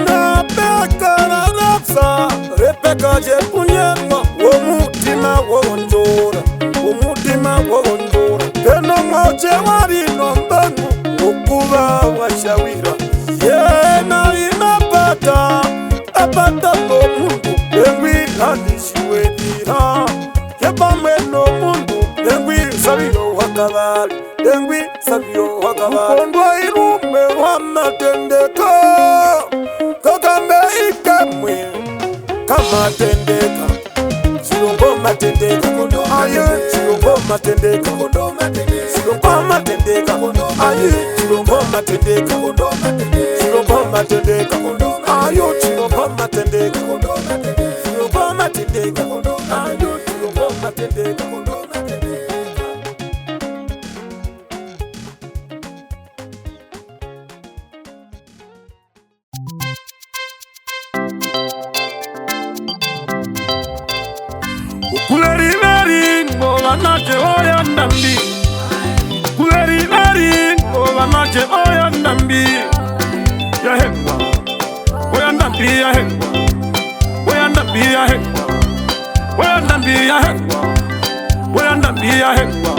napekara rapsa repeka jekunyema womutima woronjora peno moche warino mbanu okuva washawira yena siwedira yebamwe n'omundu engwi sabiro wakabali engwi sabiro wakabali kondwa irume wamatendeka kakambe ikamwe kamatendeka silongo matendeka aye silongo matendeka silongo matendeka aye silongo matendeka silongo matendeka ayo silongo matendeka silongo matendeka ayo silongo matendeka. Kuleri ngoba naje oya ndambi Kuleri ngoba naje oya ndambi Ya hengwa Oya ndambi ya hengwa Oya ndambi ya hengwa Oya ndambi ya hengwa Oya ndambi ya hengwa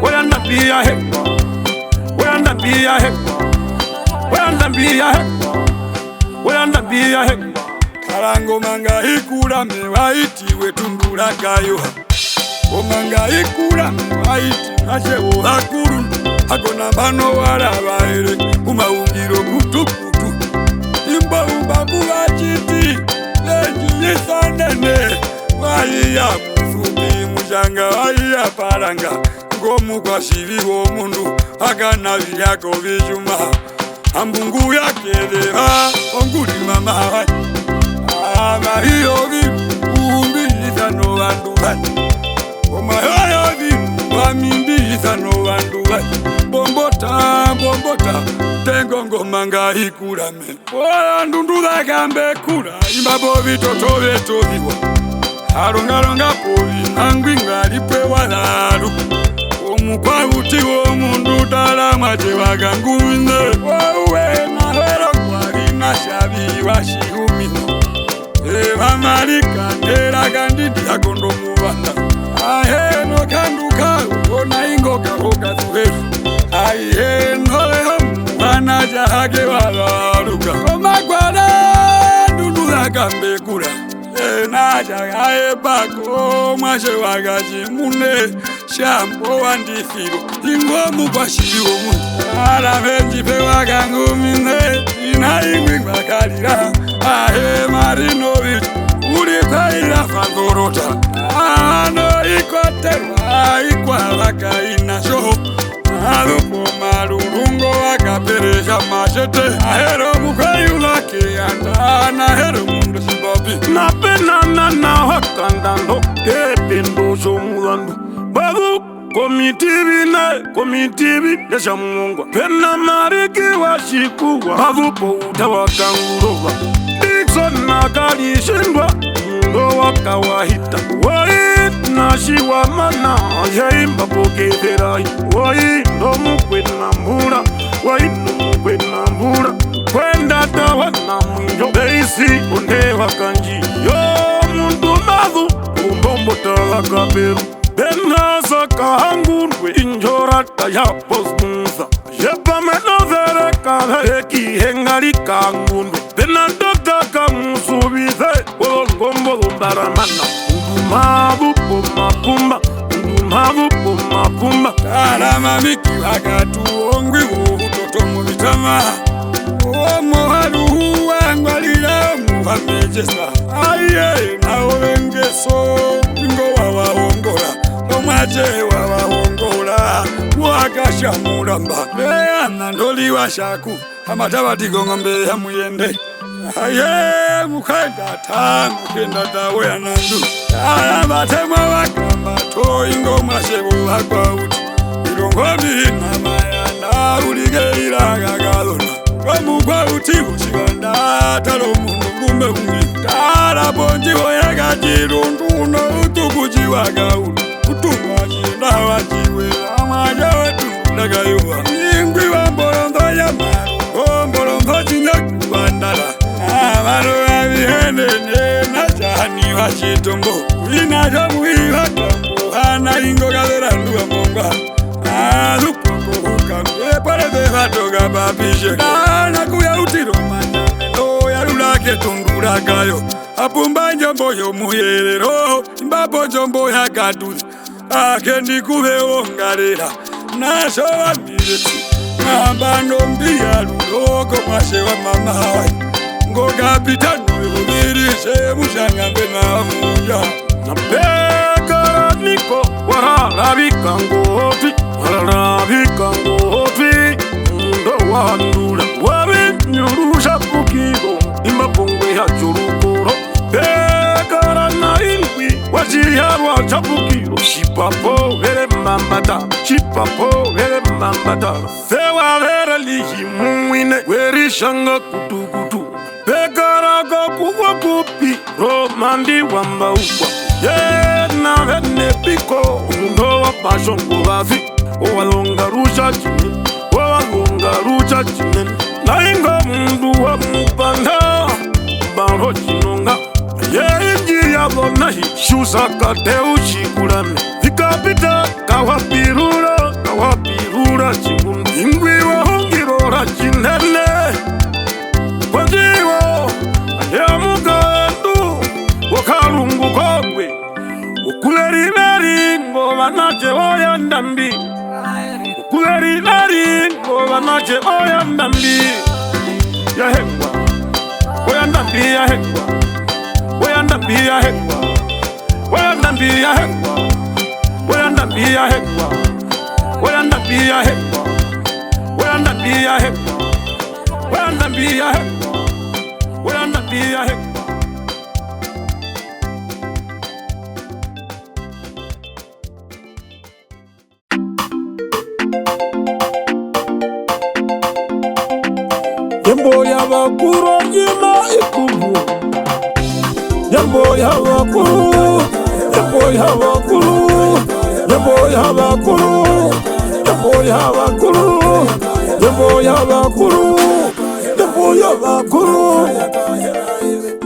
Oya ndambi ya hengwa Oya ndambi ya hengwa Oya ndambi ya hengwa Oya ndambi ya hengwa Karango manga ikura mewaitiwe tundura kayo Omanga ikura mewaiti Ashewo hakuru Hakona bano warabaere Umaungiro kutukutu Imba ubabu wachiti Leji yisanene Waiya musubi Mujanga waiya paranga Ngomu kwa shivi wo mundu Hakana viyako vijuma Ambungu ya kedera Onguri mama hai Amahiyo umbiliza no bandu bati Omahiyo wamimbiliza no bandu bati Bombota Tengo ngomanga ikurame Oya ndundula kambe kura Imbabo vitoto veto viwa Haronga povi Nangwi ngalipwe walaru Omukwa uti wo mundu Tala maje wagangumine Owe na hero kwari na shabi washihumino Evamarika ndera kandidi yakondo muvanda Aheno kanduka ona ingoka hoka zuheru Aheno mwana jahage walaruka Komagwara ndudu yakambekura Ena jagae bako mwashe wagaji mune Shampo wandifiro Ingomu kwa shiro mune Aramejipe wakangumine Inaingwi makarira Ahe Marinovich Uritaira fagorota Ano ikoterwa Ikwa waka inasho Alupo marurungo wakaperesha machete Ahero mukayula kiyanda Ahero mundu sibabi Napenana na wakandando Kependo somulandu Babu komitibi Yasha mwongwa Pena mariki washikuwa Babu utawakangurova Dixon nakalishindwa Mundo wakawahita Wai nashiwa mana Yaimba poketerai Wai nomukwe nambura Wai nomukwe nambura Kwenda tawa na mwinjo Deisi ondewa kanji Yo mundu mazu Umbombo talakaperu Bena saka hangurwe Injorata ya posmunza Yepa menozere kahe Eki hengari kangurwe Bena doka kamusubize Ngombo lumbaramana Ndumabu pomapumba Ndumabu pomapumba Karama miki wakatu ongwi Utoto mubitama Omohalu huangwalira Muhamejesa Aye na owengeso Ingo wawahongora Nomaje wawahongora Wakasha muramba Leana ndoli wa shaku Amatabati gongombe ya muyende Aye mukenda tangu kenda tawe ya nandu Aya batemwa wakamba To ingo mashebu wakwa uti Ilongomi na mayanda Uligeira gagalona Kwa uti ushiganda Talo mundu kumbe ungi Tala bonji hoyaga jirunduno Utukuji wagaulu Utumaji na wajiwe Amaja wetu nagayuwa Ingwi wa mbolondo ya maru Mbolondo jinyaku bandala Amaru wa vihenene Najani wa chitombo Inaja muhiwa kambo Hana ingo gadera luwa monga Alupoko hukambe Pare de vatoga babishe Dana kuya utiro maname No ya rula wake tunduragayo apumba njombo yomuyerero imbapo njombo yakaduza ake ndikuveongarera nashowa mireti ngamba ndombiya luloko mwashewa mama wai ngokapita noyovirishe mushangambe namuya napegaraniko wararavika ngoti ndo wandula wavinyurusha pukigo imapongwe ya churukuro pegarana ingwi wachiyarwa chapukiro chipapo vere mambata fewa vere lihimwine werishanga kutukutu pegaraga kuwa kupi romandi wamba ukwa yena vene piko undo wa pashongo vafi owalonga rucha chine nainga mundu wa mupanda baro chinonga yeji yabonahi shusakate uchikulame vikapita kawapirura chigundu ingwi wahongirora chinene kwaziwo ayamugandu wakalungu kongwe ukuleri ngobanache oyandambi ngobanache oyandambi yahengwa oyandambi yahengwa oyandambi yahengwa oyandambi yahengwa oyandambi yahengwa oyandambi yahengwa oyandambi yahengwa oyandambi yahengwa oyandambi yahengwa Yembo yabakuru yima ikubu Yembo yabakuru Yembo yabakuru Yembo yabakuru Yembo yabakuru Yembo yabakuru Yembo yabakuru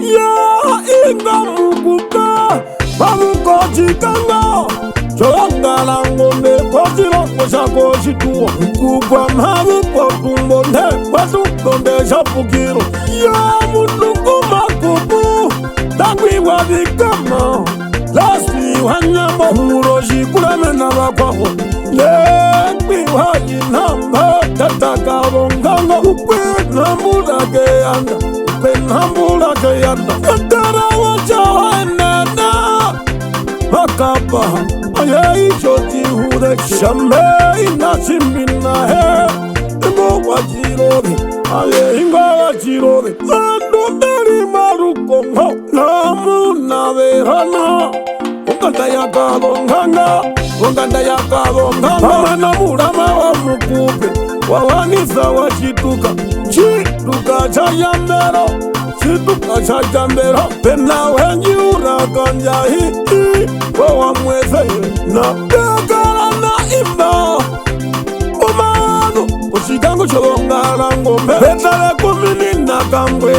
Ya inga mukuka Bamuko chikanga Chongala ngombe kotiro koshako shituwa Kukwa mabu potumbo ne Watu konde shapukiro Ya mutuku makupu Dagwi wadikama Laspi wanyambo Muroshi kulemena wakwaho Lekwi wajinamba Tataka wonganga Ukwe nambula keyanda Ukwe nambula keyanda Katara wachawanena Makapa Aye choti hure Shambe inasimbina he Ingo wajirobe Aye ingo wajirobe Andundari marukongo Namu naverana Unganda yakabonganga Mama namurama wa mukupe Wawanisa wachituka Chituka chayambero Chituka chayambero Pena wenji urakanjahi Wawa mweze Na pekara na imba Umanu Ushikangu cholongala ngombe Petale kumini na kambwe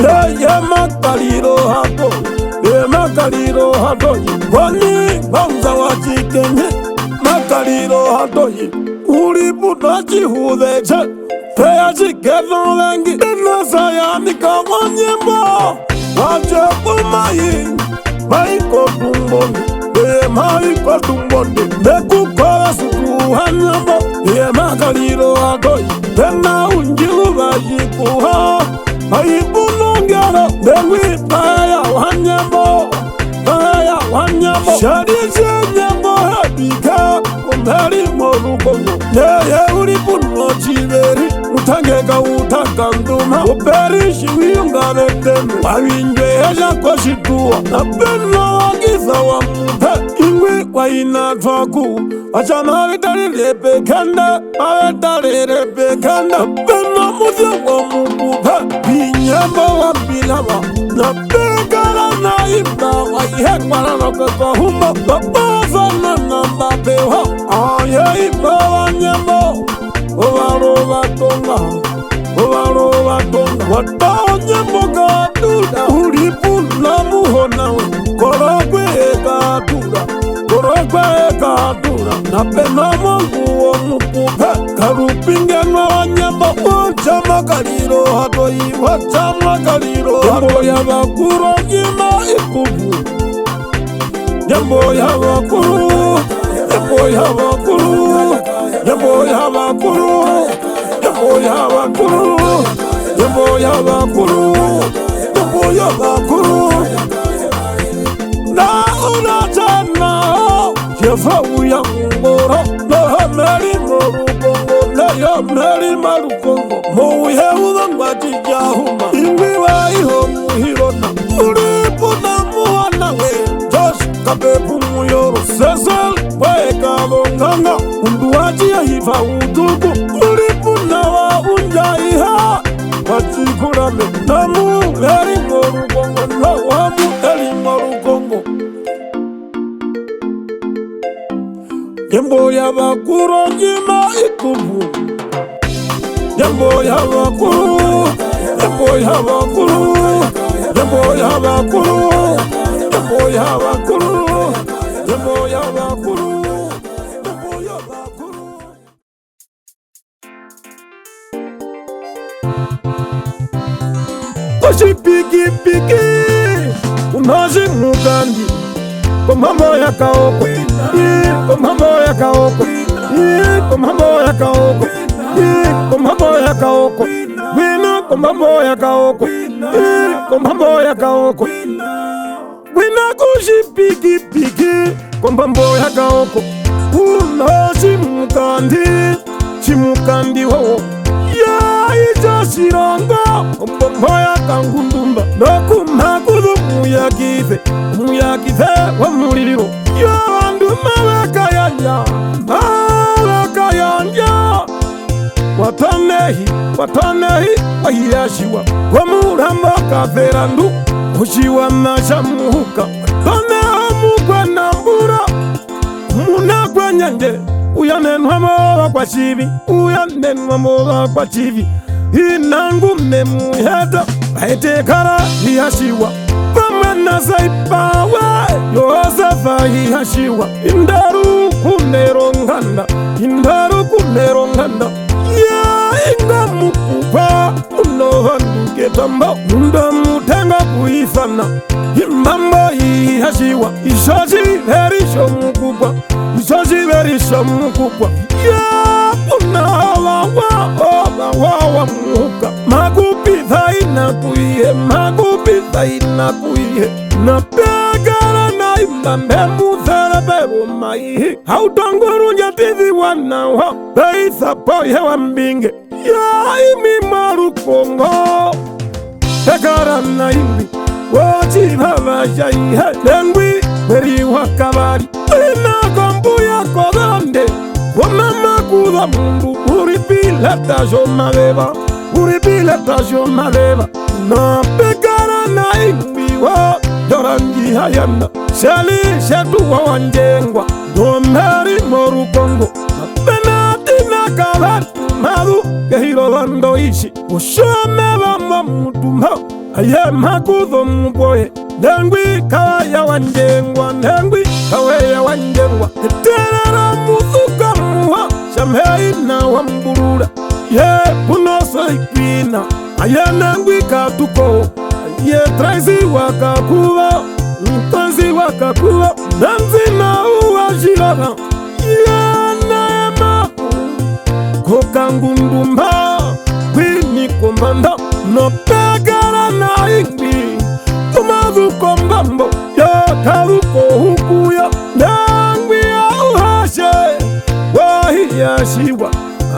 Makaliro hatoyi Wani bauza wachikenye Makaliro hatoyi Uliputa chihudeche Peya chikezo lengi Inasa ya mika wanyembo Wache kumayi Maiko tumboni Maiko tumboni Nekukora suku hanyembo Makaliro hatoyi Pena unjilu vajikuha Aibunongero Dewi Paya wanyembo Shadi chenyembo Hebika Kumberi morukongo Yeye ulipuno chiveri Utangeka utakanduma Uperi shiwiyunga veteme Wawinjwe heja kwa shitua Na peno wagiza wa mpe Ingwi wa inatwaku Achama vitari lepe kanda Avetari lepe kanda Peno muze wa mukupe Binyembo wa bilama Na pekara na imba Wa ihekwana loke kwa humba Baboza na namba pewa Aye imba wa nyembo Ovaro vatonga Watao nyembo kaduda Ulipuna muhonawe Korokwe ekatura Na pena mungu mukupe karupingenwa wanyama uchama kaliro hatoi wachama kaliro jambo ya bakuru jima ikubu jambo ya bakuru jambo ya bakuru jambo ya bakuru jambo ya bakuru jambo ya bakuru jambo ya bakuru na unatana Yefawu ya ngoro na meri morukongo na ya meri marukongo mouye ubangwati jahuma ingiwa iho muhirona ulipo na muwana we Josh kabepu muyoro Cecil weka bonganga unduwaji ya hiva utuku ulipo na wa unja iha wachikurame na mu meri morukongo na wa mu eri morukongo Jambo ya bakuru jima ikubu Jambo ya bakuru Jambo ya bakuru Jambo ya bakuru Jambo ya bakuru Jambo ya bakuru Jambo ya bakuru Oshi piki piki Unaji mugandi Komambo ya kaoko Komambo ya kaoko Komambo ya kaoko Komambo ya kaoko Wina komambo ya kaoko Komambo ya kaoko Wina kushi piki piki Komambo ya kaoko Una chimukandi ho Ya ija shirongo Komambo ya kangundumba Noku makudu muyakife Muyakife wa muliro Ya andu mawakayanja Watanehi wahiyashiwa Wamuramba kaferandu Ushiwa mashamuhuka Wataneha mukwa nambura Munakwa nyanje Uyanenwa mowa kwa chivi Uyanenwa mowa kwa chivi Inangu memuyeta Aitekara hiyashiwa Wamana saipawa Yosefa hiyashiwa Indaru kuneronganda Indaru kuneronganda Inga mukupa Unohanduke tamba Nunda mutenga kuifana Imambo ihashiwa Ishashi verisho mukupa Ishashi verisho mukupa Unahawa wa muka Makupitha inakuihe Makupitha inakuihe Napegara na imambe muthara bebo maihi Hautanguru njatithi wanawa Beitha poye wa mbinge Ya imi marukongo Pegara na imbi Wachi baba jaihe Lengwi meri wakabari Ina kombu ya kodande Wamama kuda mundu Uripila tajo mabeba Uripila tajo mabeba Na pegara na imbi wa Yorangi hayanda Shali shetu wa wanjengwa Domeri morukongo Benati na kabatu madu Kehiro wando ishi Ushome bamba mutuma Aye makudho mboye Nengwi kaya wanjengwa Nengwi kaya wanjengwa Terera muzuka muha Shamhei na wamburura Ye punoso ikwina Aye nengwi katuko Ye traisi wakakuwa Traisi wakakuwa Nanzi na uwa jilana Ye naema Kokangundumba Kwini kombanda No pegara na ingbi Tumazu kombambo Ya karuko hukuya Nangwi ya uhashe Wahiyashiwa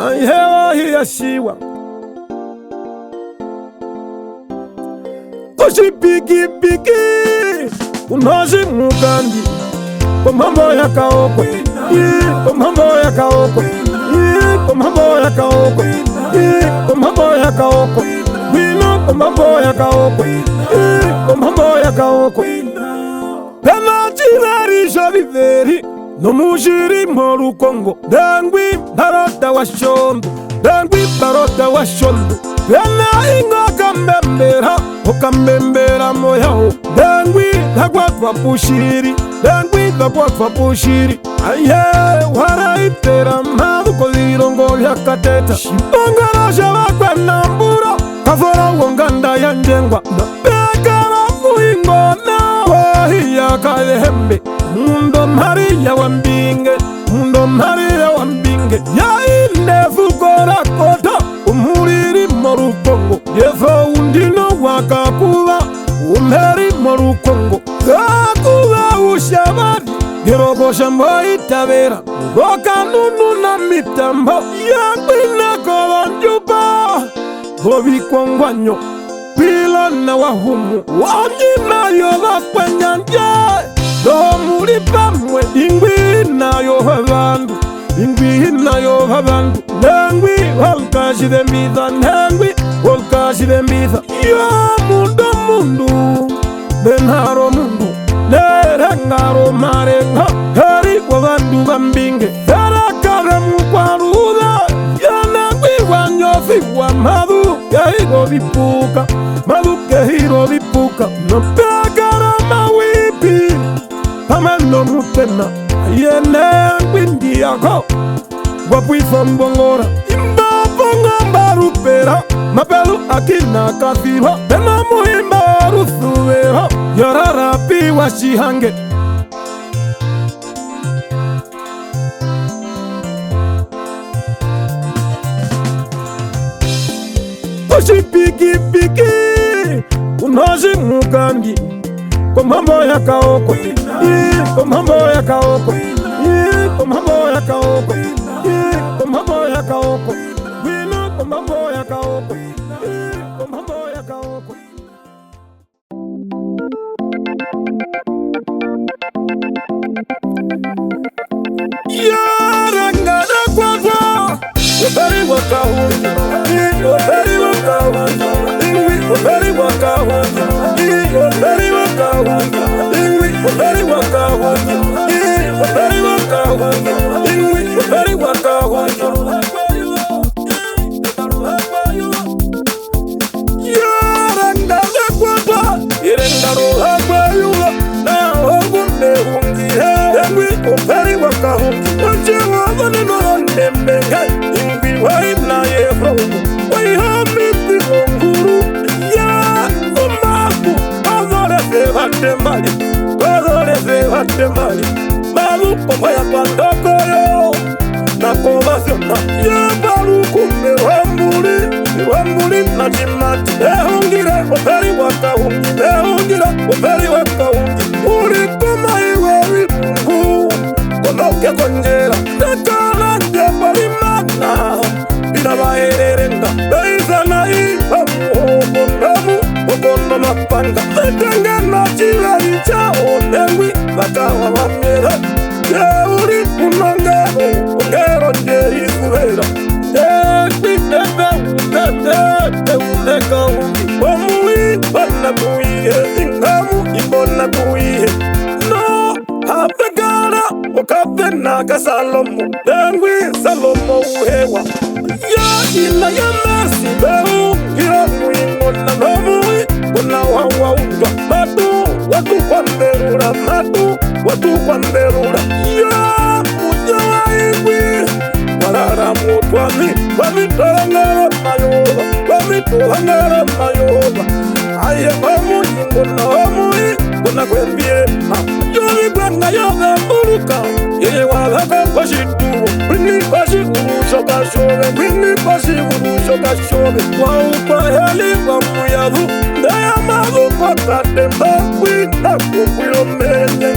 Aye wahiyashiwa Oshi piki piki Unaji mugandi Komambo ya kaoko Komambo ya kaoko Komambo ya kaoko Komambo ya kaoko Wino komambo ya kaoko Komambo ya kaoko Pena chiveri shaviveri No mushiri morukongo Dangwi barota wa shondo Dangwi barota wa shondo Pena ingo kambembera Okambembera moyao Dangwi dhagwatwa pushiri Dangwi dhagwatwa pushiri Aye warai itera maduko virongo vya kateta Ongarasha wakwanambura Kafora wonganda ya njengwa Pekara muingona Wahiya kalehembe Mundo Maria wambinge Mundo Maria wambinge Ya inefu kora kota Umuriri morukongo Yefo undino wakakuwa Umeri morukongo Kakuwa ushabari Giroko shambo itabera Goka nunu na mitambo Yambina kolonjuba Hobi kwangwanyo Pila na wahumu Wanyina yoga kwenyanje Domuri pamwe Ingwi na yoga bandu Ingwi na yoga bandu Nengwi holkashide mbitha Nengwi holkashide mbitha Ya mundu Benharo mundu Nerengaro marenga Heri kwa bandu bambinge Terakare mkwaruda Yanagwi wanyofi wa madu Kehiro vipuka Madu kehiro vipuka Nopekara mawipi Pameno mutena Yenengwi ndiyako Wapwifa mbongora Imba bonga mbarupera Mapelu akina kathiro Bena muhimba ruthuwero Yorarapi washihange Oshi piki piki Unoshi mukandi Komambo ya kaoko Komambo ya kaoko Komambo ya kaoko Komambo ya kaoko Wino komambo ya kaoko Komambo ya kaoko Yarangana kwakwa Uberi wakahunja Uberi wakahunja Uberi wakahunja Uberi wakahunja Uberi wakahunja Uberi wakahunja Uberi wakahunja Yarangana kwakwa Irengaro hakwayuwa Na hongunde hungihe Engwi uberi wakahunja Wachewa vaneno ndembenge Ingwi waina yefrongo Waihamiti onguru Ya umaku Wazore se vatemali Wazore se vatemali Malu pomba ya pandoko yo Nakovasiona Ya baruku Wambuli na jimati Ehungire uberi wakahungi Ehungire uberi wakahungi Urikoma iwe wibungu Konoke konjera Nekana njepali mana Bila baerenga Beizana ipa muhokondamu Okono mapanga Metenge na chilari chao Nengwi bakawa wamera Yeuri punongero Ongero nje isuvera Nekwi nebe uneka ungi Omui bana kuihe Ingamu ibona kuihe No Hapegara Okapena ka Salomo Nengwi Salomo uhewa Ya ina ya mersi Behu Hira muingo na nomui Kuna wawa unga Matu Watu kwanderura Matu Watu kwanderura Ya Ujawa igwi Warara mutwami Wamitorangara mayoba Wamitorangara mayoba Aye wamuingo na omui Kuna kwembie Yori bwanga yoga muruka Yeye wabaka kwa shituo Wini kwa shikuru shoka shobe Wini kwa shikuru shoka shobe Kwa upa heli wa muyavu Ndaya magu kwa katemba Wina kumbuyo menye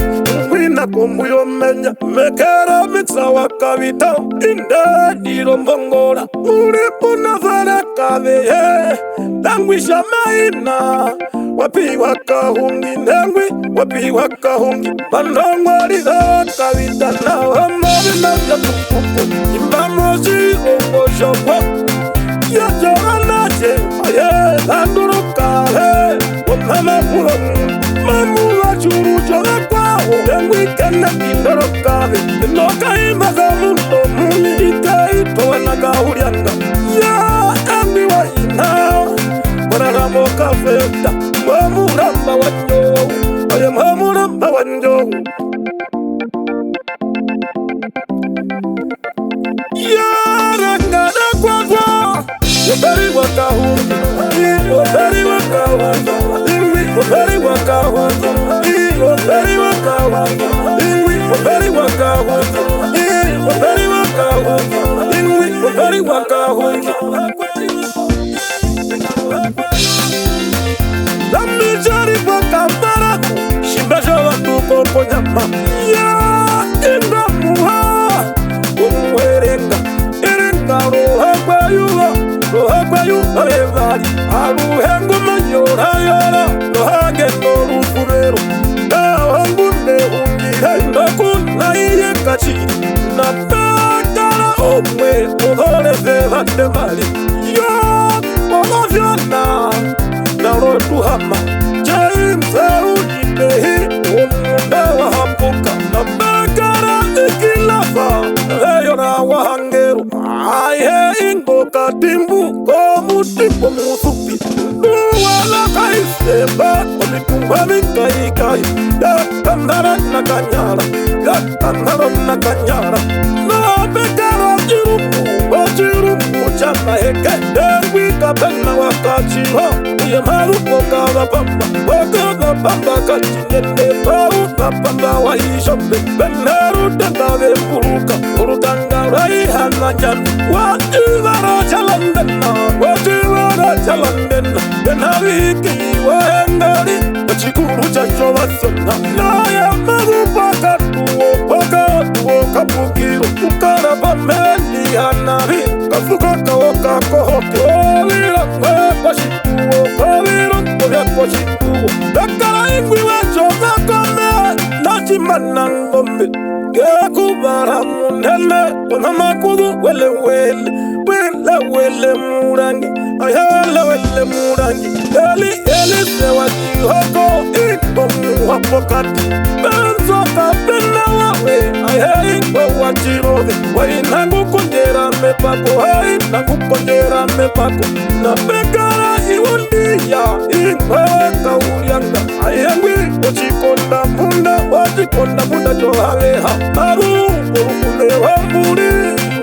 Wina kumbuyo menye Mekera mitsa wakavita Inde diro mbongora Uripuna vare kaveye Tangwisha maina Wapi wakahungi nengwi Wapi wakahungi Pandongwari kavita na wamavi na yakukuku Imbamozi ongo shokwa Yajoanache Aye landuruka he Wamama murongu Mamula churu choga kwao Nengwi kena indoroka he Noka imaga mundo muni Ite ito wanagahurianga Ya embi wa ina Wararamo kafeta Mamuramba wanyo Aye mamuramba wanyo Waberi wakahungi, waberi wakahungi, waberi wakahungi, waberi wakahungi, waberi wakahungi, waberi wakahungi, waberi wakahungi. Lamijari wakambara, shimbaja watuko ponyama. Ya inga muha, umwerenga, irenga roha kwa yuwa. Rohabayu arevari aruhengu mayora yara rohagendo rufurero dawangunde ungira ndakuna iye kachiri natakara omwe muhoreze vandemali yo monovyana narotuhama jaimse ujidehi umunda wahambuka natakara ikilafa eyora wahangero aihe ingo katimbu komutimbo musupi duwala kaiseba omitumba mikaikai yakandara nakanyara nabekara jirumu chana heke derwi kapena wakachiho uyemaruko kavapamba wakavapamba kachinyende pau kapamba waishombe beneru tengave mburuka urutangara ihana janu wajivara chalandena benaviki wahendari achikuru chachovasona naya magupakatuo kapukiro ukarapameni hanavi kafuka kawokakohoke ovira kwepashituo ovira kovyakosituo dakara ingwi wachovakome nachimanangombe gekubara munene onamakudu welewele wele murangi ayala wele murangi eli sewatihoko ikomuwapokati benzoka benawawe ayeingo wachirove wainangukongera mepako nabekara iwondiya ingwekauryanga ayengwi wachikonda munda johaleha arungurukule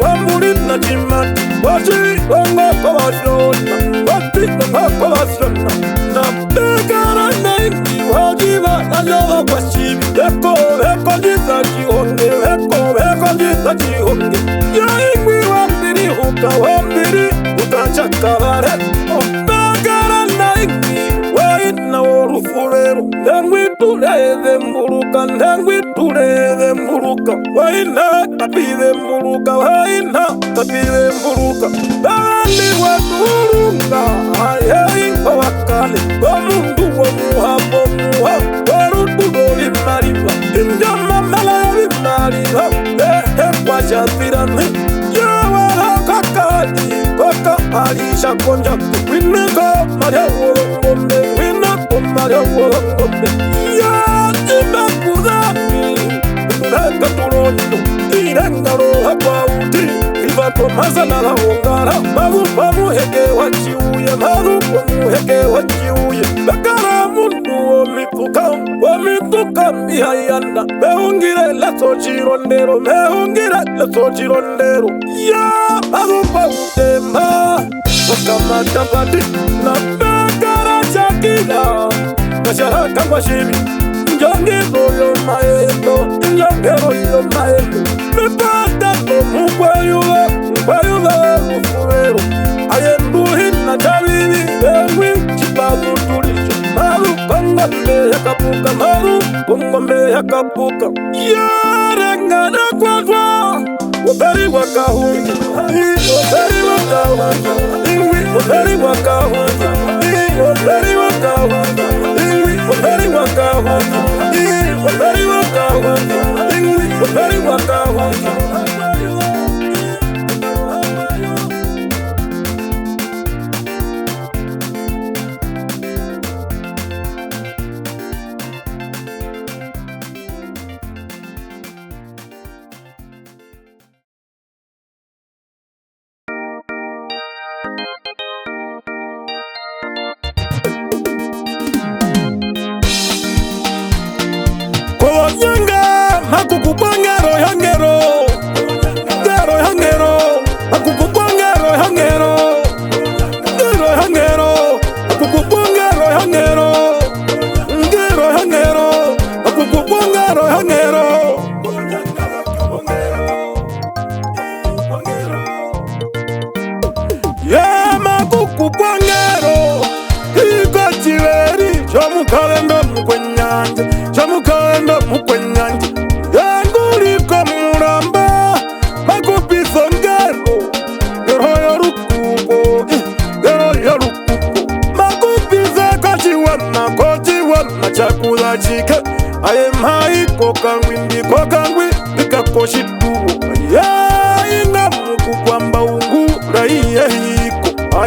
wamburi na chimati wachibongokowashona nabekara naingi wajiva nayowa kwashivi veko jiza chihonge yaingwi wambiri ukachakavare obekara naingi waina orufurero ndengwi tureve mburuka waina kapire mburuka bandi waturunga ayeingo wakale gomundu womuha warutudoli mariva injamamala vimariva ekwachapirane yawara kakadi koka alisha konjaku wineko mariaworongombe imekudhami ndureka turondo irengaro hapauti ivakomaza nalahongara mavupamuheke wachiuye bekara mundu womituka mihayanda mehungire lesochirondero ya mavupautema wakamatapati na bekara chakila kasharaka kwashivi njongero maendo mepata mkwayuwe ufurero ayembuhina chavili engwi chipavutulicho kongombe yakapuka yarengana kwatwa waberi wakahungi chombo shituo inga mukukwamba ungura hiko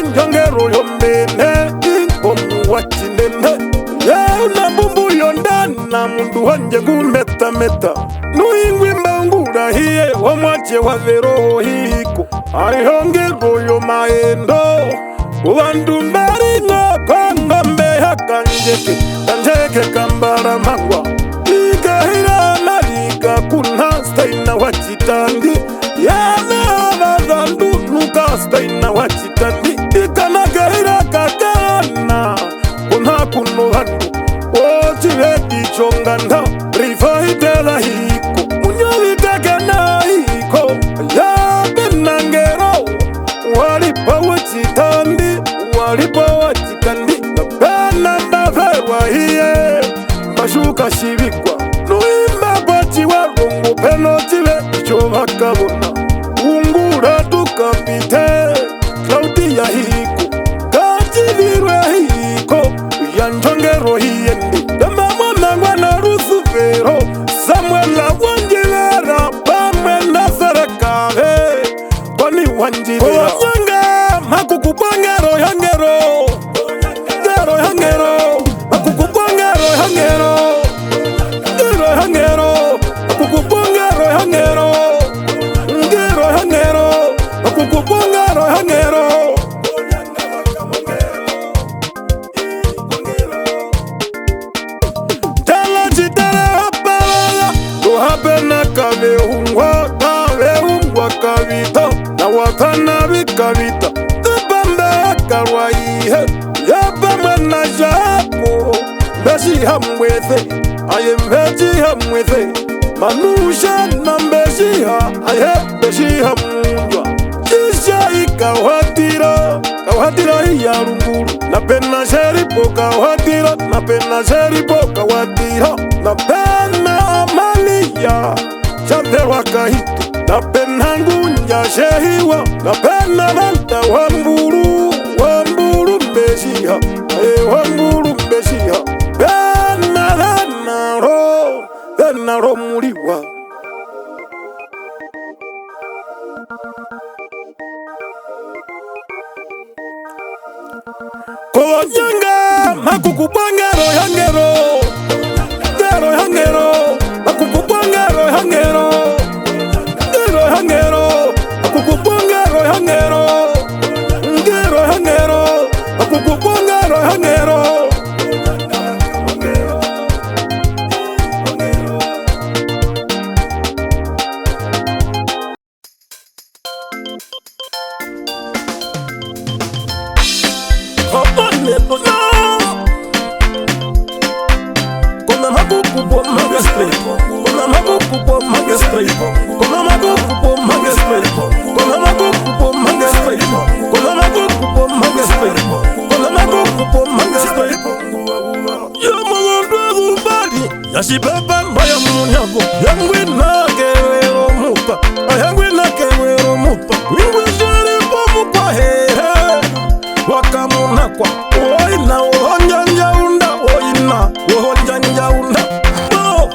njongero yombene inkomu wachinene una bumbu yondana mundu wanje ngumetameta nuingwimba ngurahiye wamwache wa vero hiko ngero yo maendo ubandu mbaringo kongombe kanjeke kambara mangwa ikahira nalika kuna staina wachitandi badhandu nuka staina wachitandi ikanagahira kakana kuna kunohandu ochivekichonganda rifaitela hiko munyavitekena hiko yabenangero walipa wachitandi walipa wachitandi napena ndaverwa hiye mbashuka shibikwa nuimba pachi warungu peno chive icho vakabona ungura tukapite klauti ya hiko kachivirwe hiko yanjongero hiyende damamona ngwana rusufero samuela wanjilera pamwe na serekave kwani wanjilera onyanga makukupangero yangero gero yangero makukupangero yangero gero yangero makukupangero yangero gero yangero makukupangero yangero kavita na wakana bikavita tubamba karwaihe yabamwe na japo beshi hamwethe ayembeji hamwethe manusha na mbeshiha aye beshi hamunjwa kisha ikawatira ya runguru na pena sheripo kawatira na pena sheripo kawatira na pena amalia chanterwa kahitu napena ngunja shehiwa napena banta wamburu mbeshiha wamburu mbeshiha benaro muliwa kowanyanga makukupangero yangero gero yangero makukupangero yangero hangero akukupongero hangero ngero hangero akukupongero hangero opone bona kona makukupo magastre kona makukupo magastre kona makukupo magastre kona makukupo magastre kona makukupo magastre kona makukupo magastre yo mwandu bali yashibaba mbaya munyago yangwina kewero mupa ayangwina kewero mupa wingwishare pomupa hehe wakamuna kwa oina ohonjanjaunda oina ohonjanjaunda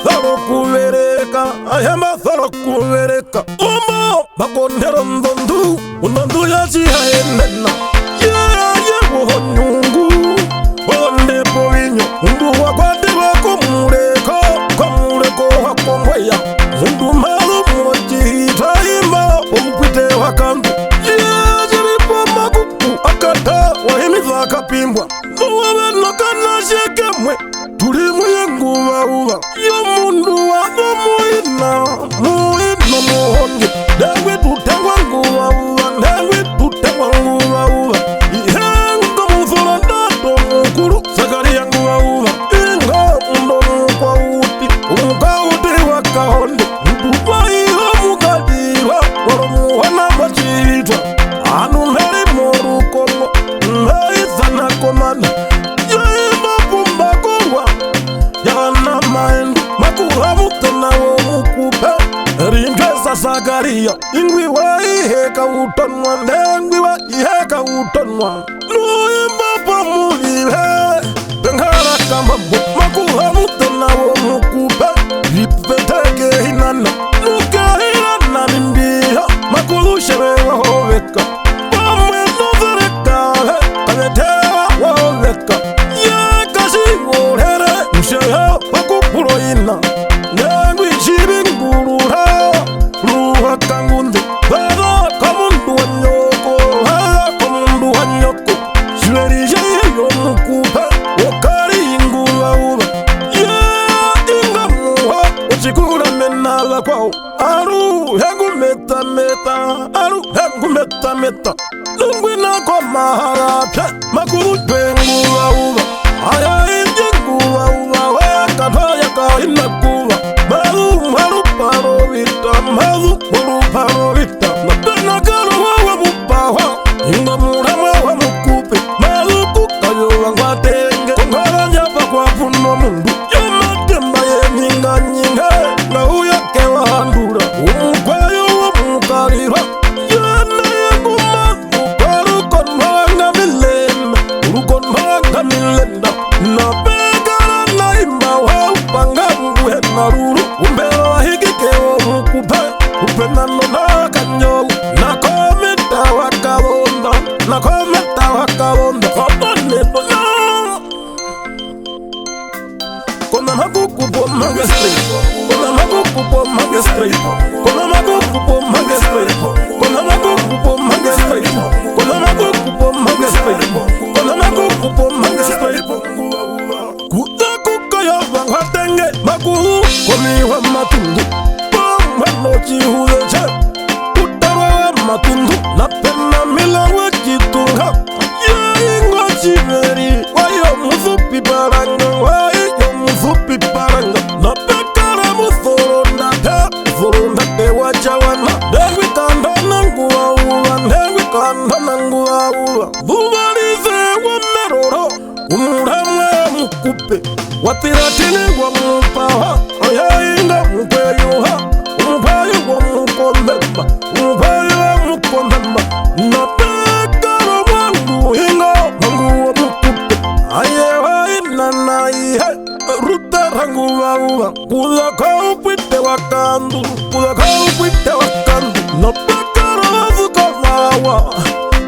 tharo kuvereka ayamba tharo kuvereka omo bakondero ndondu yachihaenena yewohonyungu ondepo vinyo undu wakwate wakomureko wakombweya undu malu mochitaimba omukwite wakandu yechiripo makuku akata wahimiza akapimbwa nuwavenokana shekemwe tulimuye nguvauva yomundu wano muino muhonge ndengwe tutengwa nguvauva ndengwe tutengwa nguvauva ihengo muzula ndato mukulu sakariya nguvauva inga mundo mukwauti umukauti wakahonde mtupaiho mukadirwa woromuhana machitwa anu mberi morukongo mbeizana komana yana maendu makuhamutena wo mukupe ringesa sagaria ingwi waiheka utonwa ndengwi waiheka utonwa nuimba pamulihe bengara kamambo makuhamutena wo mukupe ripeteke hinana menala kwao aru hegu meta meta aru hegu meta meta lungwina kwa maharapya makuru pengu uba aya injengu uba weka toya ka inakuba maru maru paro vita maru maru paro vita napena karo wa mupawa inga murama wa mukupe maru kukayo wangwatenge kongara nyapa kwa puno mundu yamatemba ye nyinga nyinga na uya kewa handura umukwayo wa mukarira yana yaguma uparu konmanga milenda urukonmanga milenda na pekara na imba wa upanga mbuhe naruru umbero wa hiki kewa mukupe upenano na kanyo na kometa wakabonda na kometa wakabonda kapane tonya kona maguku po magestri kona maguku po magestri kona maguku po magestri kona maguku po magestri kona maguku po magestri kona maguku po magestri kuta kukaya vangatenge makuru komi wa matundu pomano chihuyeche utawa matundu na pena milawe chitunga yaingo chiveri wayo mufupi baranga wayo mufupi baranga na pekara muforonda te wachawana dewi kanda nanguwa uwa dewi kanda nanguwa uwa bubarize wameroro umuramwe mukupe watiratini wa mupaha ayainga mupeyuha umupayu wa mukombemba umupayu wa mukombemba na pekara wangu hinga wangu wa mukupe ayewa inana ihe ruta rangu wa uwa kula kaupite wakandu kula kaupite wakandu na pekara wazuko mawa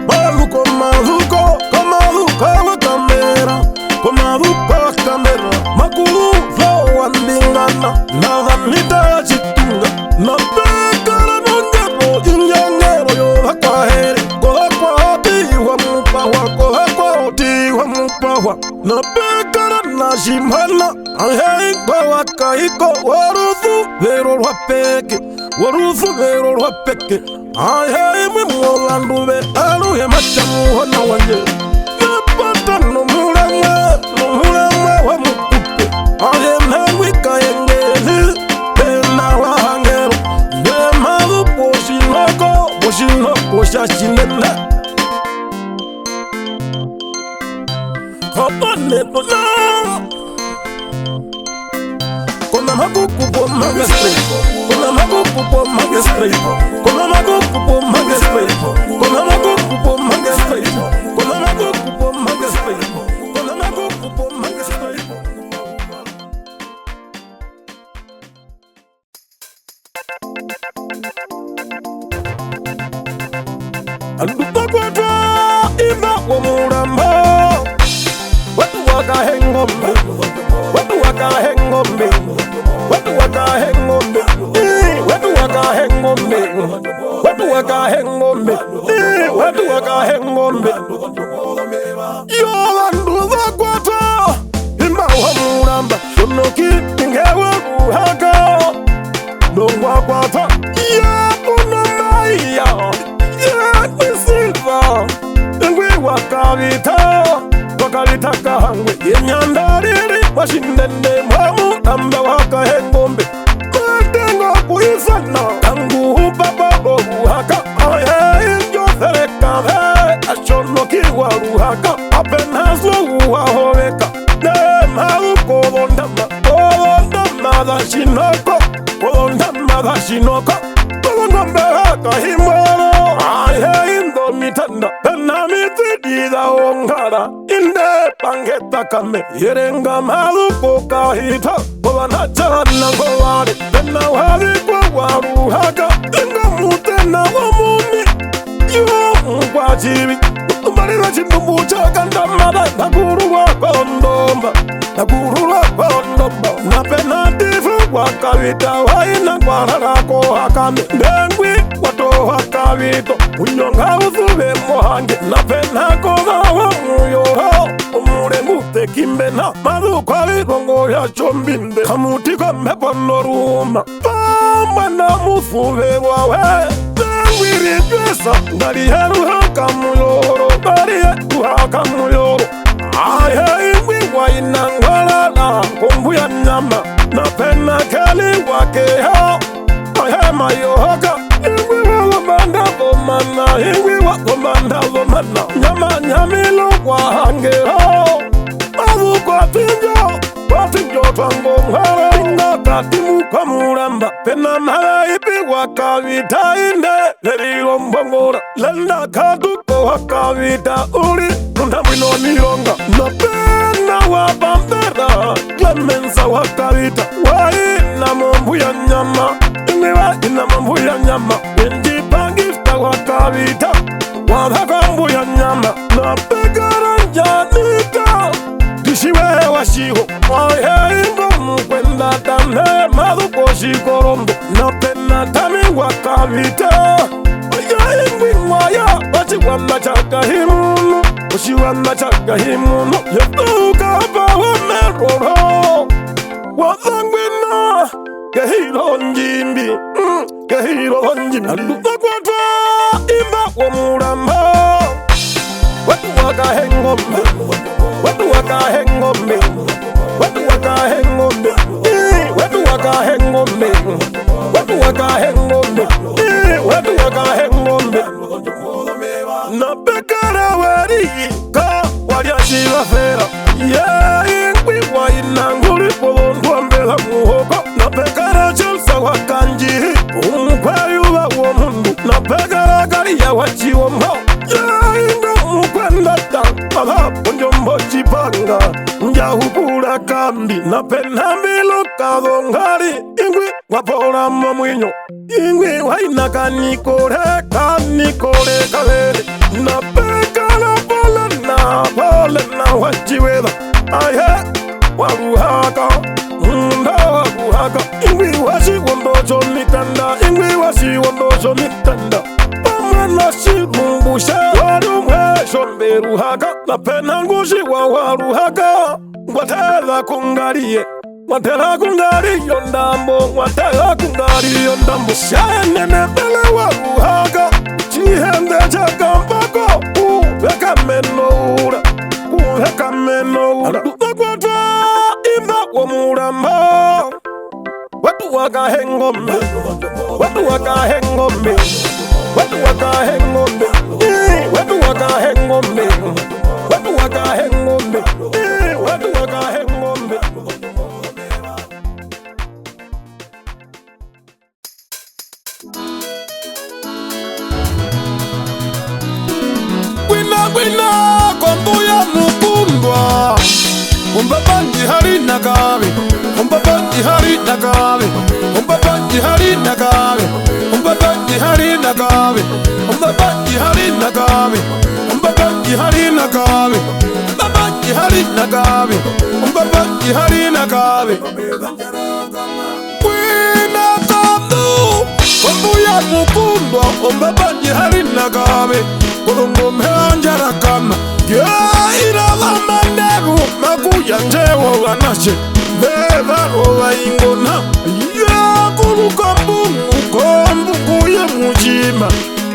maluko maluko kamaluko wa kamera kamaluko wa kamera makulu flow andingana na vanita chitunga na pekara nongero injangero yo hakwahere kola kwa oti wa mupawa kola kwa oti wa mupawa na pekara na shimana ahei kwa wakaiko warufu vero rwapeke warufu vero rwapeke ahei mwimuolanduve aruhe machamuho na wanje yapata nomuramwe wa mukupe ahe mewika engezi pena wahangero nemazu poshinoko shashinene kapane tona kona maguku po magestri kona maguku po magestri kona maguku po magestri kona maguku po magestri kona maguku po magestri kona maguku po magestri alupakota ima wa muramba watu wakahengombe watu wakahengombe watu wakahengombe watu wakahengombe watu wakahengombe watu wakahengombe yo bandu bakwata imba wa muramba sonoki ingewa kuhaka dongwa kwata ya unamaya ya kwisilva ingwe wakavita wakalita kahangwe yenyandariri washindende mwamu tamba wakahengombe matengo kuisana tangu baba ruhaka aye injotherekave ashonokiwa ruhaka apenaslo uwahoweka nemaru kolondama dashinoko kolondambehaka himoro aye indomitanda penamitidiza ongara inde pangeta kame yerenga maluko kahita kobanachana ngowari pena wabikwa waruhaka inga mutena wamuni yo mkwachibi umarira chindumbu chakandamada nakuru wakondomba na penatifu wakawita waina kwararako hakame ndengwi wato wakabito unyonga uzube mohange napena kogawa muyoro umurengute kimbena maduko abigongo ya chombinde kamuti kamhepo noruma pamba na musube wawe tengwiri pesa ngari heruhaka muyoro ngari heruhaka muyoro ahe ingwi wa inangwalala kumbuya nyama napena keli wakeho ahe mayohoka ingwi wa komanda komana ingwi wa komanda komana nyama nyamilo kwa hangeho mabu kwa tinjo twango mhara inga katimu kwa muramba pena mhara ipi wakavita inde nerilo mbongora lenda kaduko wakavita uli nundamwino nironga napena wabambera Clemensa wakavita wai na mambu ya nyama ingiwa ina mambu ya nyama injipangifta wakavita wadhakambu ya nyama napegara njanika dishiwe washiho wahe ingo mkwenda tamhe maduko shikorombo napena tami wakavita ya ingwi waya wachiwama chaka himunu washiwama chaka himunu yetuka pa wameroro wadhangwina gehiro njimbi gehiro njimbi alupa kwatwa imba wamuramba watu wakahengombe watu wakahengombe watu wakahengombe watu wakahengombe watu wakahengombe watu wakahengombe na bekara warika waliashiva fera ingwi wa inanguri polondwa mbela muhogo na bekara chelsa wakanjiri umukwayuba uwo mundu na bekara gariya wachiwo mho ingo mukwendata abapo njombo chipanga njahukura kambi na penambilo kagongari ingwi wapora mwinyo ingwi waina kanikore kavere na bekala pole na wachiwela aye waruhaka munda waruhaka ingwi wasi wondocho mitanda ingwi wasi wondocho mitanda pamana shirungushe warumwesho mberuhaka na penangushi wawaruhaka watela kungariye watela kungariyo ndambo watela kungariyo ndambo shanene bele waruhaka chihende chakambako uweka menoura uweka menoura unakwatwa imba wamuramba watu wakahengombe watu wakahengombe watu wakahengombe watu wakahengombe watu wakahengombe watu wakahengombe wina kombuya mukundwa umbabanji hari nagabe umbabanji hari nagabe umbabanji hari nagabe umbabanji hari nagabe umbabanji hari nagabe umbabanji hari nagabe umbabanji hari nagabe umbabanji hari nagabe wina kombuya mukundwa umbabanji hari nagabe Kurungo mheanjara kama ya irala manderu maguya njewo wanashe beba rowa ingona ya kuruka mbungu ya mujima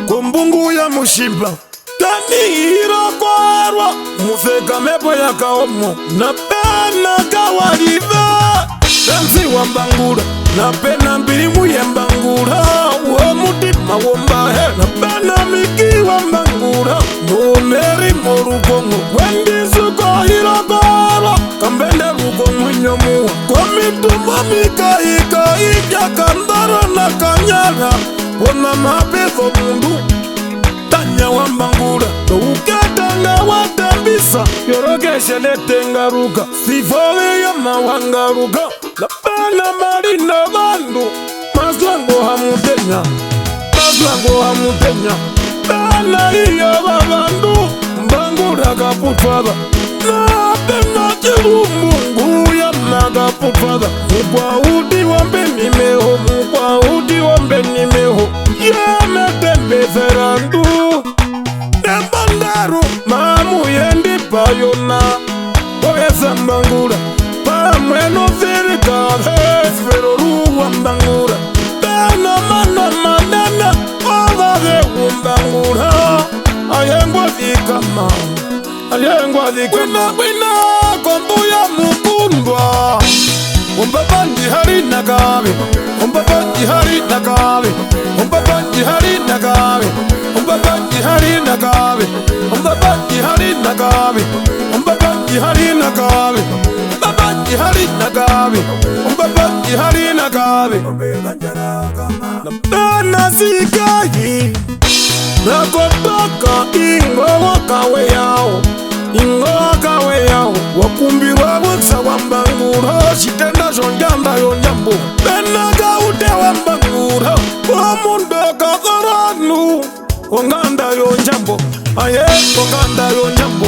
kumbungu ya mushiba tani irokwarwa mufeka mepo ya kaomo na pena kawariva dansi wambangura na pena mbirimu ya mbangura uo mutima wombahe na pena miki wambangura nomeri morugongo wendi suko hirogoro kambende rugongo nyomuwa komituma mika ika kandaro na kanyara pona mapezo mundu tanya wambangura ukatanga watambisa yorokeshe netengaruka sifove ya mawangaruka lapana marina bandu maswango hamutenya bana iya babandu mbangura kaputwaba na pena chirumungu ya nagaputwaba mukwa udi wambe nimeho ya metena Bena mano manene Ovage umbangura Ayengwa vikama Ayengwa vikama Wina kombuya mukundwa Umbabandi hari nagawe Umbabandi hari nagawe Umbabandi hari nagawe Umbabandi hari nagawe Umbabandi hari nagawe Umbabandi hari nagawe Umbabandi hari nagawe Umbabandi hari nagawe Napena zikahi Nakotoka ingowa kawe yao Ingowa kawe yao Wakumbirwa waksa wambangura Shitenda jonjamba yonjambo Pena gaute wambangura Wamundo kakaranu Wanganda yonjambo Aye wanganda yonjambo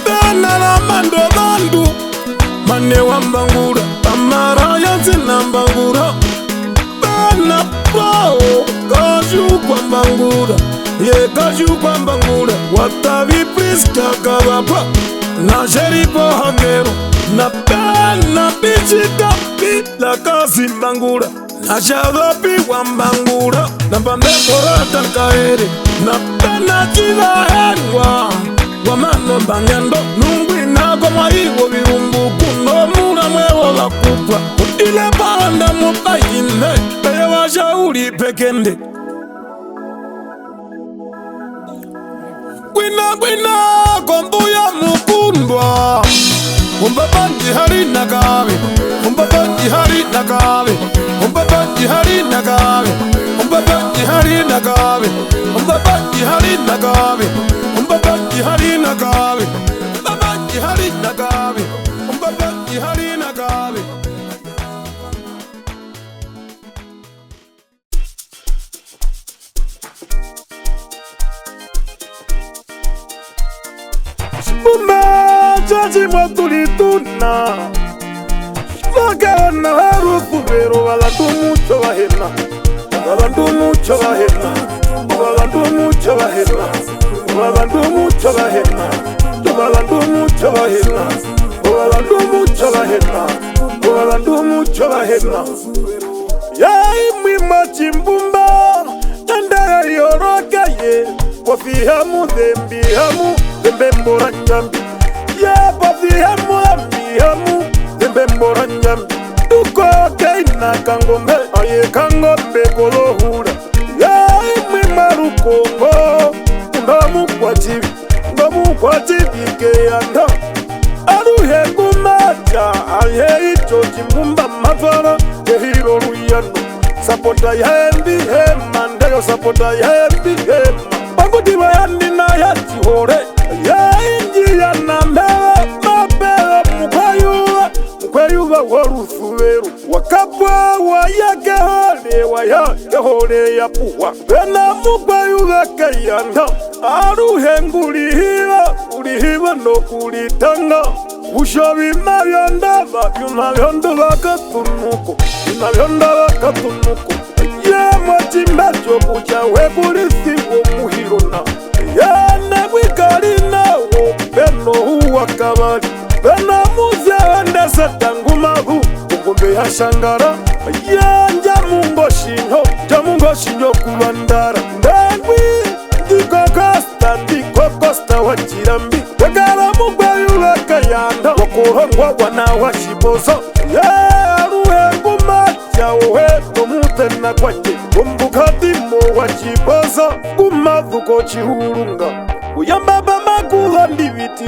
Pena la mando bandu Mane wambangura Amara yansi nambangura Pena prao Kashu kwa mbangura Ye kashu kwa mbangura Watavi priska kabapa Na sheripo hangero Na pena bichika Pila kasi mbangura Na shagapi wa mbangura Na pambe porata kaere Na pena chiva henwa Wamano bangendo Nungwi nako maigo virumbu Kuno muna mwewo la kupwa Ile panda mupayine Peye wa shauri pekende Gwina kombuya mukundwa Umbabandi hari nagawe Umbabandi hari nagawe Umbabandi hari nagawe Umbabandi hari nagawe Umbabandi hari nagawe Umbabandi hari nagawe Umbabandi hari nagawe Umbabandi hari nagawe Jaji mwatulituna Vagawana harufu vero Walandu mucho wahena Walandu mucho wahena Walandu mucho wahena Walandu mucho wahena Walandu mucho wahena Walandu mucho wahena Walandu mucho wahena Yai mwima chimbumba Tanda yoroka ye Wafihamu dhembihamu Dhembe mbora njambi Ya papi hamu Dembe mbora nyambi Tuko keina kangombe Aye kangombe kolo hura Ya imi maru kongo Ndamu kwa chivi keyanda Aruhe kumacha Aye icho chimbumba mafara Kehiro ruyano Sapota ya embi hema Ndeyo sapota ya embi hema Pangudi wa yandi na yati hore Ya inji ya nambewa Mabewa mkwayuwa warusuweru Wakapwa wayake hole Wayake hole ya puwa Pena mkwayuwa kayanda Aruhe ngulihiwa no kulitanga Ushawi mavyandava Yunavyondava katunuko Yunavyondava katunuko Ye mwachimbacho kucha wekulisi womuhirona Yane wikarina Peno huwa kabali Pena muze wende setangumahu Ungumbe ya shangara Yanja mungo shinyo kubandara Ndengwi Ndiko kosta wachirambi Wegara mungwe yule kayanda Wakuhongwa wana washibozo Aruhe kumacha uhe Tomutena kwanje Umbukatimo wachibozo Kumavuko chihurunga Uyambaba makula ndiviti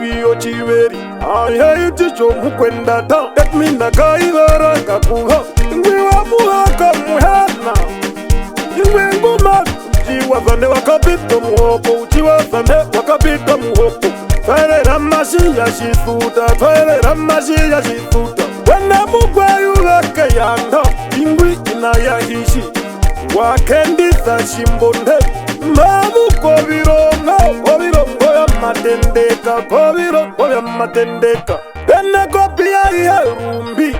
viyo chiveri Aye iticho mkwenda ta Ekmina kaivara kakuha Ngwi wa muhaka muhana Ngwi nguma Uchiwazane wakapita muhopo Uchiwazane wakapita muhopo Twaelera mashiya shisuta Wena mugwayula kayanda Ingwi inayahishi Wakendisa shimbonde Mabuko virongo ya matendeka Pene kopia ya rumbi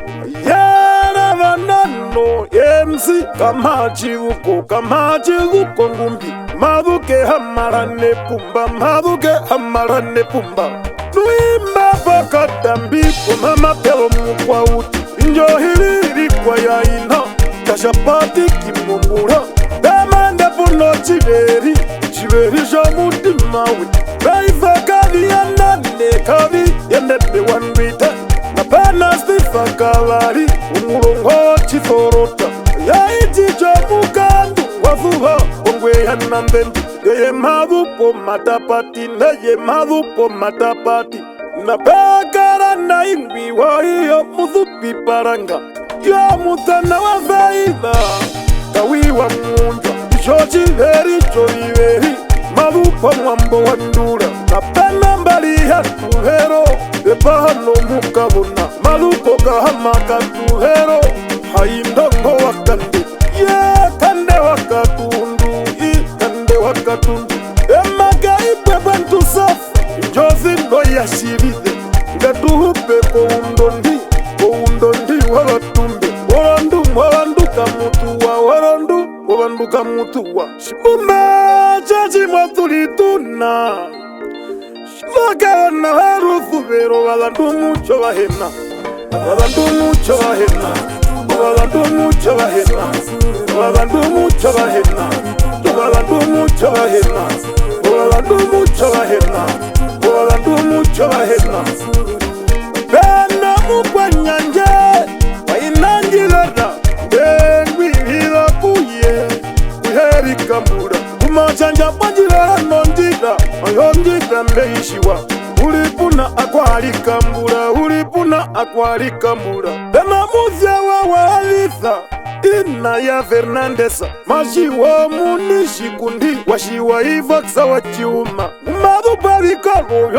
Yara vanano MC Kamachi vuko ngumbi Mabuke hamarane pumba Nuimba pakatambi Kumama pelo mkwa uti Injo hiliri kwa ya ina kashapati kimumbura bemande puno chiberi shomutima we beifa kavi yanane kavi yendebe wanwita napana stifa kalari umulongo chisorota yaiti chomukandu wafuha ongwe yanambendi yeye mavupo matapati neye mavupo matapati napekara na ingwi wa iyo muthupi paranga yo mutana wa faida kawiwa munja ichochi veri choiveri mavupo mwambo wandura napena mbali hatuhero epahano mukabona malupo kahamaka tuhero haindongo wakande ye kande wakatundu ikande wakatundu emaga ipe bantu safu injozi ndo yashiride ngatuhupe kouundondi walatumbe walanduka mutuwa shimuma chachi mwatulituna shimakawana harufu vero walandumucho wahena bena mukwanyanje wainangilera engwihila kuye kuherikambura kumachanja panjilera nondida ayondida mbeishiwa ulipuna akwalikambura bena muzyawa walitha ina ya Fernandesa mashiwa munishikundi washiwa ivaksa wachiuma madupa vikalo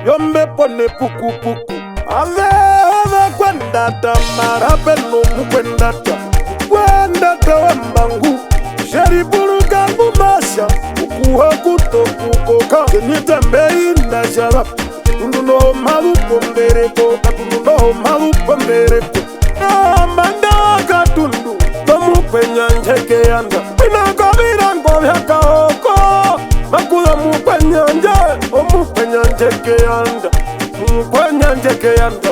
yombepo ne pukupuku ave kwendata marapeno kwendata wambangu sheribulugambu masha ukuha kutokukoka kenitembei ndashara tunduno malupo mbereko amanda katundu tomupenya njekeyanda inakavirango vyakaoko makula mupenya njekeyanda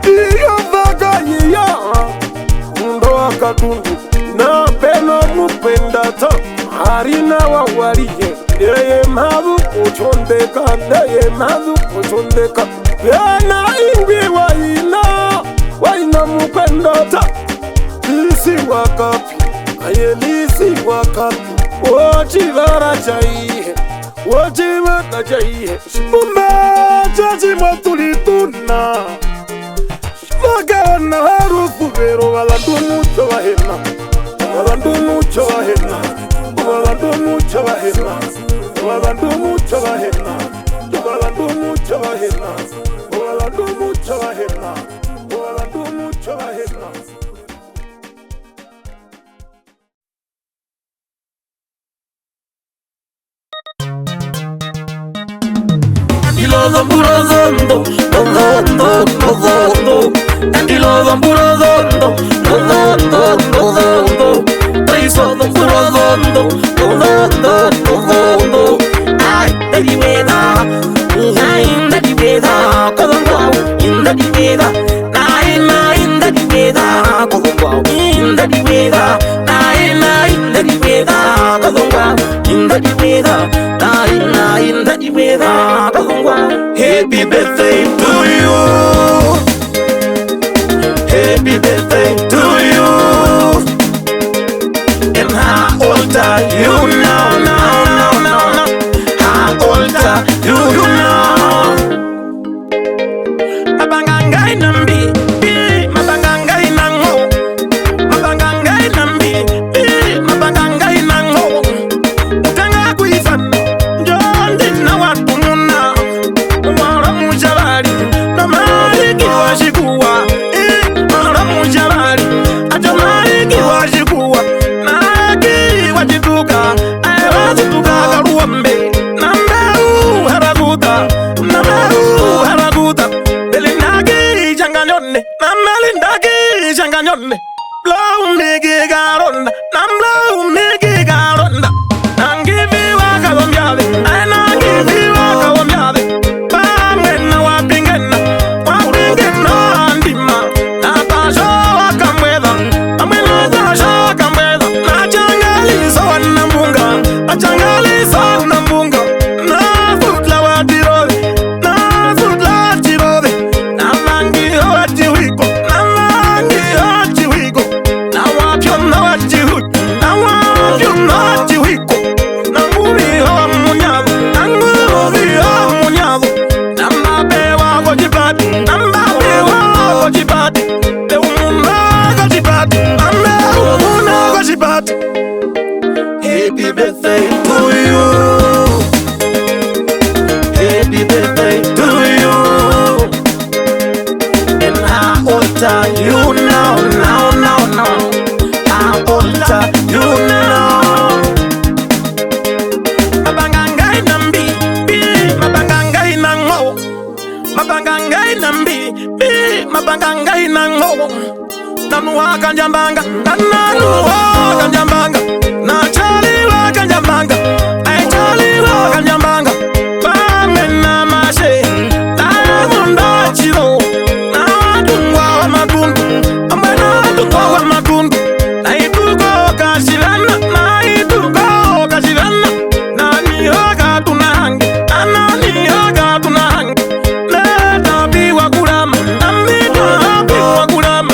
iyo vaga yiya ndo akatundu na peno mupendata harina wawaliye ndeye mavu kuchondeka yana ingwi waina mupendata lisi wakapi wachivara chaihe shimuma chachi mwatulituna shimakawana harufu vero walandumucho wahena Happy birthday to you. Happy birthday to you. And how old are you now? How old are you now? Mabangangai nambi, mabangangai nango. Mabangangai nambi, mabangangai nango. Utanga kuifan, jondi na watumuna. Wara mujala Happy birthday to you. Happy birthday to you. And how old are you now? How old are you now? Mabangangai nambi, mabangangai nango. Mabangangai nambi, mabangangai nango. Nanuwa kanjambanga, nanuwa kanjambanga. Na chali wa kanjambanga, ay chali wa kanjambanga. Pamena mashe, na munda chiro. Na tungwa wa matundu, amena tungwa wa matundu. Na ituko kashirana, na ituko kashirana. Na nihoga tunahangi, na nihoga tunahangi. Leta biwa kulama, na mita biwa kulama.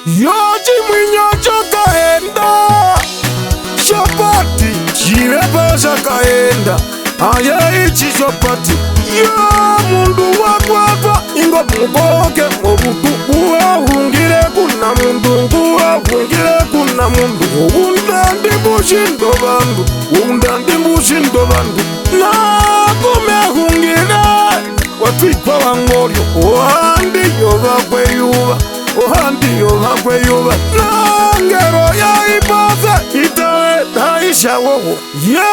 Yoji mwinyocho kaenda Shopati Chirepasha kaenda Aya ichi shopati Ya mundu wakwakwa Ingo muboke Mobutu uwa hungire kuna mundu Uwa hungire kuna mundu Undandi bushindo bandu Undandi bushindo bandu Na kume hungire Watwikwa wangorio Ohandi yoba kwe yuba Ohandi yoba kwe yuba Nangero ya ibaze Itawe taisha wowo Ya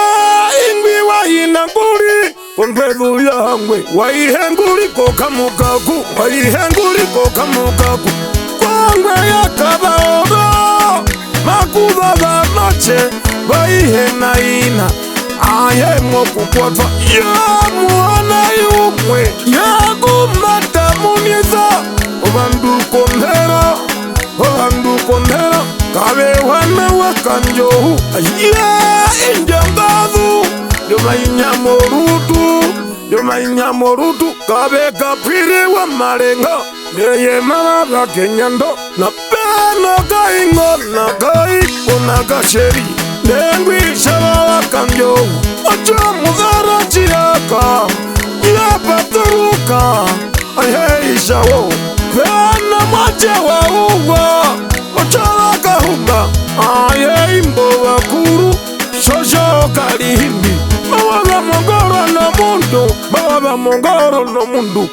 ingwi wa inanguri Konbelu yangwe Waihenguri kokamukaku Waihenguri kokamukaku Kongwe ya kabaogo Makuba ba noche Waihena ina Aye mokupotwa Ya muana yumwe Ya kumata muniza Obandu kondera kabe wana wakanjohu injangavu yomainya morutu kabe kapiri wa marenga neye mama bakenyando na pena kaingo na kaikuna kasheri nengwi shaba wakanjohu ocho mugara chiyaka yapaturuka ayeishawo pena mache wa uwa ochala kahumba ayeimbo wakuru shosho kalihimbi baba mongoro no mundu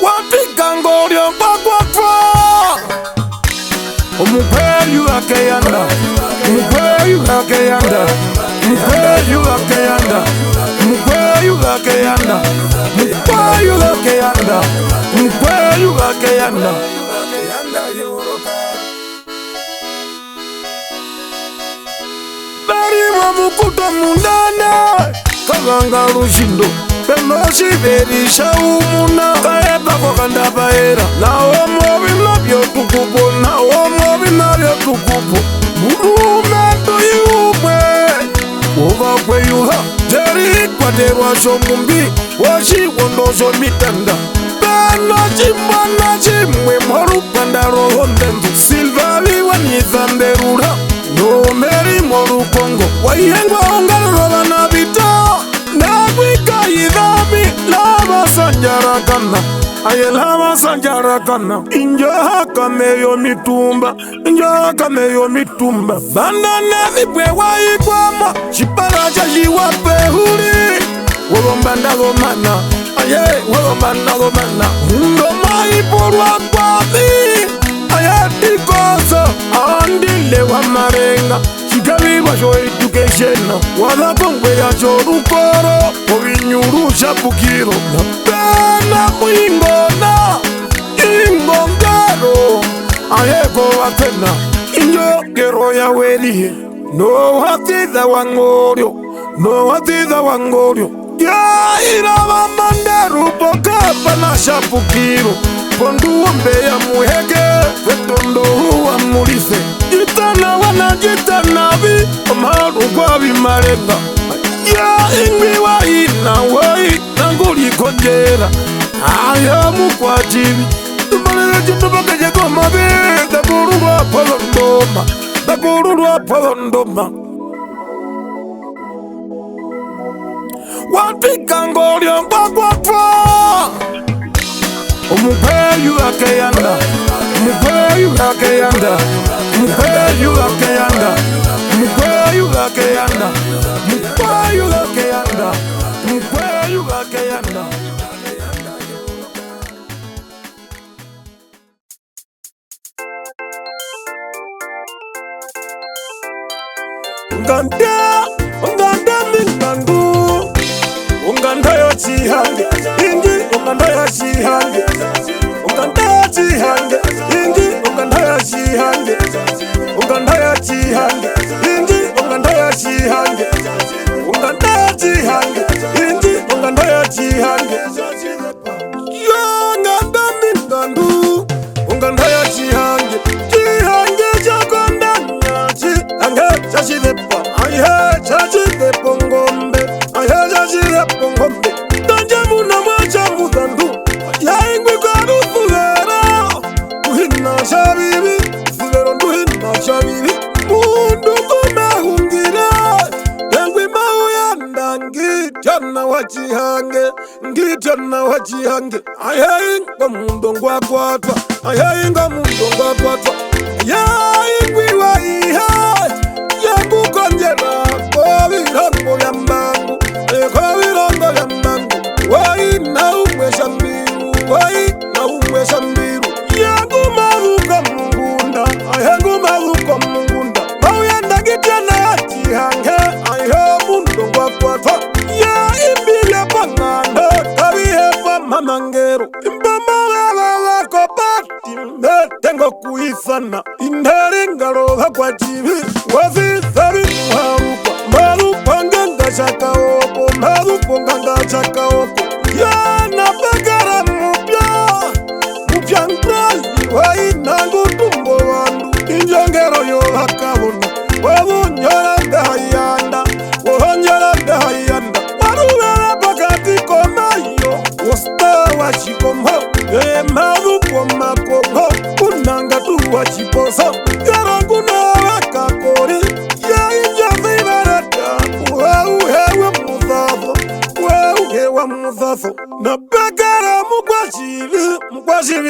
wapika ngorio kwakwatwa omukweyu akeyanda Barima mukuta mundana kaganga rushindo Penoshi verisha umuna kaeba kwa kandabaera Nao mobi nabyo tukupo Murume toyume Uva kwe yuha Jeri kwa dewa shomumbi Washi wondosho mitanda Pena chimana chimwe moru pandaro hondendu Silvali wanithanderura No meri moru kongo Waihengwa ongarova na vita Nagwika idhabi Lava sanjarakana Aye lava sanjarakana Injaha kameyo mitumba Banda nevipwe waikwama Shiparaja jiwape huli Wolombanda gomana Aye wolombanda gomana Mundo maiporwa kwathi Aye tikosa Andile wa marenga Shikabi washo education Wala kongwe ya chorukoro Ovinyurusha pukiro Na pena muingona Ingongaro Ayeko wakena Inyo gero ya welie No hatitha wangorio Ya irava manderu Pokapa na shapukiro Ponduwa mbeya muhege Vetondo huwa mulise Jitana wanajitanavi Omaru kwa vimarenga Ya ingwi wa inawai Nanguli konjera Aya mukwa jivi Tumalele jitu baka jego mavi Dakururwa polondoma Wapika ngorio mbakwatwa Omukweyu akeyanda Unganda mingandu Unganda yo chihange Ingi unganda yo chihange Unganda yo chihange Ingi unganda yo chihange Unganda yo chihange Ingi unganda yo chihange Unganda yo chihange Ingi unganda yo chihange Yo unganda mingandu Unganda yo chihange Chihange chakonda nyachi Ange chachilepa Aye chachilepo ngombe Aye chachilepo ngombe Tanje muna mwacha mudandu Ya ingwe kwa rufugera Tuhina shabibi Fugero tuhina shabibi Mundu kumehungira Yengwe mauyanda Ngitiana wachihange Aye inga mundu ngwakwatwa Aye inga mundu ngwakwatwa Ya ingwe wa iha Yangu konjera Kovirongo ya mbangu Kovirongo ya mbangu Wai na umwe shambiru Yangu maruka mungunda Yangu maruka mungunda Mauyanda gitiana yachihange Ayo mundo ngwakwatwa Ya imbile panganda Kavihepa mamangero Imbama wako pati Metengo kuisana Indheringaro kwa chivi Wazisabi muharupa Marupa nganga shaka oko Marupa nganga shaka oko Ya napagara mupya Mupya ngrali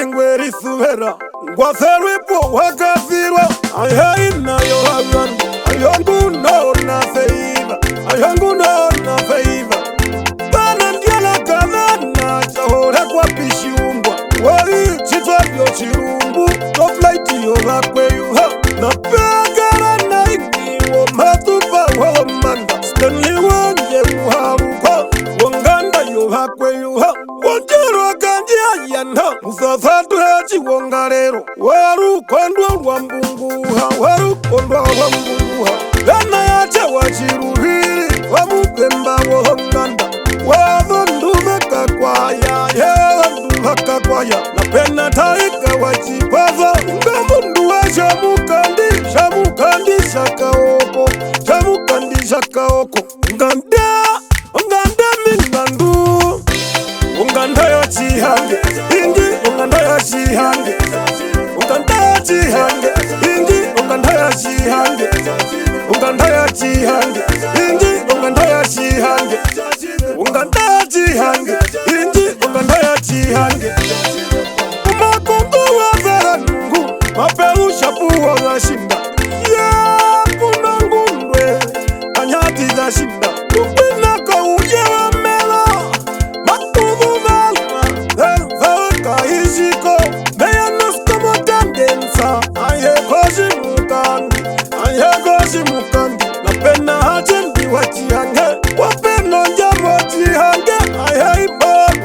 ngweri suvera ngwaserwepo wakazirwa ayainayo havangu ayongunona feiva ayongunona feiva bana ndiala kamana chahora kwa pishiumbwa wari chitwavyo chirumbu toplaitiyo vakweyuha napegara naingiwo matupa womanda stanley wanje uharuko wonganda yo vakweyuha wonjerwa kanjiayana musasatu hechiwonga lero warukondwa rwa mbunguha warukondwa rwa mbunguha dana yache wachiruviri wamupemba wohonganda wavonduveka kwaya yevonduveka kwaya napena taika wachipaza ngamundu washamukandi shamukandi shakaoko shamukandi shakaoko unganda mingandu unganda ya chihange ingi unganda ya chihange unganda ya chihange ingi unganda ya chihange unganda ya chihange ingi unganda ya chihange unganda ya chihange ingi unganda ya chihange umakungu wa veranungu maperusha puwa wa shinda ya punangundwe kanyati za shinda kupina kwa uje wa mela makubu valwa vaka ishiko meya nuskomo tendensa ayekoshi mukandi napena hachendi wachihange wapeno njamo chihange ayaibodu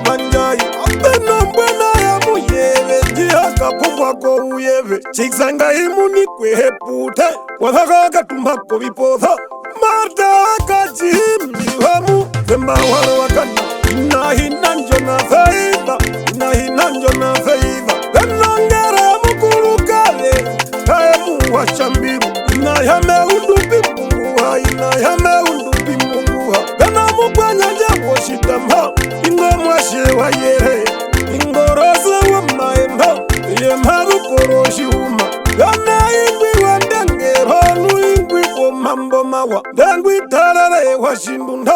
banjai apeno mbwena ya muyeve njihaka pumwako uyeve chiksanga imuni kwehepute wathaka katumbako vipotha marta akachimbi wamu zemba waro wakana inahinanjo na feiva inahinanjo na feiva venongera mukulukale kaemu washambiru inayame undupi munguha inayame undupi munguha vena mukwanyanja woshitama ingomwashe wa yere ingorose wa maemha yemharukoroshi uma vena ingwi wandengeronu ingwi komambo mawa dengwi tarare washindunda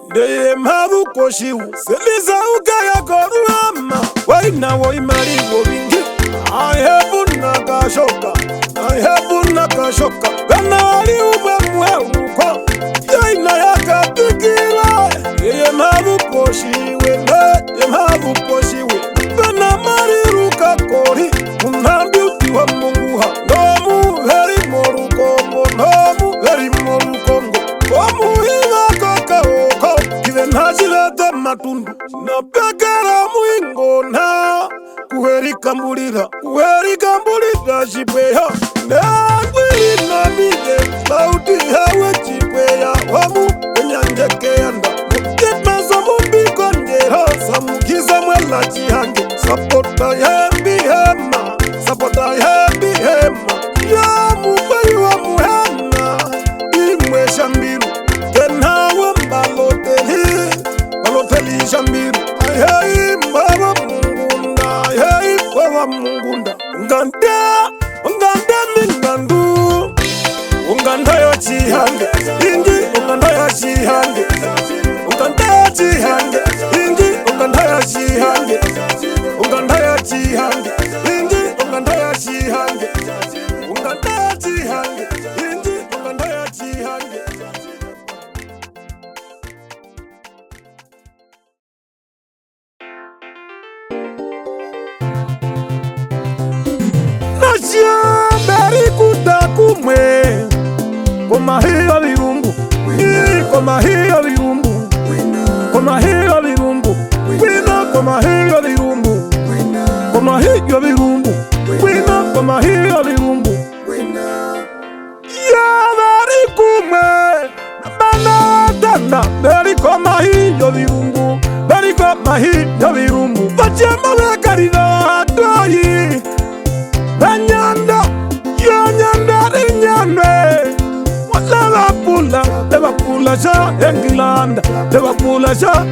ndeyemharukoshiu selisa ukayakoruama wainawo imalivo vingi ayebuna kashoka vena wali umemweruko yaina yakatikira yemharukoshiwe yemharukoshiwe vena mariruka kori unambi utiwa munguha nomu heri morukongo nomu heri morukongo omuhiva kokaoko kive nashilete matundu napekera muingona kuherikambulira chipweya nengwirinamile sauti hewe chipweya wamu enyanjekeyanda mukitmeso mumbikondero samukiza mwela chihange sapota yembihema yamukweiwa muhena imwesha mbiru kenawe baloteli shambiru ayeimbawa mungunda unganda mingandu unganda ya chihange ingi unganda ya chihange unganda ya chihange ingi unganda ya chihange unganda ya chihange ingi unganda ya chihange unganda ya chihange ingi unganda ya chihange Beri kutakumwe komahia virumbu komahia virumbu komahia virumbu wina komahia virumbu komahia virumbu wina komahia virumbu ya beri kumwe bana dana beri komahia virumbu beri komahia virumbu bachema wekarina doyi Nyanda, Liverpool,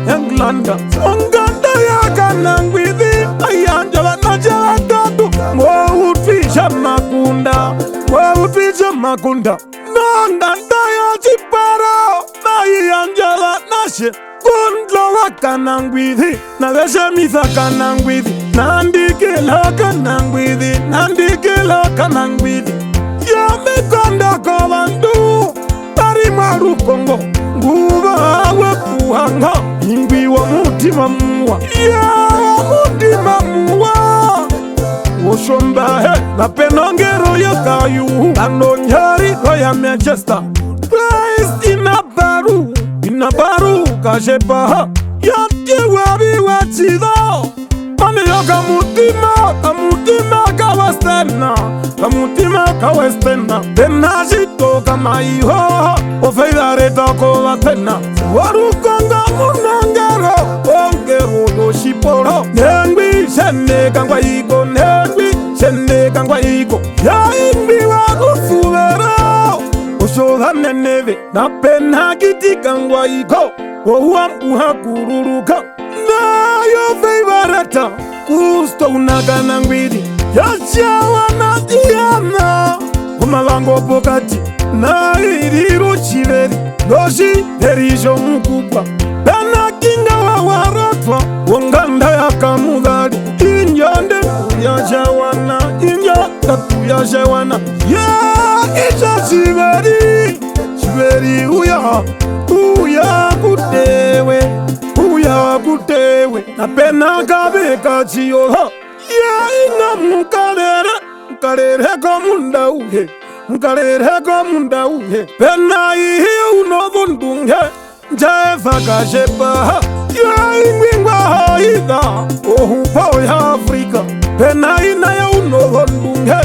England. Onganda ya kanangwithi, ayanja vanaja tatu. Mwahutwisha makunda, mwahutwisha Naija makunda Nanganda ya chipara Nai anjala nashe Kundla kanangwithi Nagasha mitha kanangwithi Nandikila kanangwithi Nandikila kanangwithi Yamekonda kavandu Tari marukongo Nguva awe kuhanga Ingwi wa mutima muwa Mutima muwa Oshomba na penongero ya kayu Anonyari roya Manchester Christ inabaru kashepa Yati wabi wachido Mani yoka mutima kawestena Benashito kama iho Ofeidare toko watena Warukonga munongero Ongero yoshiporo Nengwi shene kangwa iko Shende kangwa iko Ya ingbi wakufuvero Oshoda neneve Na pena kiti kangwa iko Ohuam uhakururuka Na yo feivareta Kusto unagana ngwidi Yashawa na diana Umalango pokati Na iriru chiveri Doshi erisho mkubwa Pena kinga wa waratwa Wonganda ya kamudari Injande uyashawana Injanda tuyashawana Ya isha chiveri Chiveri Uya kutewe Na pena kabe kachiyoha Ya inga mkalere komunda uhe Pena ihi unovundunge Jeva kashepa Ya ingwingwa haida Ohupo ya Afrika Pena ina ya unovundunge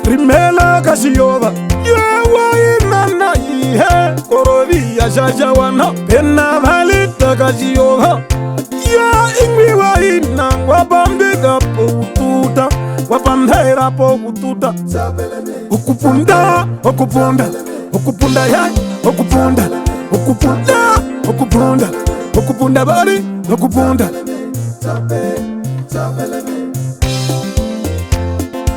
Rimela kashiyoha Ya wainana ihe Korovi ya shajawana Pena valita kashiyoha Ya ingwi waina Wapambika poututa Wapambera poututa Okupunda ya Okupunda bari Okupunda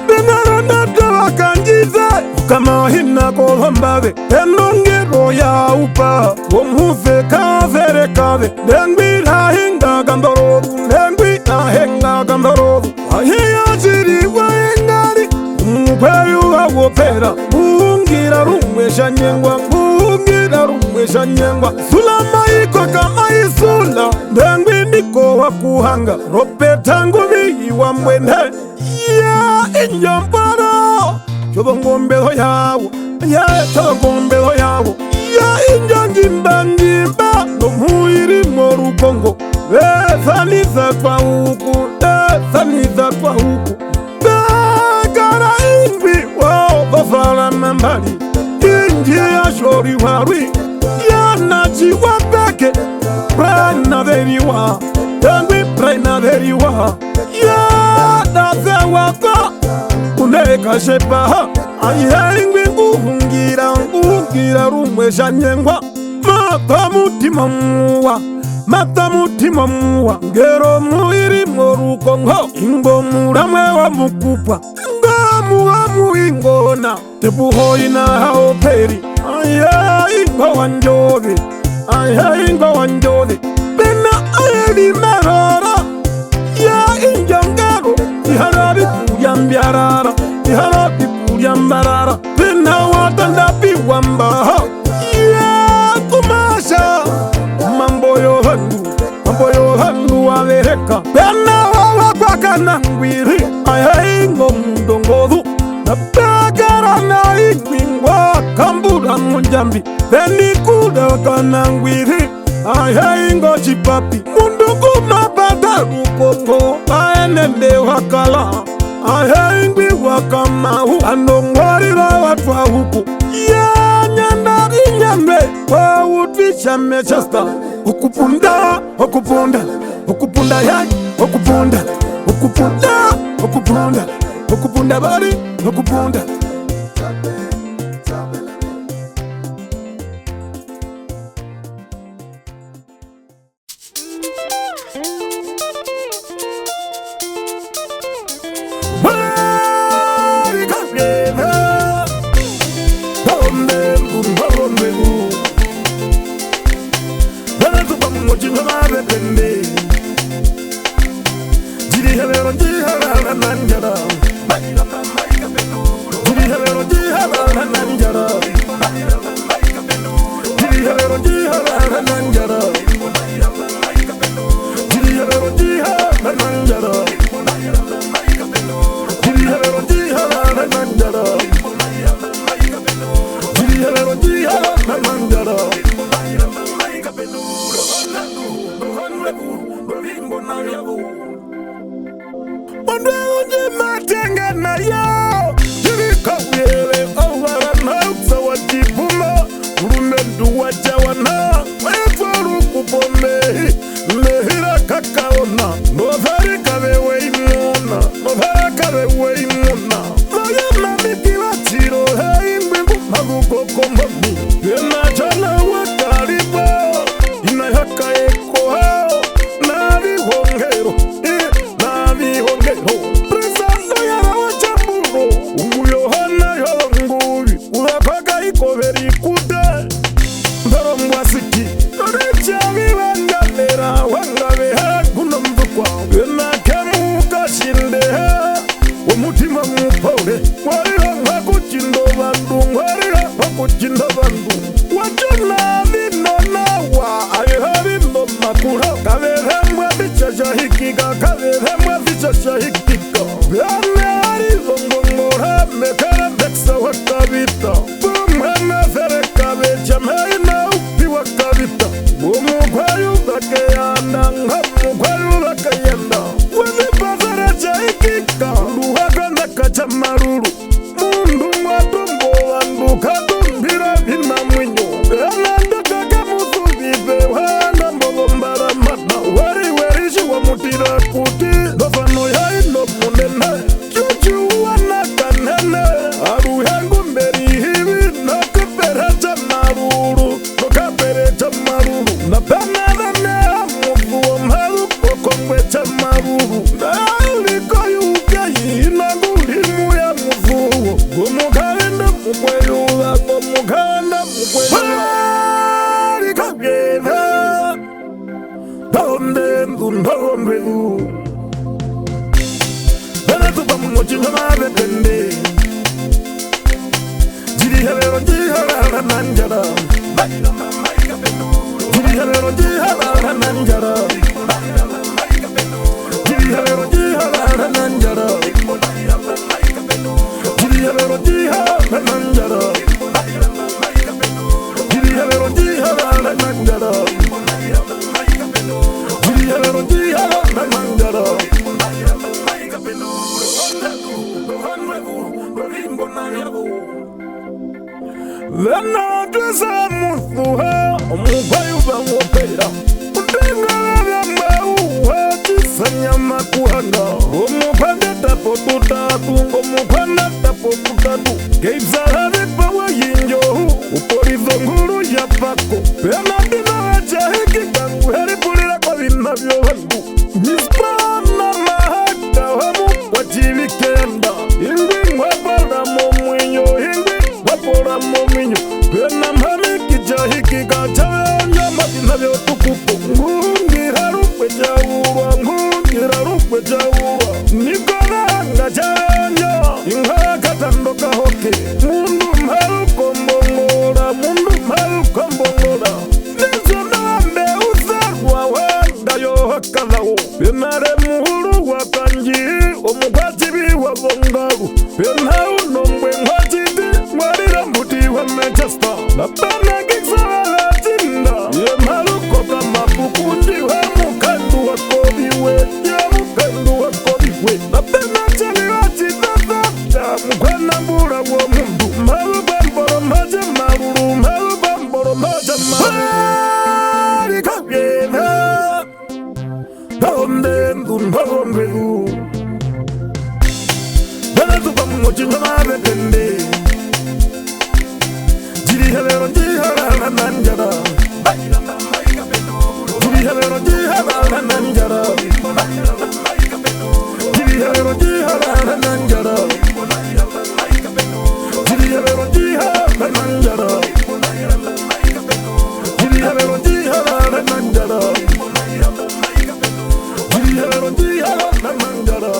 Benaranda dawa kanjize Kama hina kohombawe Penongero ya upa Womhufe kavere kave Nengwi la hinga gandorobu Nengwi la hinga gandorobu Wahiya jiri wa engari Mpeyu wa wopera Mungira rumwesha nyengwa Sula maiko kama isula Nengwi niko wa kuhanga Rope tangu vii wa mwene Ya injambara Chodo ngombeho yawo Ya injangimba Nomuiri morukongo Saniza kwa huku Begara ingwi Wao bafara membali Inji ya shori warwi Ya nachi wapeke Prana veriwa Tengwi prana veriwa Ya daze waka Uneka shepa Aye ingwi nguhungira rumwesha nyengwa Mata mutima muwa Ngero muiri morukongo Ingo muramwe wa mukupwa Ngo muwa muingona Tepuho ina haoperi Aye ingo wanjove Bena aye di merora Ya injongero Iharabi puyambarara Bena watanda piwamba Ya kumasha Mambo yo handu wavereka Pena wawa kwa kanangwiri Aya ingo mundongodu Na pegara na ingwingwa Kambura munjambi Peni kuda kanangwiri Aya ingo chipapi Mundugu mabata rukongo Aenende wakala Aya ingwi wakamahu Anongwarira watwa huku Ya nyandari nyambe Wa udvisha Manchester Okupunda ya Okupunda bari Okupunda nananjara Onde unje matenga na yo Yirikawele awara na uksawa jibuma Urumendu wajawana Weforu kupome Mehira kakaona Novare kabewe imuna Novare kabewe imuna Noya mamiti watiro Ingwingu maguko kombami Yena jana wakaribo Inayaka eko hao Navi hongero Navi hongero Presando ya wachamburo Umuyohana yonguvi Urakaka ikoveri kude Mbero mwasiki Richavi wangalera Wangaveha kunomvukwa Yena kemu kashindeha Umutima mupore Warira wakuchindo vandu Warira wakuchindo vandu Wachona vinona wa Ayeha vino makura Kaveremwa vichasha hikika Kaveremwa vichasha hikika Vyane arizongongora Mekara mbeksa wakavita Bumhana fere kavecha Meina upi wakavita Umukwayu vakeyanda Ngamukwayu vakeyanda Wazipafara cha hikika Luhaka nakacha maruru Mundu mwatumbo wandu Katumbira vina mwinyo Ananda kaka musu vipe Wana mbongo mbara mata Wari werishi wa mutira kuti Dofano ya ino munene Chuchu wana kanene Aru yangu mberi hivi Nakapere cha maruru Nakapere cha maruru Napana vane amufu Omharu kokongwe cha maruru Naaliko yukayi Inagulimu ya mufu Gumukanda mukweyuwa Gumukanda mukweyuwa Kagena Donde ndundombedu Bana tupa mmochino mabetende Jiri halero jihala nanjara Jiri halero jihala nanjara Jiri halero jihala nanjara Jiri halero jihala nanjara Jiri halero jihala nanjara Jiri halero jihala nanjara Lena twesa muthuha Omukwayu vangopera Utenga vyambauha Chisanya makuhanga Omukwande tapo tutatu Omukwande tapo tutatu Keipsara vipawa yinjohu Uporizo nguru ya pako Pena dina wacha hiki kangu Heri pulila kwa vina vyo wangu Mispana mahaka Wamu kwa chili kenda Ingwi mwapara momwinyo Ingwi mwapara momwinyo Pena mhamiki chahiki kachawe Nyama vina vyo tukupo Ngungira rukwe chaurwa Ngungira rukwe chaurwa Nikolanga chanya Inga katandoka hoke Mundu mharu kombongora Mundu mharu kombongora Nizono ambe usarwa Wanda yo hakalao Penare muhuru wakanji Omukwati biwa vongaru Pena unombe ngwachiti Mwarira mbuti wa Manchester Napana kiksa wala tinda Ye mharu koka mapukundi Wa mukandu wa kobiwe Ye mukandu wa kobiwe Napena chali wachi tazapta Mkwana mbura wa mundu Mharu bamboro maje maruru Mharu bamboro maje maruru Kagena Donde ndundombedu Bana tupa mmochino mabetende Jiri halero jihala nanjara Jiri halero jihala nanjara Jiri halero jihala nanjara Jiri halero jihala nanjara Jiri halero jihala nanjara Jiri halero jihala nanjara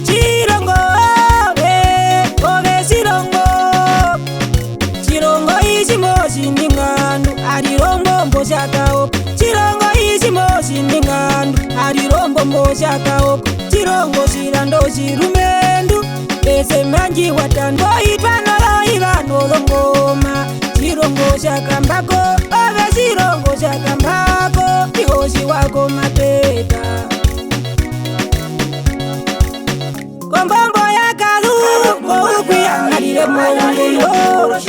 Chirongo, ove chirongo. chirumendu pese manji watandoitwa noloiva nolongoma chirongo chakambako ove chirongo chakambako ihoshi wako mapeta kombombo yakalu koukwiyangalile moungoyo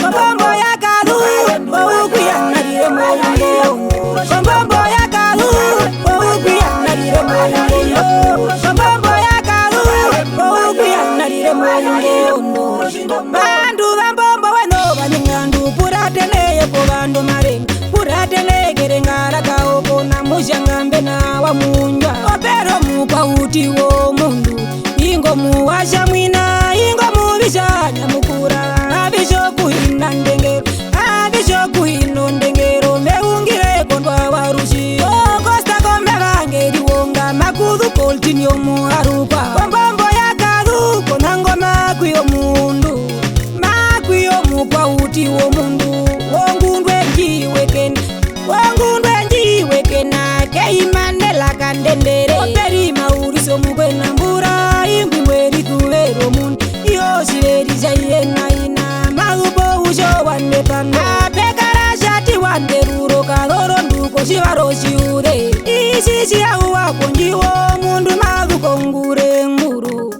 kombombo yakalu koukwiyangalile moungoyo kombombo yakalu koukwiyangalile moungoyo kombombo yakalu koukwiyangalile moungoyo bandu bambombo weno banyangandu purateneye ko bandu marenga puratenegere ngarakaoko na mushangambe na wamunjwa opero mukwa utiwo mundu ingo muwasha mwina ingo mubishanya mukura abisho kuhina ndengero abisho kuhino ndengero meungire kondwa warushi okosta kombe bangeri wonga makudhu koltini omuharuka kombombo yakadhu konangoma kuyo mundu makwiyo mukwa utiwo mundu wongundwe njiwekena keimandela kandendere operi mauriso mukwena mbura ingwi mweri kuvero mundu iyoshiveri chaiyenaina magubo usho wande pano apekara shati wande ruro kadhoro nduko shivaro shiure ishi chiyahu wako njiwo mundu magukongure nguru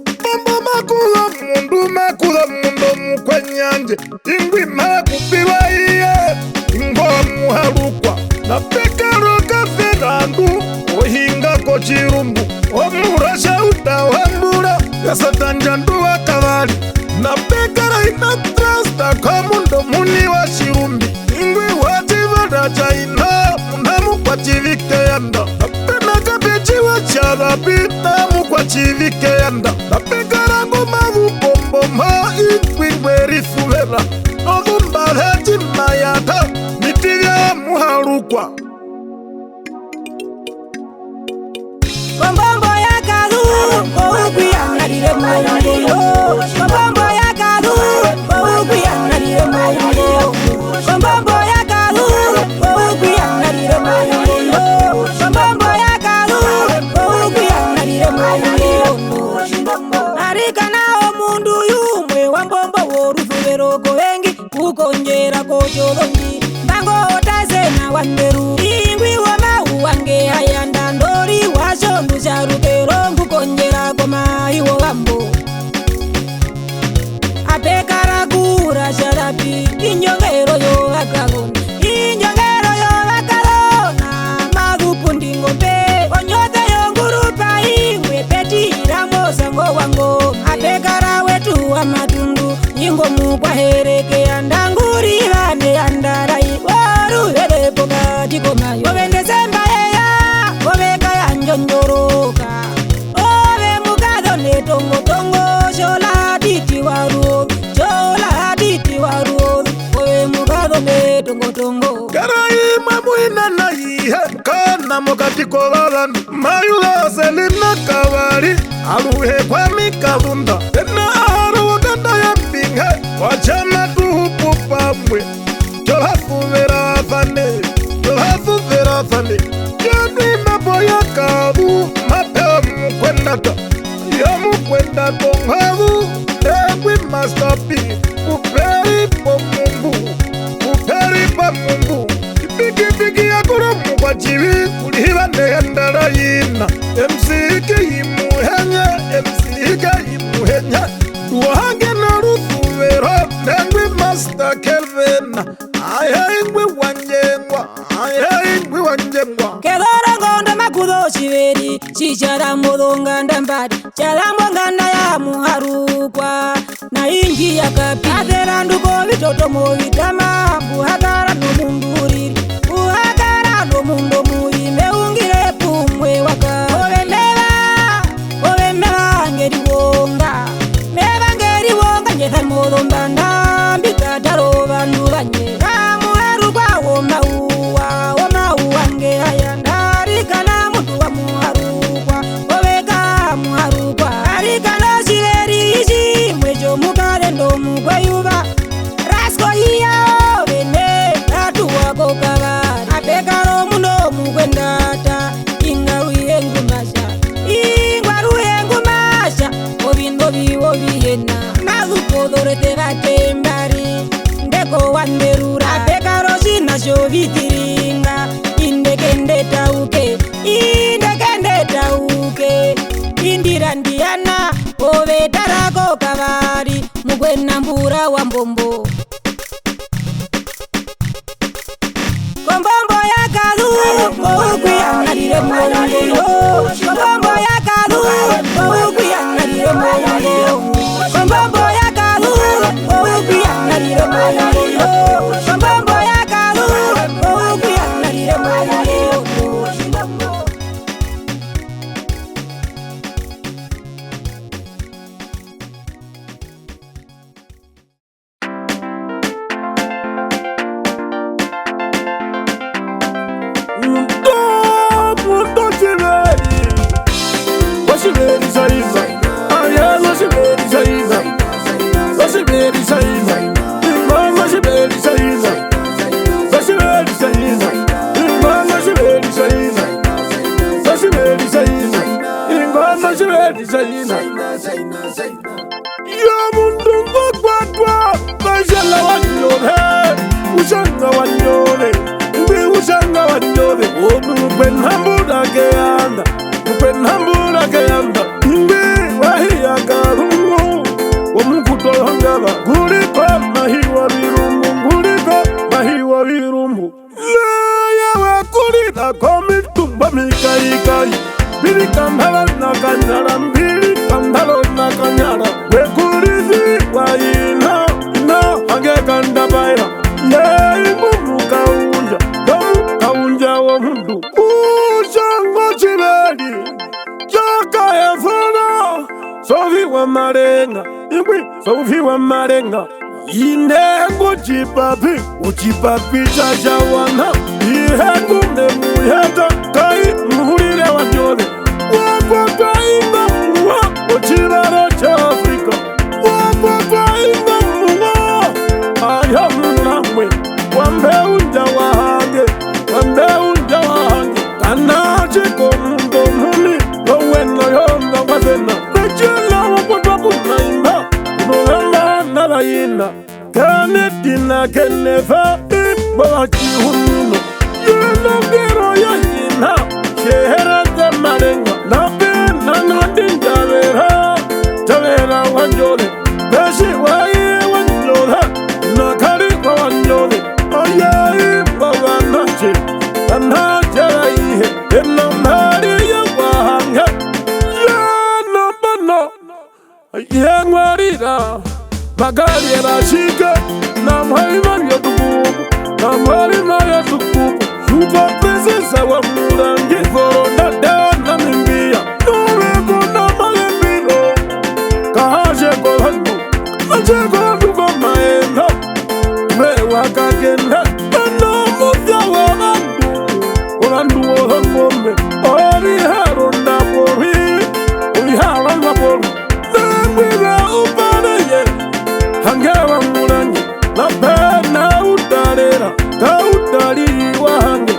makula mundu mukwenyanje ingwi makupilwa iye ingo muhalukwa na pekaro kaferandu ohingako chirumbu omurasha utawambula yasatanjandu wakavali na pekara ina trasta kwa mundu muni wa shirumbi ingwi wativada chaina munamu kwa chivike yanda na pena kabechi wa charabi namu kwa chivike yanda na pekara ngumavu bomboma ingwi mwerifuvela novumbalechi mayata mitivya muhalukwa kombombo yakalu koukwiyangalile moungoyo kombombo yakalu koukwiyangalile moungoyo kombombo yakalu koukwiyangalile moungoyo kombombo yakalu koukwiyangalile moungoyo arikanao mundu yumwe wambombo worufuveroko wengi kukonjera kocholongi mbango otazena wanderu ingwi womau wange ayanda ndori washondu charukero ngukonjera komaiwo wambo apekara kura sharapi inyongero yovakalona inyongero yovakalona magupundingombe onyote yongurupa imwe petiramosango wango apekara wetu wa matundu ingo mukwahereke yandanguri vane yandarai waruherepo katikomayo ovendesemba yeya oveka yanjonjoroka ove mukadho netongotongo sholaditi waruodhi ove mukadho netongotongo karaima mwina na ihe kana mokatiko vavandu mayulaselina kavali aluhe kwa mikavunda ena aharo wakanda ya mbinghe wachama tuhupu pamwe jolhafuvera fane jani maboya kavu mapeo mkwendata ya mkwendata nghavu egwi mastapi kuperi pa mumbu ipikipiki ya kurumu kwa chivi kulihiva nehendara yina emsike yimuhenya duhange na rufuvero nengwi masta kelvena aya ingwi wanjengwa kedhora ngonda makudho shiveri chicharamodho nganda mbadi charambo nganda ya muharukwa na inji yakapi atheranduko vitotomo vitama buhakara nomunduriri buhakara nomundo muri meungire pumwe waka ovemeva ngeri wonga njethamodho mbanda mbikataro vandu vanye kamuharukwa womauwa nge ayandarikana mundu wa muharukwa oveka muharukwa arikana shiveri ishi mwecho mukale ndo mukweyuva rasko iya ovene ratu wako kavari apekaro muno mukwendata ingaruye ngumba woviyena navupodorete vatembari ndeko wanderura apekaroshina shovitiringa indekendetauke indira ndiyana ovetarako kavari mukwenambura wa mbombo kombombo yakalu oukwiyangalire mwongo kombombo yakalu oukwiyangalire mwongo kombombo yakalu oukwiyangalire mwongo kombombo yakalu oukwiyangalire mwongo. Marenga inengo chipapi uchipapi chachawana ihengu nemuyeta kai muhurire wanyore wakwakainga muwa ochibaro cha Afrika wakwakainga muwa ayamunamwe wambeunja wahange kanachiko mundo mumi loweno yonga wazena nechila wapotwa kunaimba Nalayina Kanetina Kenefa Baki Hunino Yena Gero Yayina Shehera de Marenga Nabe Nanandin Javera Javera Wanjole Beshi Waye Wanjole Nakari Wanjole Oye Bavanache Anajara Ihe Ena Maria Wahanga Yana Bano Yangwarira Magali Rashika, Namhaiman Yatukubu, Namharima Yatukubu, Super Princess Awamurangi, Vorona Namimbia, Norego Namalembino, Kahaje Gohandu, Kahaje Gomaenda, Mewaka Genda, Namo Yawandu, Orandu Ohambome, Ori Harunda Bori, Ori Haranda Bori, Namira Upanaye. Hangewa murangi na pena utarera ka utari wahange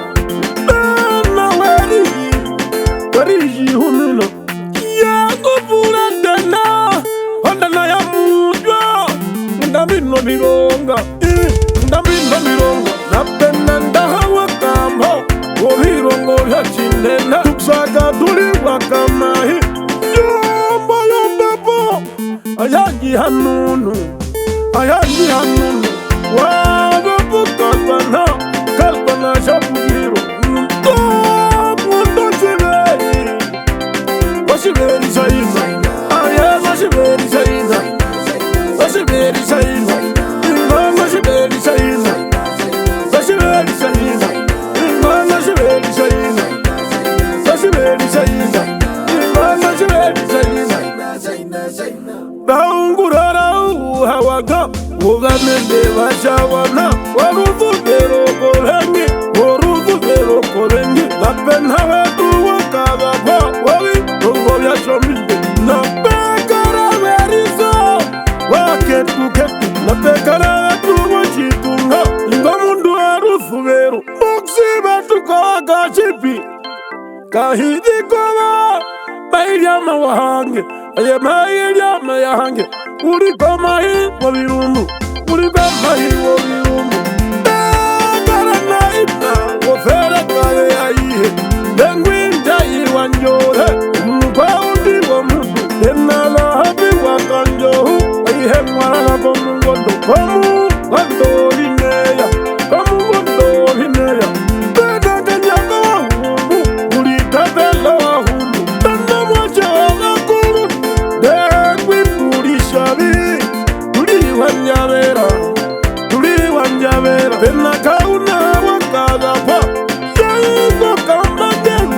na weri hunino yango puratena ondana ya mujwa ndamino mironga na pena ndahawa kamho ovirongo vya chinena tuksaga tuli wakamahi yombo ayaji hanunu Wago kalpana shapugiro Mundo chiveri Washiveri saiza Washiveri saiza Washiveri saiza Washiveri saiza Washiveri saiza Washiveri saiza Washiveri saiza Washiveri saiza Baungurara hawaga Ugamende vashawana Waruvugero kolengi Napena wetu wakababa Wawi Kongo ya shominde Napekara verizo Waketu Napekara wetu wachitunga Inga mundu warufugero Muksiba tuko wakachipi Kahidi kola Bailya mawahange aye mailya mayange uliko mahi wa virumbu uliko mahi wa virumbu garana ina wofere kaye aihe dengwinja iwanjore mkwaundi wa mundu enala habi wakanjohu aihe mwarana komungondo komungondo hineya komungondo hineya bedakanyaka wahumbu ulitatela wahumbu tanda mwacha wakakuru dengwi tulishabi tuliwanjabera penakauna wakagapa yaiko kambajeru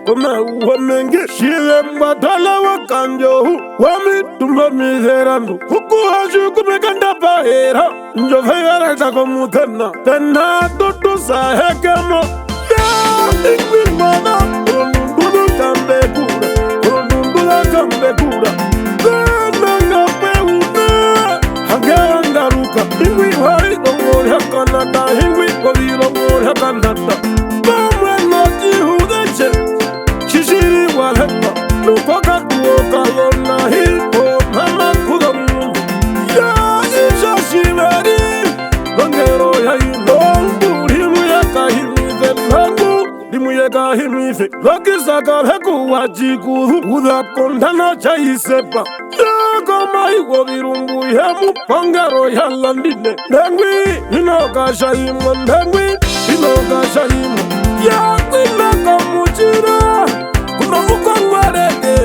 koma uho mengi shile mbatala wakanjohu wamitumba mizerandu hukuhashu kumekanda pahera njofegareta komutena tena tutu sahekemo ya ingwimana urundundulu kambekura urundundula kambekura ingwi hari gongori hakanata ingwi koviro gongori hakanata bamwe noti hudeche shishiri walheta nukoka tuoka yona hiko mama kudamu ya isha shimeri gongero ya inongu limu ya kahimize langu limu ya kahimize lokisaka heku wajikuru udakondana chaisepa kama iko virumbu ya mupangaro ya landine dengwi inoka shaimo dengwi inoka shaimo ya kwinaka muchira kuna mukongwareke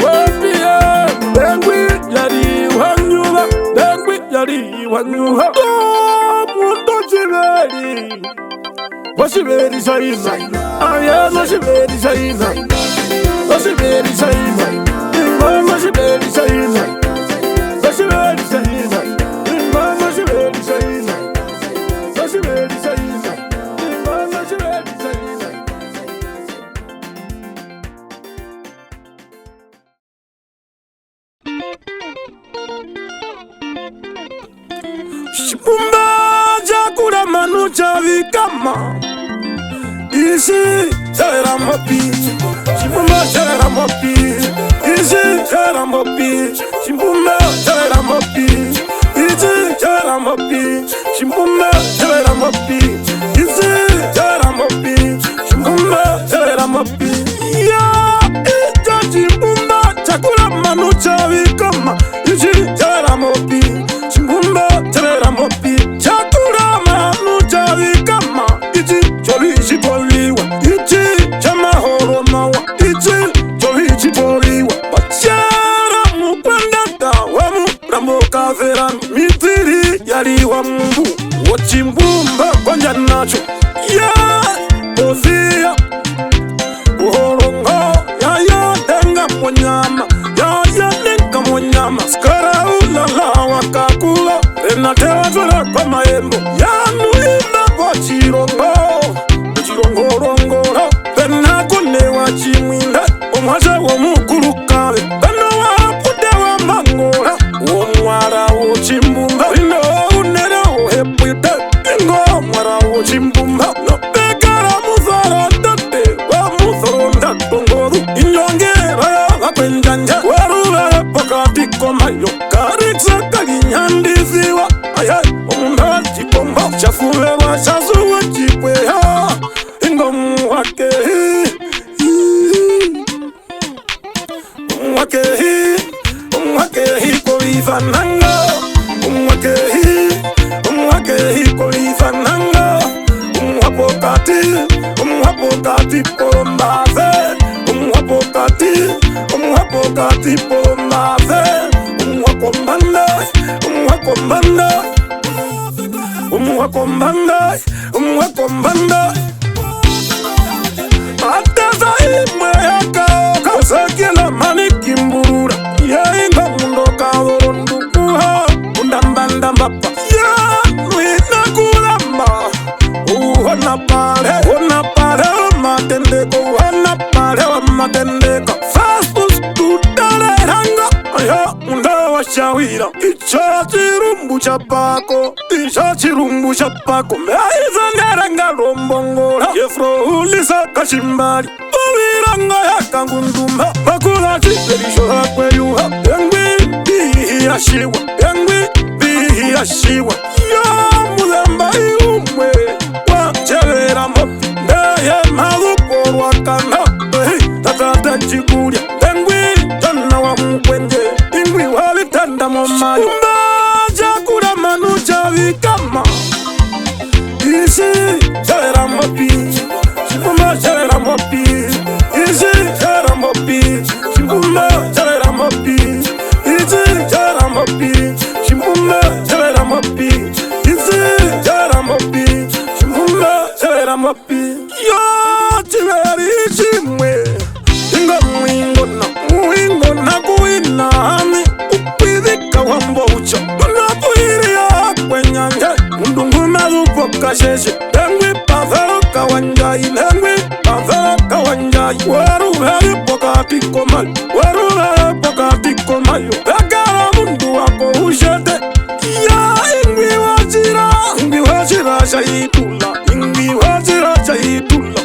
wepieno dengwi yari wanyuha mundo chiveri washiveri shaina ayana shiveri shaina Washiberi shaina, imam washiberi shaina, washiberi shaina, imam washiberi shaina, washiberi shaina, imam washiberi shaina. Shipumba jakura manu chavikama, isi chera mopi. Chimbumba chera mopi, izi chera mopi. Chimbumba chera mopi, izi chera mopi. Chimbumba chera mopi, izi chera mopi. Chimbumba chera mopi. Ya ija chimbumba chakula manu chavikama, izi chera mopi. Chimbumba chera mopi, chakula manu chavikama, izi choli chipoliwa, izi chama horo mawa. Mitiri yari wa mungu wachimbumba kwanja nacho ya ozia uhorongo ya denga mwanyama ya denga mwanyama skara ulala wakakula enatewa zora kwa maembo ya nuimba kwa chirongo pena kone wa chimwinda omwaze wa mukuru kawe pena wa pude wa mangora mwara wo chimbumba ino unera wo hepwite ingo mwara wo chimbumba no pekara muzara date wa muzoronda tongoru inyongera ya wakwenjanja warube pokati komayo kariksa kalinyandiziwa ayay omunda chipomba chafuwerwa chazuwa chipweya ingo mwakehi koifananga umwakehi koifananga umwapokati pombaze umwapokati pombaze umwakombanda ataza imwe yakao kasakila manikimburura yainga mundo kaworondukuha undambandambapa ya nuina kulamba uhona pare matendeko fastus tutareranga aya unda washa wira icha chirumbu chapako icha chirumbu chapako meizangaranga rombongola yefro ulisa kashimbali uwiranga yakangundumba bakula chiperisho hakweyuha engwi bihiyashiwa engwi bihiyashiwa ya muzamba iumwe wachevera mopi ndeye malukorwa kana tatata chikulia engwi tana wa mkwende ingwi walitanda momayo chakula manu chavikama isi chavera mopi chimbumba chavera mopi isi chavera mopi chimbumba chavera mopi isi chavera mopi chimbumba chavera mopi isi chavera mopi chimbumba chavera mopi yo chiveri chimwe inga mwingo na kuina hami upidhika wambo ucho unakuhiria kwenyanje mundungume lupo kasheshe engwi pavero kawanjai engwi pavero kawanjai weruheri pokati komali weruheri pokati komali pekara mundu wako ushete ya ingwi wajira shaitula ingwi wajira shaitula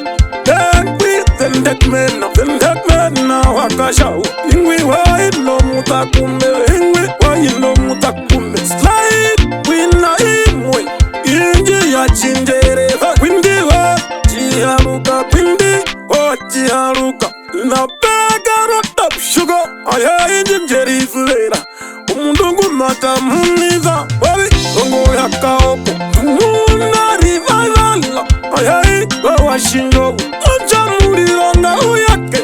engwi Tendekmena wakashau ingwi wa ilo mutakume ingwi wa ilo mutakume slide wina imwe inji ya chinjereva kwindi wa chiharuka kwindi wa chiharuka na pega rotop sugar aya inji njerifulera umundungu mata muniza wabi ongo ya kaoko muna rivalala aya wa shindogu Muliranga uyake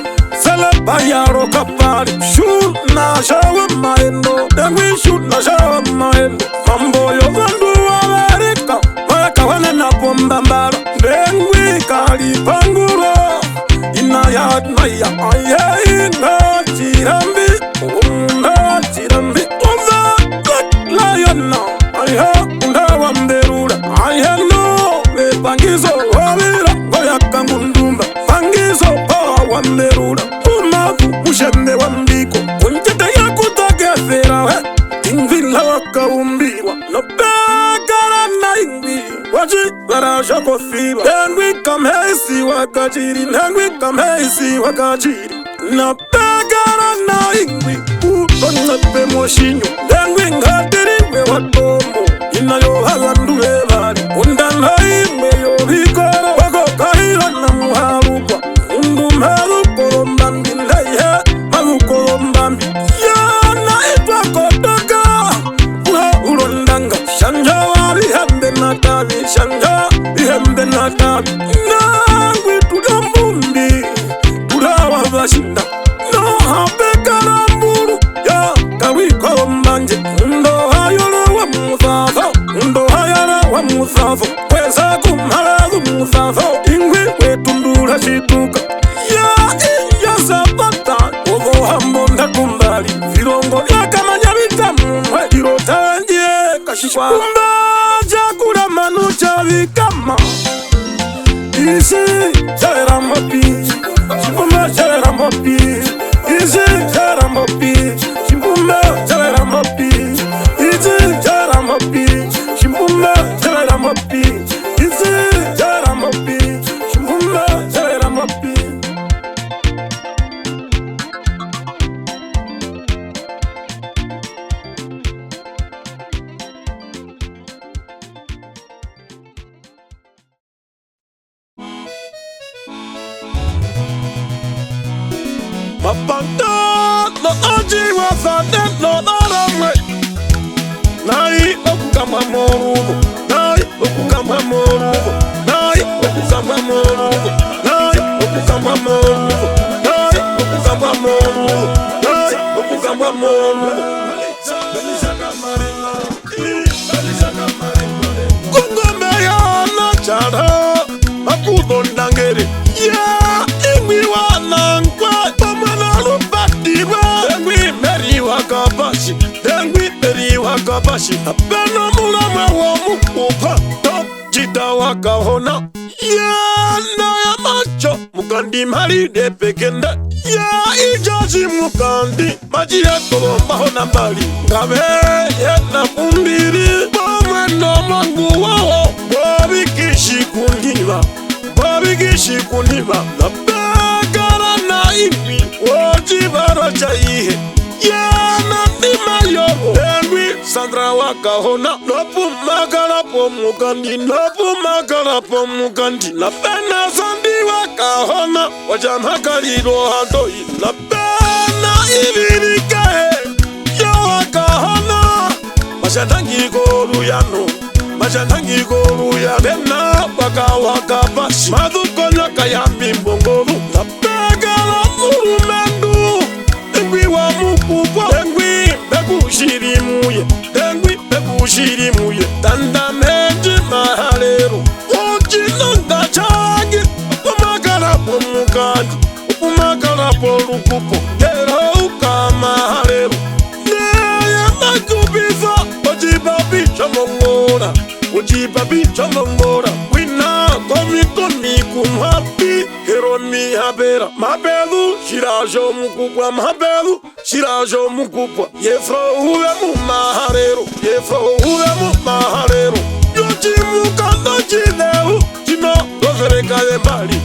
Bayaro kapari Shoot na shawa maendo Dengwi shoot na shawa maendo Mamboyo vandu wa Amerika Waka wane na pomba mbara Dengwi kalipanguro Inayat maya Aye ina chirambi Unda chirambi Unda good lion now Aye unda wamderura Aye no Pangizo wabira Goya kangundumba Pangizo pawa wamderura Umavu mushende wambiko Kunjete ya kutakefera Ingvila waka umbiwa Nopekara na ingvi Wachi warasha kofiwa Nengwi kamheisi wakachiri Nengwi kamheisi wakachiri Nopekara na ingvi Utongepe moshinyo Nengwi ngatiri we watomo Inayo halandu hebari Undana ingwe yo hikoro Wako kahira na muharukwa Undu mharukoro mbambi Ndeye marukoro mbambi Yana itwa kotoka Uha urondanga Shanja wari hembe natabi Shanja ihembe natabi Nangwi tudambumbi Urawa vashinda No hape karamburu Ya kawiko mbanje Undo hayolo wa mufafo Undo hayala wa mufafo Kweza kumhala mufafo Ingwi wetundura shituka Ya inja zapata Ogo hambo ndakumbali Virongo ya kamanya vitamu Irotanje kashishwa Kumba jakura manu chavikama Isi chavera mopi Chimbumba chavera mopi Isi chavera mopi Chimbumba chavera mopi Isi chavera mopi Chimbumba chavera mopi Isi chavera mopi Chimbumba chavera mopi Mapanda no oji wafade no narame Nai okukama morugo Nai okukama morugo Nai okukama morugo Nai okukama morugo Nai okukama morugo Nai okukama morugo Kungome ya na chara Makudo ndangere Ya ingwi wanankwa Dengwi meri wakabashi Dengwi meri wakabashi Apeno mulamwe wa mukupa Top jita wakahona Ya na ya macho Mugandi mari de pekenda ya ijaji mukandi maji ya kolombaho na mbali ngabe yena kumbiri bomwendo mwangu wao bobikishi kundiba nabegara na imi wojibaro chaihe yana ndima yobo engwi Sandra wakahona nopumagara po mukandi napena Sandi wakahona wajamakaliro handoi napena ibirikae yo wakahona mashatangi goru ya bena wakawakabashi madukonya kayambi mbongoru napegara murumendu engwi wa mukubwa engwi bekushirimuye tanda meji mahalero ojinonda changi upumagara po lukupo gero ukamahalero neye makubisa ojibabicha mongora wina komi kumhapi heromi habera mabelu shirajo mukubwa yefro uwe mu maharero yochimukando chideu chino doferekale mbali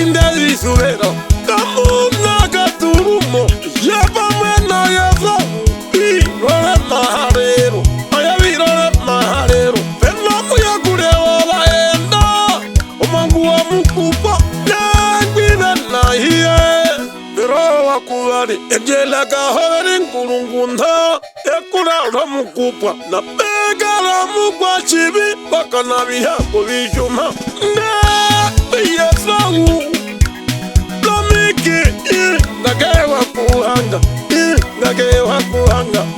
ndezisuvera kamuna katurumo yepamwena yefro virole maharero penomu yakulewo baenda omangu wa mukupa nengwibena pero wakubali ejela kahoberi nkulungunda ekulalo mukupa na begala mukwa chibi bakana bihako bijuma yefau lomiki ngagewa kuhanga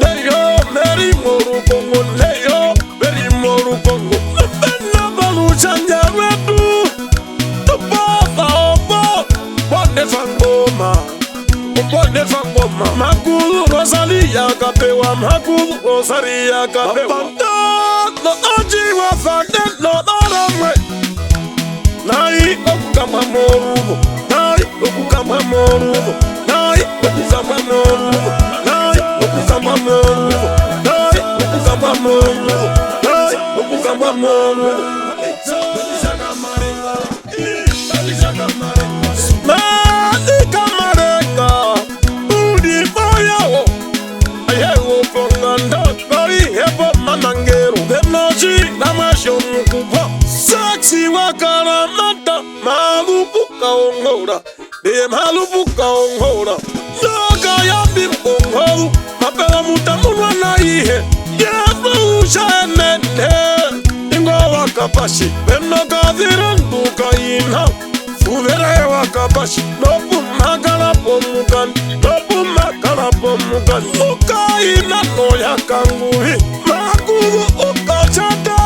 leyo meri morukongo bena baluchanya wetu tupasa obo bonde fangoma makulu rosalia kapewa no oji wa fande no oromwe nai okukama morugo Saksi wakaramata malupuka ongora yoga yambi ongoro mapela mutamunwa na ihe yafuusha enene ingo wakapashi peno kadhira nduka ina fuvere wakapashi nopumagara po mukandi ukaina noya kanguhi makugu ukachata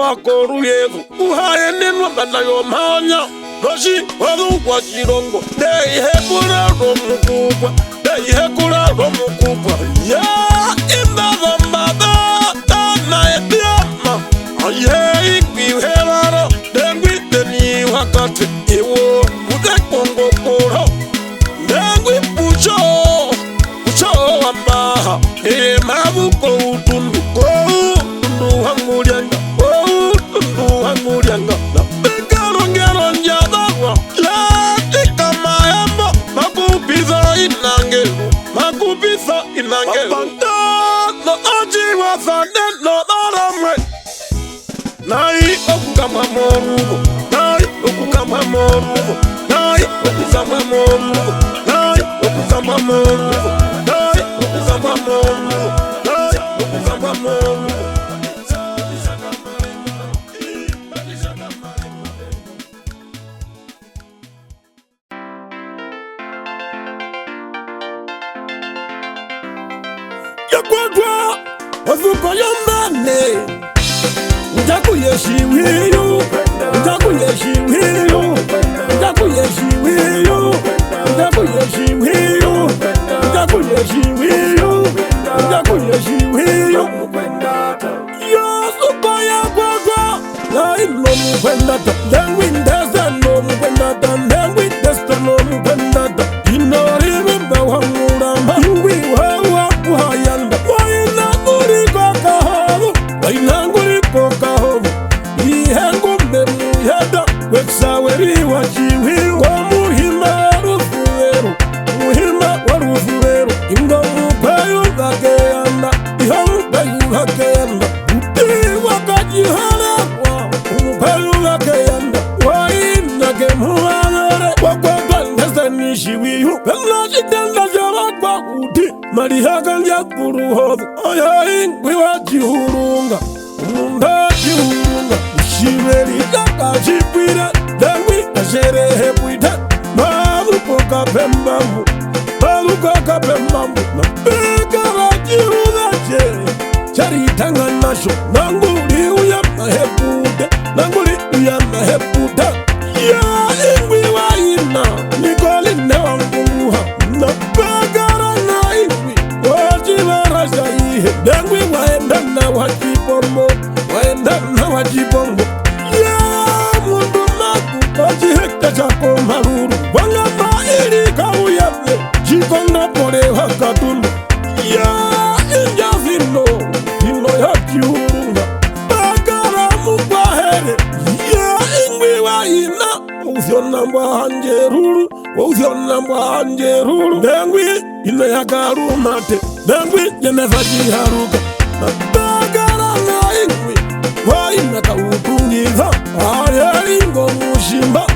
wakoruyeru uhayenenwa banayo manya noshi wadukwa chirongo deihekura romukubwa ya imbavambaba tana ediama aye ikwiheraro dengwi deni wakati iwo mudekongokoro dengwi pucho wambaha mabuko utundu hangurianga na ngero njadagwa latika mayambo makupisa inangelu no oji wa fande no oromwe nai okukama morugo Yakwadwa wazuko yombane Ntakuyeshimiyo Yo suko yakwadwa na ilo mukwenda pendata Dengwi ndesta no mpendata Dengwi ndesta no mpendata Inori mimba wa muramba Ingwi wawa kuhayanda Waina nguri koka hovu Waina nguri koka hovu Ihengu mbemu yada Weksa weri wa jiwi Wa muhima rufuweru Muhima wa rufuweru Ingo mupayu vakeyanda Ihamu payu vakeyanda Uti wakajihana Mupayu vakeyanda Waina kemuhanare Wakwakwa ndese nishiwiyu Pena jitenda jawakwa uti Marihaka njakuru hovu Aya ingwi wajihurunga Munda jihurunga Ushiveri jaka jipire Dengwi kasherehe puite Malukoka pembambu Malukoka pembambu Napika jirugaje Charitanga nasho Nanguli uyama hepude Nanguli uyama hepude Ya ingwi waina Nikoli newa mpunguha Napagara na ingwi Wajibara shaihe Dengwi waenda na wajibombo Waenda na wajibombo Ya mundu maku Wajihekta chako maruru Wanga mairi kauyame Jikonga pole wakatundu Ya inja vino Vino ya kiurunga Bagara mukwahere Ya ingwi waina Uziona mwa anjeruru Uziona mwa anjeruru Dengwi ina ya garumate Dengwi yenevaji haruka Bagara na ingwi Waina kaukungiza Aya ingo mushimba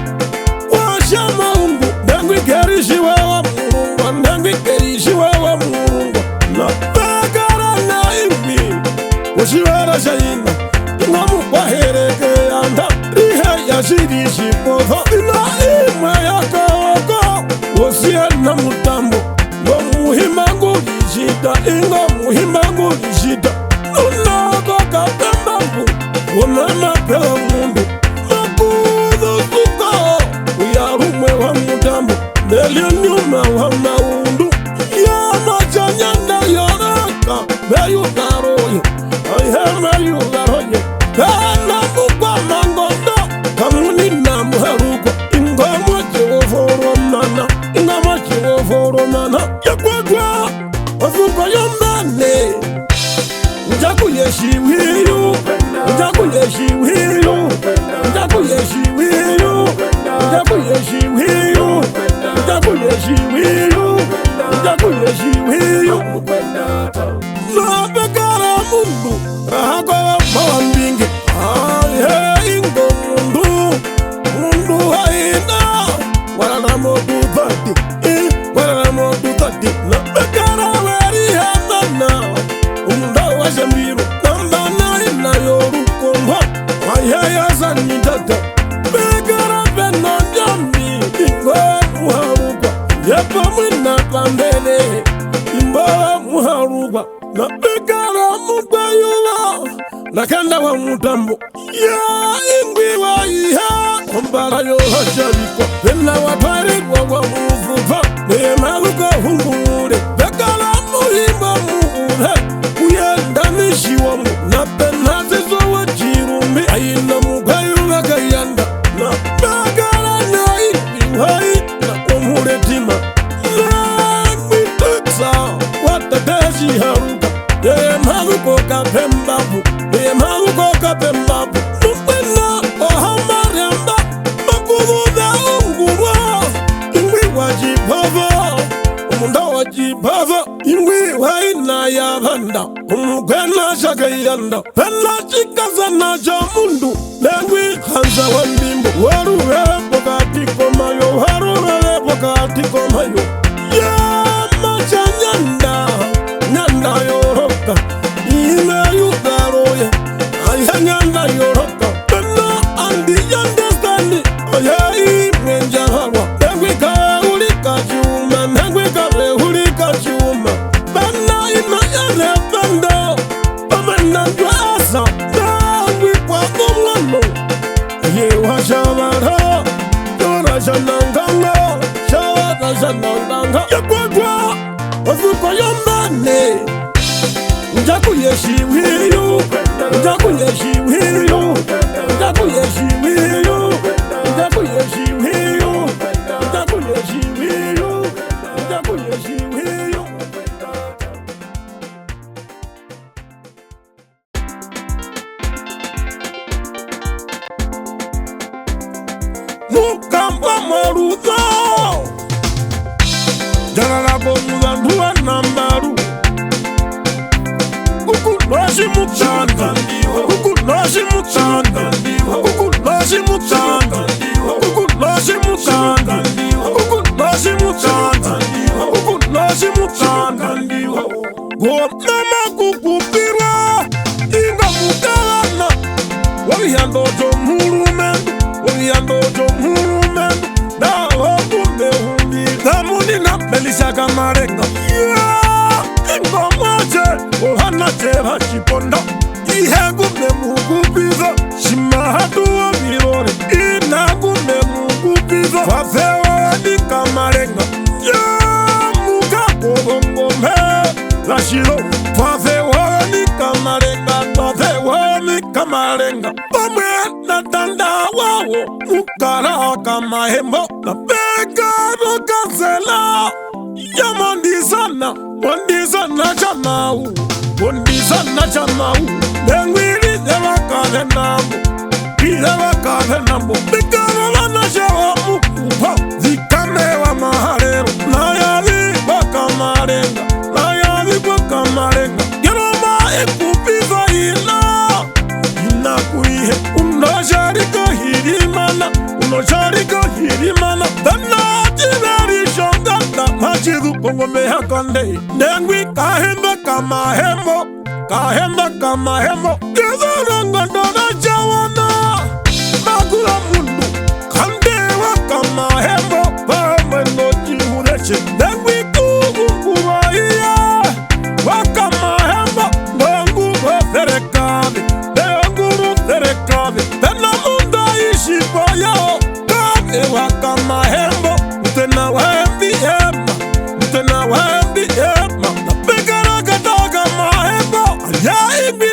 Washama ungu Dengwi kerishi wewa murungwa Dengwi kerishi wewa murungwa Na bagara na ingwi Ushiwara shaina Ngamu kwa hereke yanda Rihe ya shirishi potho Ina ima ya kaoko Wosie na mutambo Ngo muhima ngujishita Ingo muhima ngujishita Nunako kapembabu Wonama pewa mundu Makudu suko Uyarumwe wa mutambo Nelio nyuma wa maundu Ya machanyanda yoraka Beyu garoye Ayeme yu garoye Kana mukwa mangondo Kamuni na muharuko Ingo mochi woforo mana Ingo mochi woforo mana Yakwakwa Wasuko yomane Njaku yeshiwiyu Njaku yeshiwiyu Njaku yeshiwiyu Njaku yeshiwiyu Njaku yeshiwiyu Njaku yeshiwiyu Nabekara mundu Rahako mawambingi Aye ingo mundu Mundu haina Warana modu thati Warana modu thati Nabekara weri hatana Umunda wa shambiru Nambana ina yoru komha Ayaya zani tata Begara pena jambi Ingo muharukwa Yepa mwina pambele Ingo muharukwa Na begara mupayula Nakanda wa mutambo Ya ingwi wa iha Kumbara yo hashabikwa Pena watwari wa mufufa Nema luko hungure Begara muhimba muure Uyenda mishiwamu Na pena zizo wa jirumbi Aina mugayu wakayanda Na bagara na ingwi hai Na umure tima Na ingwi tuksa Watateshi haruka Yemaluko kapembabu Yemaluko kapembabu Nukwena ohamariamba Makuvuda ungurwa Ingwi wajibava Umunda wajibava Ingwi waina ya banda Umugwena shakayanda Pena chikaza na jamundu Lengwi hanza wambimbo Waruwe pokati komayo Waruwe pokati komayo Ya macha nyanda Nyanda yoroka Ime yugaroye Aya nyanda yoroka Pena andi yandestandi Oya ime njahawa Nengwi ka ulika chuma Nengwi ka ulika chuma Pena ime yale pendo Pamena njwasa Nengwi kwa kumwano Ye wa shabara Yora shananganga Shabara shananganga Yakwakwa Wasuko yomane Njaku yeshiwiyu Njaku yeshiwiyu Njaku yeshiwiyu mukamba mwaruzo jalala bomuza nduwa nambaru ukunoshi mutanga ukunoshi mutanga ukunoshi mutanga ukunoshi mutanga ukunoshi mutanga ukunoshi mutanga gomama kukupirwa inga mutalana wabiyandojo mulumendu wabiyandojo mulumendu naho kunde humbi namuni na belisaka marenga inga mwache ohana cheva chiponda ihegume mukupiza shimahatu wa mirore inagume mukupiza wafewa nika marenga muka kogongome lashiro wafewa nika marenga wafewa nika marenga pamwe na tanda wawo mukara kama hembo na pekaro kansela ya mondizana chamau mondizana chamau lengwiri dewakave nambo idewakave nambo bikara lana shawa mukupa zikamewa maharero nayavi bakamarenga nayavi bakamarenga geroma ekupiza inakuihe unosharika hirimana dana jiveri shonganda machidu pongome hakande nengwi kahemba kama hemo kizorongondona chawana magula mundu kandewa kama hemo pameno jihureche nengwi kukunguwaiya wakama hemo nongu waferekave neonguru ferekave tena munda ishipayo kamewa kama hemo utena wembi hema utena wembi hema napegarakataka mahemo ayaimbi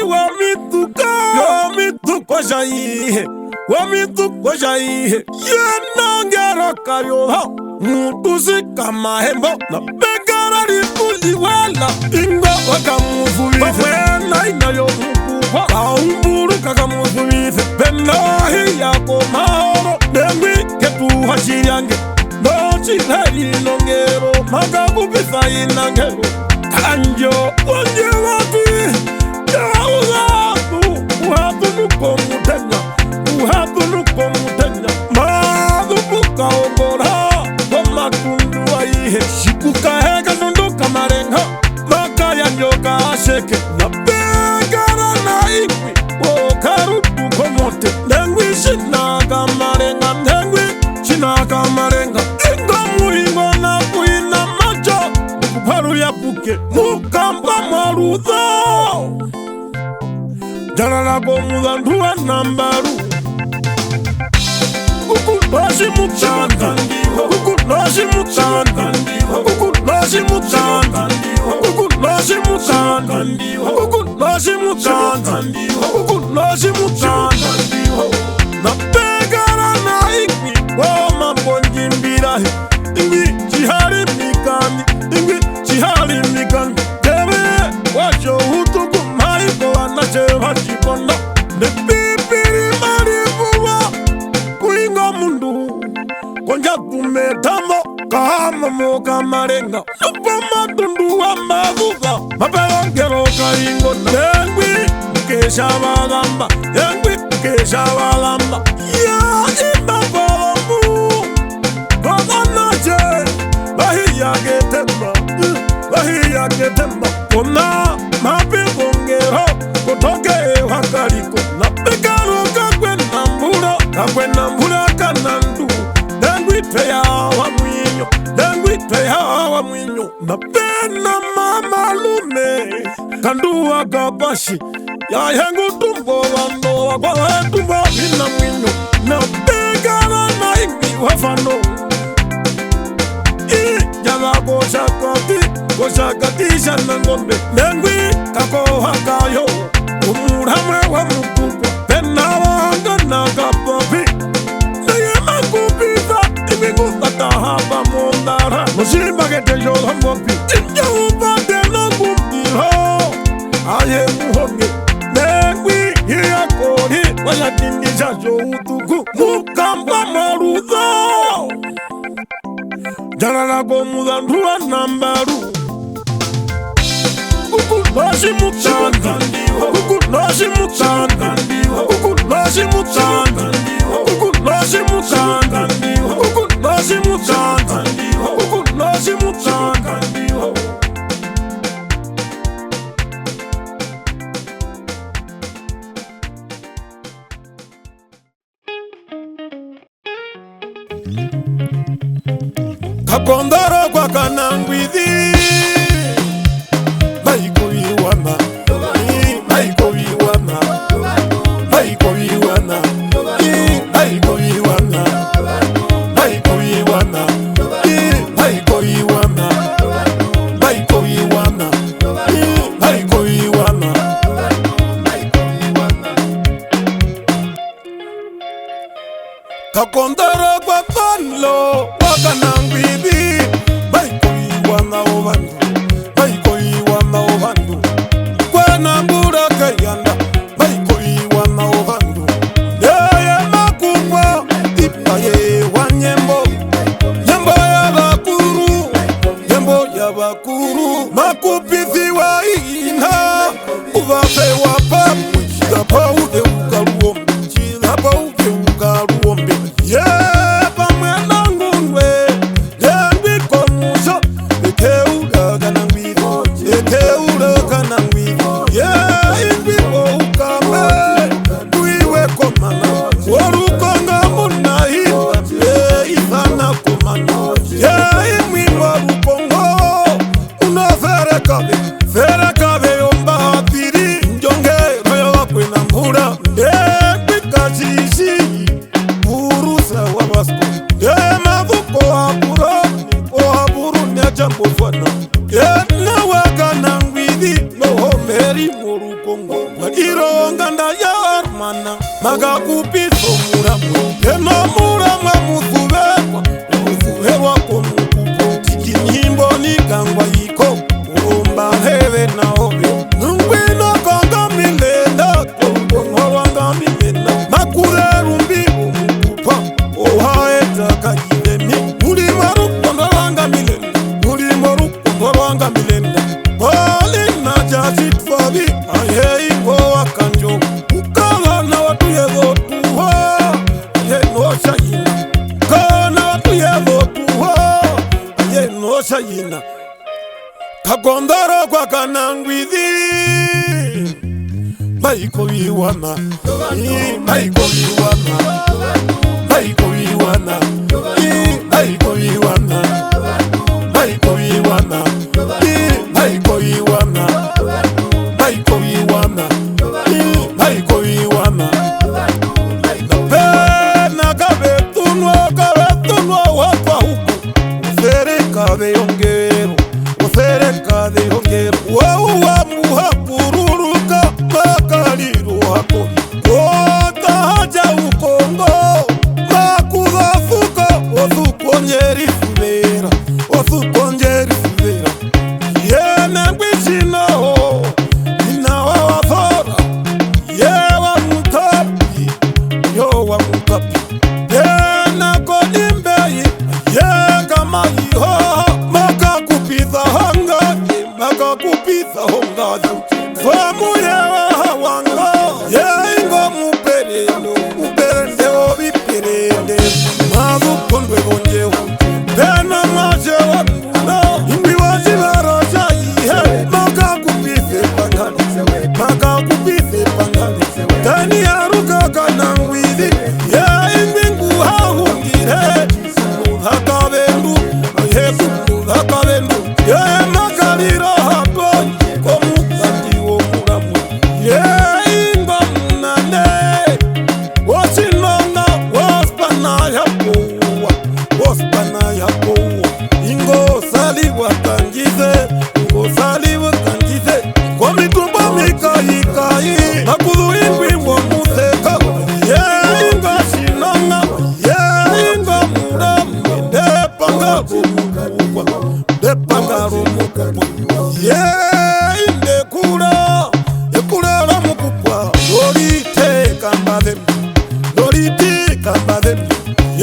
wamituko jaihe yenongero kayoha mutusi kama hemo napegara ripuliwela ingo wakamufubife wena inayo mukuwa kaumburu kakamufubife penahi yako mahoro dengwi ketuha shiriange nochileli nongero makakupisa inangero kanjo onje watu yauzatu uhatunukomutenya madubukaongora wamatundu waihe shikukaheka nunduka marenga makayanjoka asheke napegara na ikwi wokarutukomote ndengwi shinaka marenga ndengwi shinaka marenga ingomuhingo na kuina macho ukuparu ya puke mukamba mwaruzo jalala bomuza nduwa nambaru ukunoshi mutanga ukunoshi mutanga ukunoshi mutanga ukunoshi mutanga ukunoshi mutanga ukunoshi mutanga napegara na ikwi woma mbonjimbirahe ingwi chihari mikandi ingwi chihari mikandi kebe wacho hutuku maiko wanacheva chipondo nepipiri marifuwa kuinga mundu konja tumetamo kahamo kamarenga upo matundu wa mavuga mapelongero kaingo yengwi kesha walamba yengwi kesha walamba ya imbabomu kodanache bahia getemba kona mapibongero kotoke wakaliko napigaro kakwena mbura kanandu dengwi peya wa mwinyo napena mamalume kanduwa gabashi yahengu tumbo wando wakwawe tumbo ina mwinyo napigara na ingi wafano jaga koshakatisha na ngombe dengwi kakoha kayo umuramwe wa mukubwa pena wanga na kapapi naye makupita imigukata hapa mondara mushimba getejo hambopi tinja upate na kumiro aye muhonge dengwi hiyakori wayatindisha jo utuku mukamba maruzo jana nako mudandula nambaru Ukunoshi mutanda Ukunoshi mutanda Ukunoshi mutanda Ukunoshi mutanda Ukunoshi mutanda Ukunoshi mutanda Kakondoro kwa kanangwizi Maiko viwana Maiko viwana Maiko viwana Maiko viwana Maiko viwana Maiko viwana Maiko viwana Maiko viwana Kakondoro kwa konlo wakanangwizi Maiko viwana ovandu Maiko viwana ovandu Kwana mbura kayanda Maiko viwana ovandu Yeye makubwa Ipaye wa nyembo Nyembo ya bakuru Nyembo ya bakuru Makupithi wa ina Uvafe wa papu Chidapa uke ukaluombe Chidapa uke ukaluombe Yeah, pamwena ngundwe Yengwi komusho Ekeula kanangwizo Ekeula kanangwizo Yeah, ingwi ukame Kuiwe komana Warukonga munahi Yeah, ifana komana Yeah, ingwi warukongo Una fere kabe yomba hapiri Njonge royo wakwe na mbura Engwi kachishi Burusa wabasko mavuko haburu Nyachambo fwana na wakanangwizi Lohomeri morukongo Ironga nda ya armana Magakupiso muramwe Eno muramwa muthubekwa Muthubekwa komukupo Chikinyimbo nikangwa yiko Urumba hewe na hobe Nungwino konga milenda Kongo wanga milenda Makure rumbi umukupa Ohaeta kajidemi Muri marukondo wanga milenda Muri marukondo wanga milenda Bali na jasit fabi Aye ingo wakanjo Ukala na watu yezo tuha Aye no shayina Ukala na watu yezo tuha Aye no shayina Kakondoro kwa kanangwizi Maiko viwana Maiko viwana Maiko viwana Maiko viwana Maiko viwana Maiko viwana Maiko viwana Maiko viwana Napena kabetunwa wapa huku Ufere kabe yongero Ufere kabe yongero Wawa muha kururuka Makaliru hako Kota haja ukongo Makuzafuka Othukonyeri fuvera Othukonyeri fuvera Yene ngwishinaho Inawa wathora Yewa mutapi Yowa mutapi Yena kodimbeyi Yega mayiho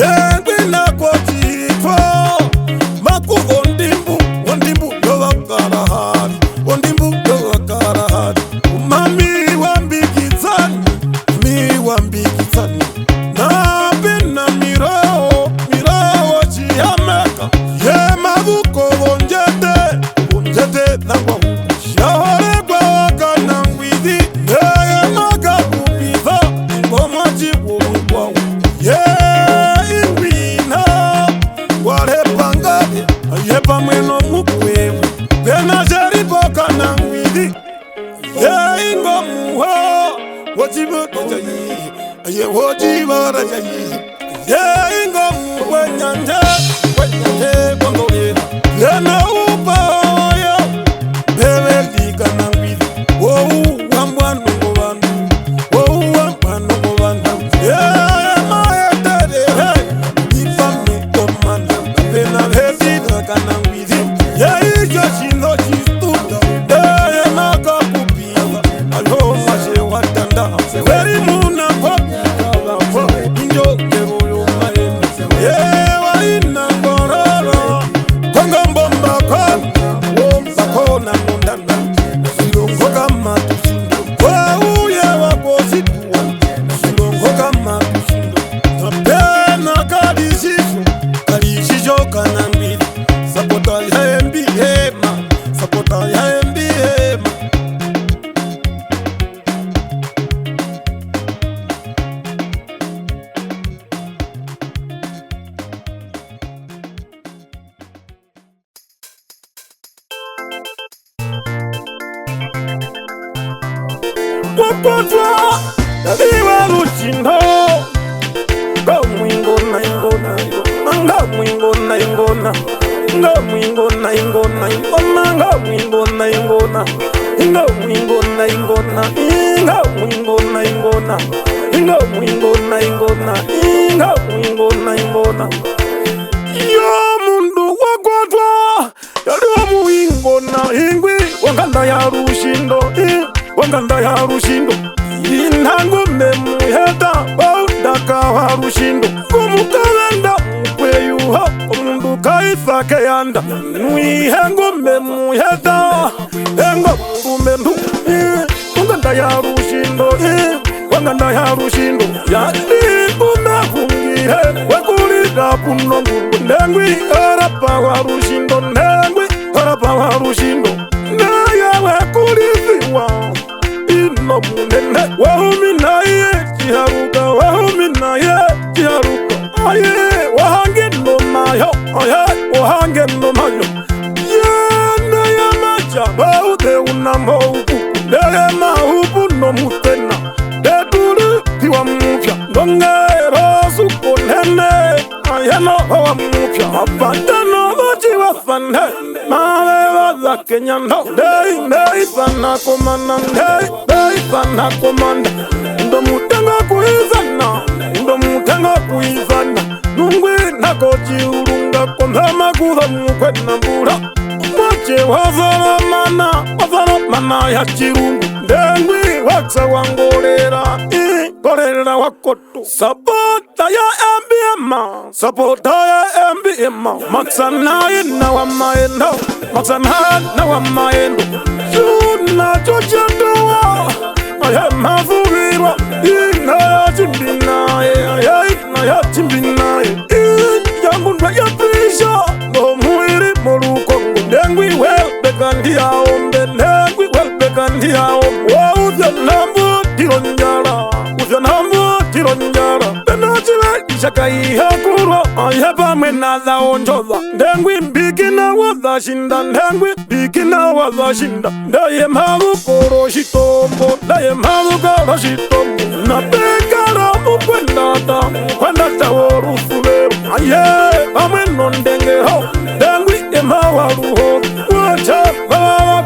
ndengwi nakwatitwa maku ondimbu yovakarahari ondimbu yovakarahari umami wambikitsani napena mirawo chiyameka yemavuko vonjete nangwa shahoregwa wakanangwithi neyemakakupiva ngomwachiwolukwawo ye ingwina walepangale ayepamweno mukwewe pena jeripokanangwithi ye ingomuho wochivotojayihe aye wochivarajayihe ye ingomu wenyanje kondolera yena upayo beveldikanangwithi wouwambwanungo vandu wouwambwanungo vandu yemaeterere ipamikomanda pena veldikanangwithi yeicho chino chistuta yeyenakakupiva alhomashe watanda weri munapo injokeroyomaena yewainangororo kongombomba wombakona mundanda silongoka matushindo wauye wakosituwa silongoka matushindo napena kalishisho kanambili sapota yaembihema Wapotwa Daviva Lucindo Gamwingona Yo mundu wakwatwa Yaliwa muingona ingwi Wanganda ya rushindo Inhangu memuheta Waudaka wa rushindo Kumukawenda ukweyuha Omundu kaifake yanda Nuihengu memuheta Engo kumendu Wanganda ya rushindo Yali kumehungihe Wekulida punongu Ndengwi harapa wa rushindo Naya wekulithiwa Ino munene Wahuminaye chiharuka Aye wahangeno mayo Yena ya macha Baude unamohupu Dele mahupu no mutena Dedulu tiwa mupya Ngongero suko nene Ayeno hawa mupya Mapatano mochi wafane Mawe waza kenyando Dei pana komanda Ndo mutenga kuizana Nungwe nako chiurunga Kondama kuza mukwena mbura Mwache wazara mana ya chirungu Ndengwi waksa wangorera Gorera wakoto Sapota ya MBM Maksanaye na wamaendo Shuna chochatowa Aye mafurirwa Ina ya chimbinaye Yangundwa ya pisha Ngomuiri morukongo Ndengwi welbekandia ombe Waudya nambu tironjara Penachive ishakaiha kurwa Ayeba menaza onjoza Ndengwi mbikina wazashinda Ndaye mavu koro shitombo Napekara mukwendata worufulero Aye bamweno ndengero Ndengwi emawaruho Wacha baba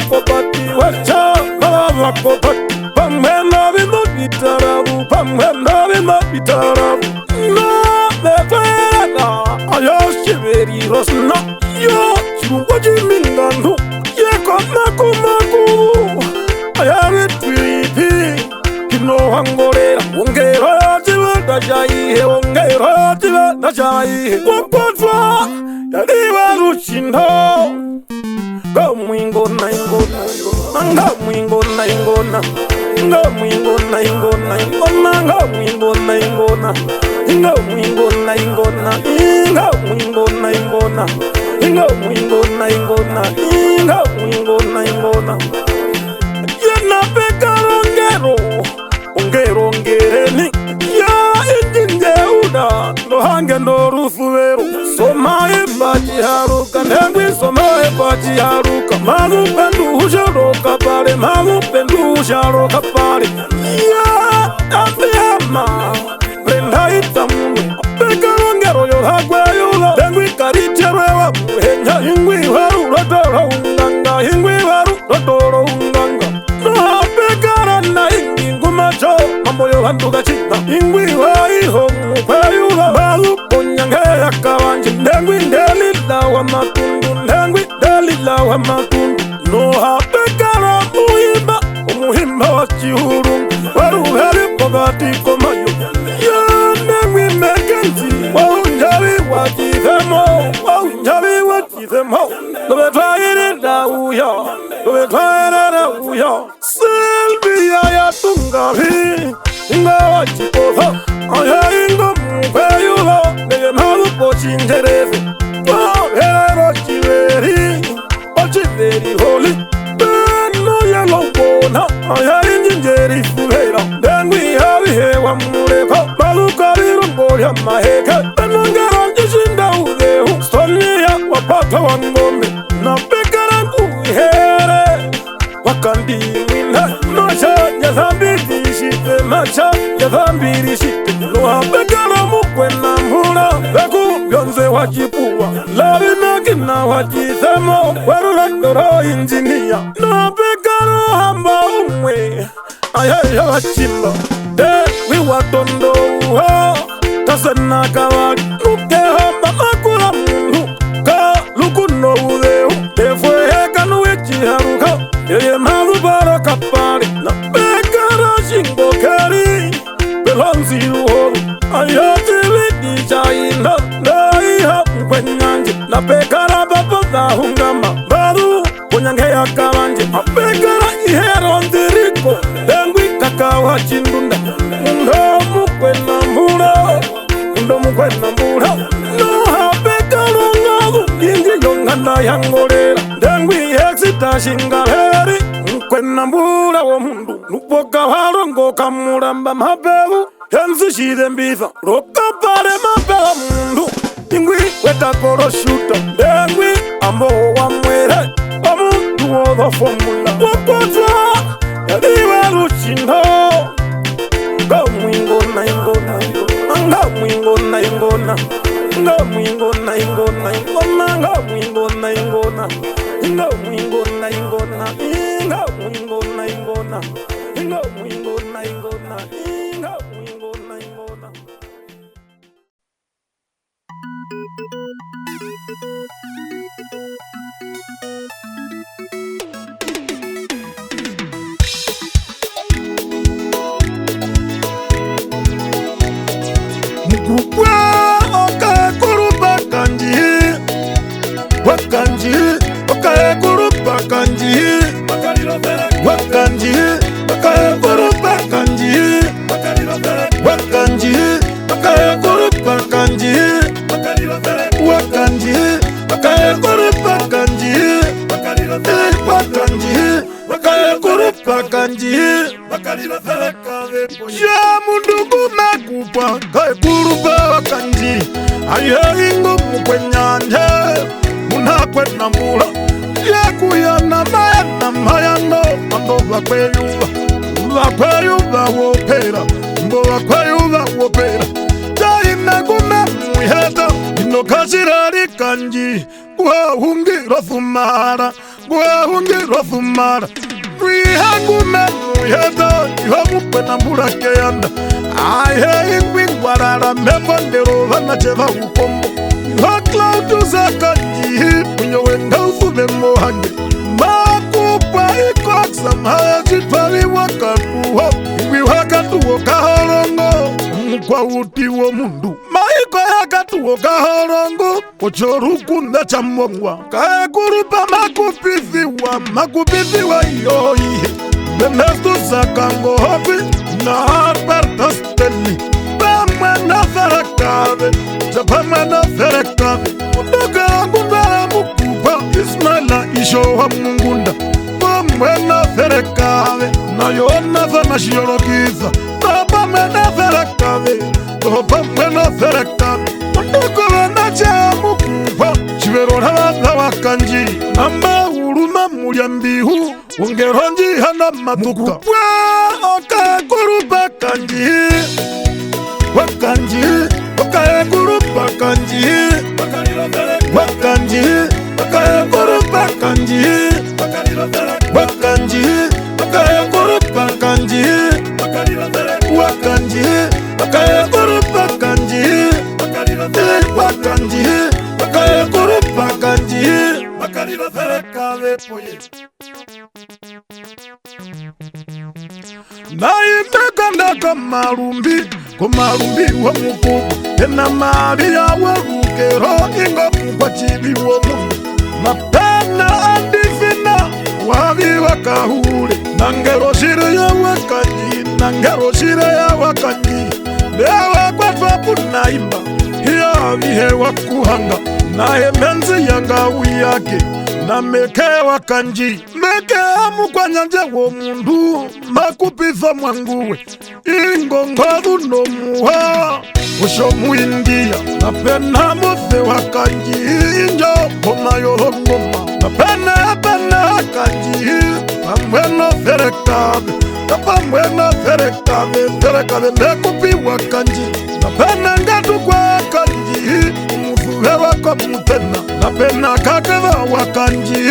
wakopati Pamwena bino bitarabu Na befera Ayoshiveri rosna Yo chirungo jimingandu Yeko maku Ayare twipi Kino hangorera Ongero jiva dajayihe Ongero jiva Wajai Wakotwa Yadiwa Ruchindo Go mwingo na ingona Go mwingo na ingona Go mwingo na ingona Go mwingo na ingona Go mwingo na ingona Go mwingo na ingona Go mwingo na ingona Go mwingo na ingona Yana peka rongero Ongero ongereni Ya injinje uda Nohange no rufuweru Somae baji haruka Nengwi somae baji haruka Mamu pendu husharoka pare Mamu pendu husharoka pare Ya afiyama Brenda itamungu Peka rongero yorhagwe yula Nengwi karicherewa Muhenya hingwi waru Rotoro unganga Hingwi waru Rotoro unganga Noha peka rana hingi ngumacho Mambo yohanduka chita Hingwi waiho Mupayula Malu konyange yakawanje Ndengwi ndelila wa matundu Ndengwi ndelila wa matundu Noha peka ra muhimba Umuhimba wa chihuru Waruheri pogati komayo Ya ndengwi mekenzi Waunjawi wa chithemo Waunjawi wa chithemo Dobe twaire da uyo Dobe twaire da uyo Silvia ya tungavi Inga wa chikofa Aya ingo mpeyulo Nege malu po chingereze Wahero chiveri Ochiveri holi Beno ya longona Aya injinjeri fuhera Dengwi hawi hewa mureko Malu kabiru mboria maheke Beno ngero jishinda udehu Stolia wapata wangombe Na pekara kuhere Wakandi mwina Masha ya zambiri shite Masha ya zambiri shite Noha pekara mukwena mhura Beku byonze wajipua Labi mekina wajithemo Werula ndoro injinia Noha pekara hamba umwe Ayaya wachimba Dewi watondo uho Tasena kawaki Nuke hamba makula mungu Ka lukuno udehu Defwe heka nuwechi haruka Yeye malu baraka pari Na pekara shingo keri Belonzi uhoru Ayati lidi chaina Daiha mkwenyanje Na pekara baba da hungama Baru konyange ya kawanje Na pekara ihero ndiriko Dengwi kakawa chindunda Ndo mukwena mbura Ndo mukwena mbura Noha pekara ngagu Ingi yongana yangorera Dengwi exita shingaheri Mkwena mbura wa mundu Nupoka harongo kamuramba mabevu Henzi shide mbiza Roka pare mabeva mundu Ingwi weta koro shuta Dengwi ambo wa mwere Amundu oda formula Wakotwa Yadiwa rushindo Nga mwingo na ingona Nga mwingo na ingona Nga mwingo na ingona Nga mwingo na ingona Nga mwingo na ingona Nga mwingo na ingona Nga mwingo na ingona Nga mwingo na ingona Mkubwa oka kurupa kanji Wakanji oka kurupa kanji Wakanji oka kurupa kanji Wakanji oka kurupa kanji Wakanji oka kurupa kanji Wakanji oka kurupa kanji Ya mundugu makupwa Kae kurupa wakanji Aye ingo mkwenyanje Munakwe na mbula Ya kuyana mayano Mando wakweyuwa Wakweyuwa wopera Mbo wakweyuwa wopera Jaina gume muheta Ino kashirari kanji Guahungira fumara Guahungira fumara Rihagume muheta Ihamukwe na mbula keyanda Aye ingwi ngwarara Mebondero vanacheva ukombo Haklautu za kanji Munyo wenda ufume mohange Makupwa ikoksa Mahajitwali wakatuho Ingwi wakatuho kahorongo Mkwa uti wa mundu Moko yakatuo kahorongo Kuchorukunda chamongwa Kaekurupa makupithiwa yoyi Benestu sakango hopi Na apartasteli Pamana ferekave Japamana ferekave Mudoka agundara mukupa Ismaila isho wa mungunda Pamana ferekave Na yona fana shiolokiza Pamana ferekave Pamana ferekave Mudoka wana cha mukupa Chivero hana wakanji Namba uruma muriambihu Ungeronji hana matuka Okaekurupa kanji Wakanji Okaekurupa kanji Wakanji Okaekurupa kanji Wakanji Okaekurupa kanji Wakanji Okaekurupa kanji Wakanji Okaekurupa kanji Makarilo ferekave poye Naimekanda kumarumbi wa mukubu Ena mari ya warukero ingo kwa chibi wa mungu Mapena andifina wavi wakahule Nangero shire ya wakanji Dewa kwa twapu naimba Hiya vihe wakuhanga Nae menzi yanga uyake Na meke wakanji Meke amu kwa nyanje wo mundu Makupitha mwanguwe Ingo ngadu no muha Usho muindia Na pena muthe wakanji Injo koma yoho ngoma Na pena wakanji Pamweno ferekave Na pamweno ferekave mekupi wakanji Na pena ngadu kwa wakanji Mufuhewa kwa mutena Na pena kakeva wakanji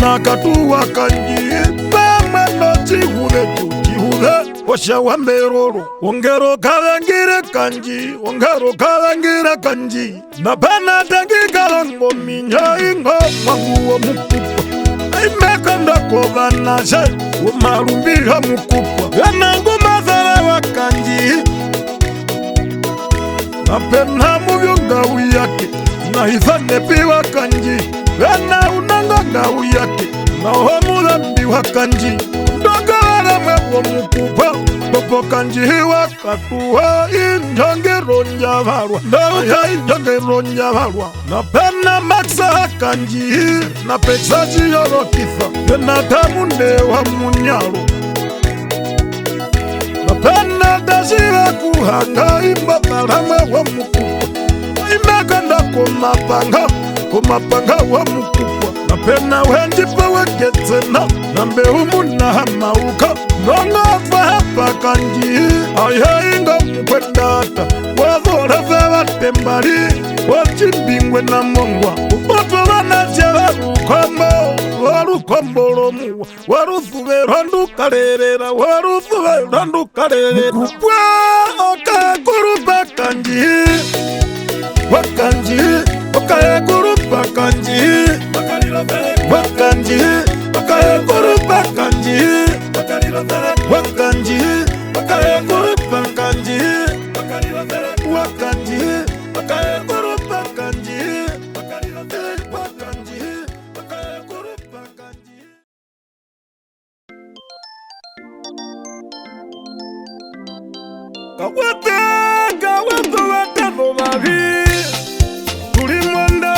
Na katu wakanji Pamweno chihule Osha wa meroro Ongero kalangire kanji Na pena tengi kalango minya ingo Mangu wa mukupa Imekanda kwa nashe Umarumbiha mukupa Yanangu mazara wakanji Na pena muyonga uyake Na hifane piwa kanji Yana unanga uyake Na homulambi wakanji Ndoga wala mwepo mukupa Popo kanji wakatuwa Injongero njavarwa Ndaya injongero njavarwa Na pena maksa kanji Na peksa chiyoro kifa Pena tamunde wa munyaro Na pena tashiva kuhanga Imbatala mwepo mukupa Imekanda kumapanga wa mukupa Na pena wenjipa weketena Na mbeumu na hamauka Nongo hapa kanji Aya inga mkwendata Wazora tembari Wachimbingwe na mongwa Upoto wanache warukombo romu Waruthube randu karerera Mkupwa okaekurupa kanji Wakanji okaekurupa kanji Wakanji okaekurupa kanji Wakanji okaekurupa kanji Wakanji okaekurupa kanji Wakanji okaekurupa kanji Kawete wate no mavi Tulimwanda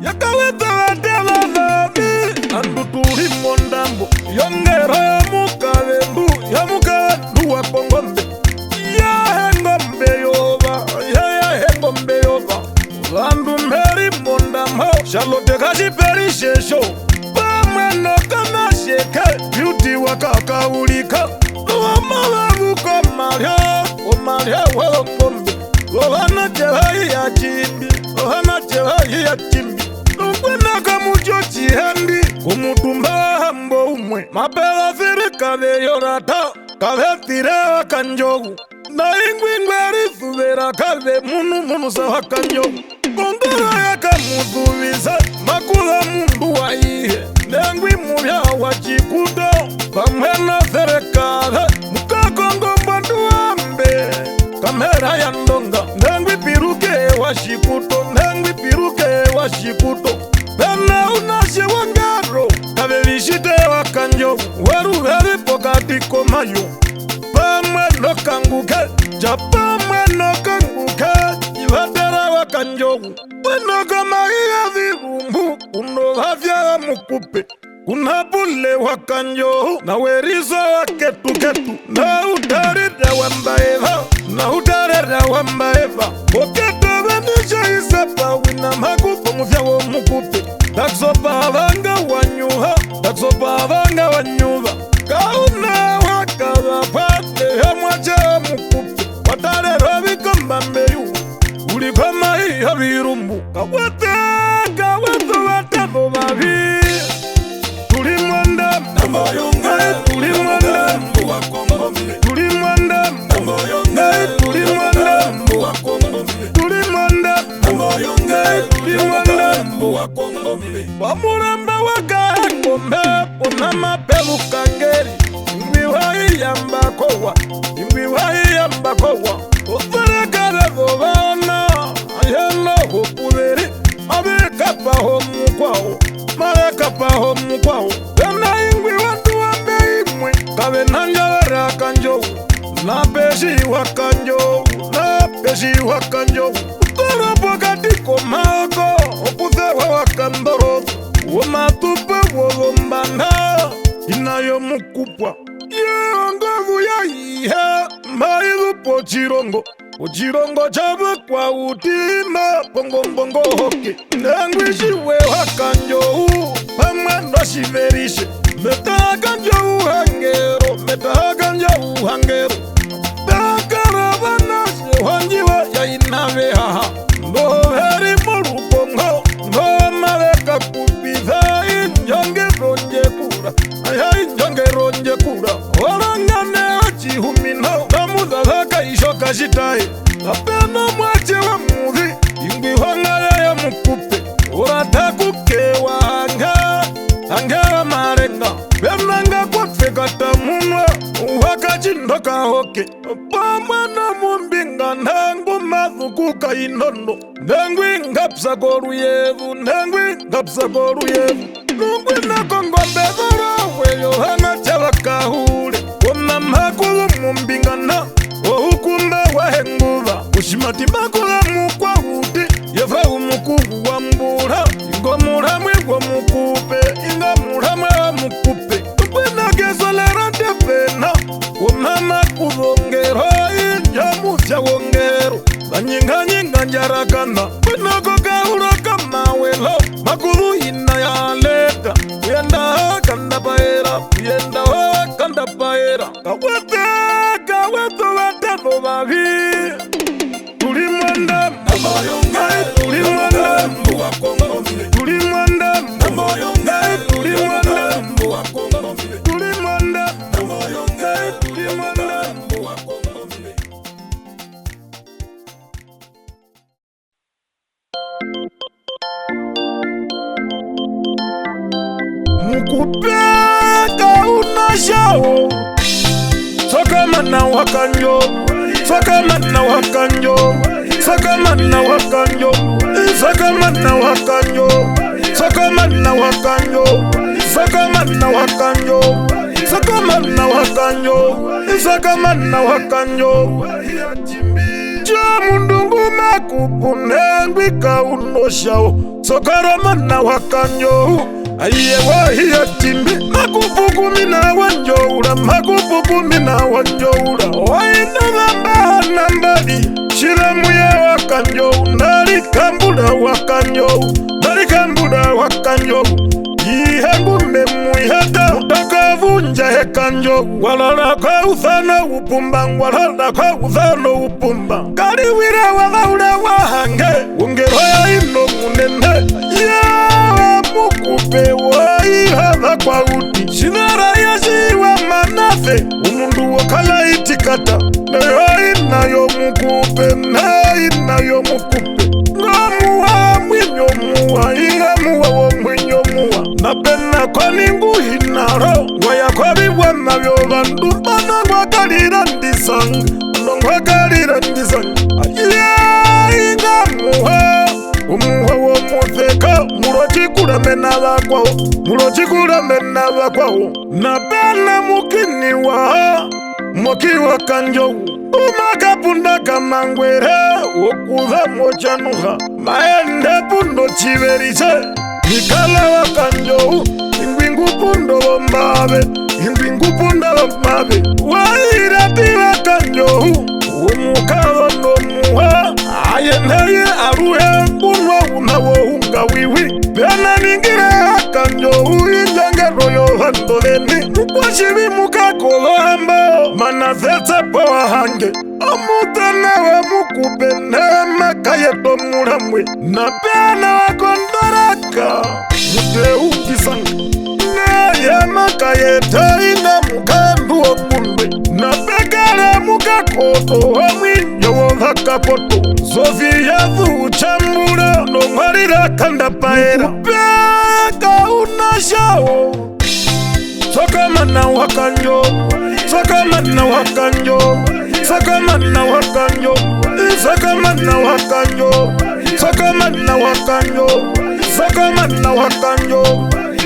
Yakaweta watela nabi Andu tulimwandambo Yongera ya mukalendu wa kongombe Ya hengombe yova Landu mberi mwandambo Charlotte kashiperi shesho Pamweno kama sheke Beauty wakakaulika Wamawavuko Omaria wakombe Ohana jehai ya chimbi Nungwena kamucho chihandi Kumutumba hambo umwe Mapela firi kave yorata Kave tire wakanjogu Na ingwingweri thuvera kave munu sawa kanjogu Kongoro yakamusubiza makula mundu waihe nengwi muvya wa Chikuto pamwe na serikali mukakongomba nduambe kamera ya ndonga nengwi piruke wa Chikuto nengwi piruke wa Chikuto pena unashe wangaro kavelishite wakanjo waruveri pokati komayo pamwe nokanguke japamwe nokanguke ivatera wakanjovu wenokamahiya virumbu unovavya mukupe kunapule wakanjovu na weriso waketuketu na utarira wambaeva na utarira wambaeva oketovenisha isepa wina makufu muvyawo mukupe taksopa vanga wanyuha taksopa vanga wanyuva kauna wakava pate yamwacha mukupe watarera vikomba mbeyu ulikoma iya virumbu kawete watano vavi tulimwanda tulimwanda tulimwanda tulimwanda tulimwanda wamulamba wakangombe unamapelu kangeri imbiwaiyambakowa uferekalevo vana ayeno hopuveri avikapaho mukwawo malekapaho mukwawo vena ingwi wandu wambe imwe kave nanjavere akanjowu napeshiwa kanjowu napeshiwa kanjowu utorapokatiko maoko okuzewa wakandorovu womatupe wovombanda inayo mukupwa yeongovu yaihe mailupo Chirongo chave kwa utima pongombongo hoke nengwishiwe wakanjowu pamwe ndoshiverishe metakanjowu hangero takaravanashe wanjiwa yainave haha ndoheri mulubongo ndomaleka kupiza injongeronjekura injongeronjekura orangane achihumino namuzazaka ishoka shitaye apeno mwache wa muvi ingwihongaya ya mukupe uratakukewa angera marenga venanga kwafekata munwa wakachindoka hoke pamwe na mumbinga ndangu mazukuka inondo ndengwi ngapsa koruyevu nungwi nakongombezoraweyo hanga chavakahule wona makulu mumbingana ohukumbe wahenguva ushimati makula mukwa uti yeva umukugu wa mbura ingomuramwe wa mukupe ingomuramwe wa mukupe upinagesolera tepena womama kuvongero injamuvya wongero vanyinganyinga njarakana pinakokahulaka mawelo makulu ina yaleta uyendaho kandapaera kawete vatano vavi tulimwanda tulimwanda tulimwanda tulimwanda mukupeka unashao sokamana wakanjo sokamana wakanjo sokamana wakanjo sokamana wakanjo sokamana wakanjo sokamana wakanjo sokamana wakanjo sokamana wakanjo jamundungu makupunengwika unoshao sokaramana wakanjo ayewahiya timbe makupukumina wanjoura wainavambaha nambali shiramuya wakanjou nalikambula wakanjou yihengume muiheta utakavunja hekanjou walala kwa uthano upumba kaliwira walaule wahange ungeroya ino munene mukupe waihava kwa uti sinara yasiwa manafe umundu wakala itikata nayo inayo mukupe ngomu napena kwaningu hinaro wayakwabibwa nabyo bandu banangwakalira ndisanga nongwakalira ndisanga ingamuha umuha womutheka mulochikulame nabakwawo mulochikulame nabakwawo napena mukiniwa mokiwa kanjowu umakapunda kamangwere okudha mochanuha maende pundo chiverise mikala wa kanjowu ingwingu pundo wombabe ingwingu pundo wombabe wairatiwa kanjowu umukava nomuha ayeneye aruhe kunwa unawo unga wiwi pena ningire kanjowu injangero yohandoleni mukwashivi mukakolohamba manazetse powahange omutenewe mukupenema kayeto muramwe na pena wakondoraka muteukisanga neyema kayeta ina mukandu okundwe na pekale mukakoto wamwinyo wohakapoto zofiyavu uchambura nomwarira kandapaera peka unashawo sokamana wakanyo sokamana wakanyo sokamana wakanyo sokamana wakanyo sokamana wakanyo sokamana wakanyo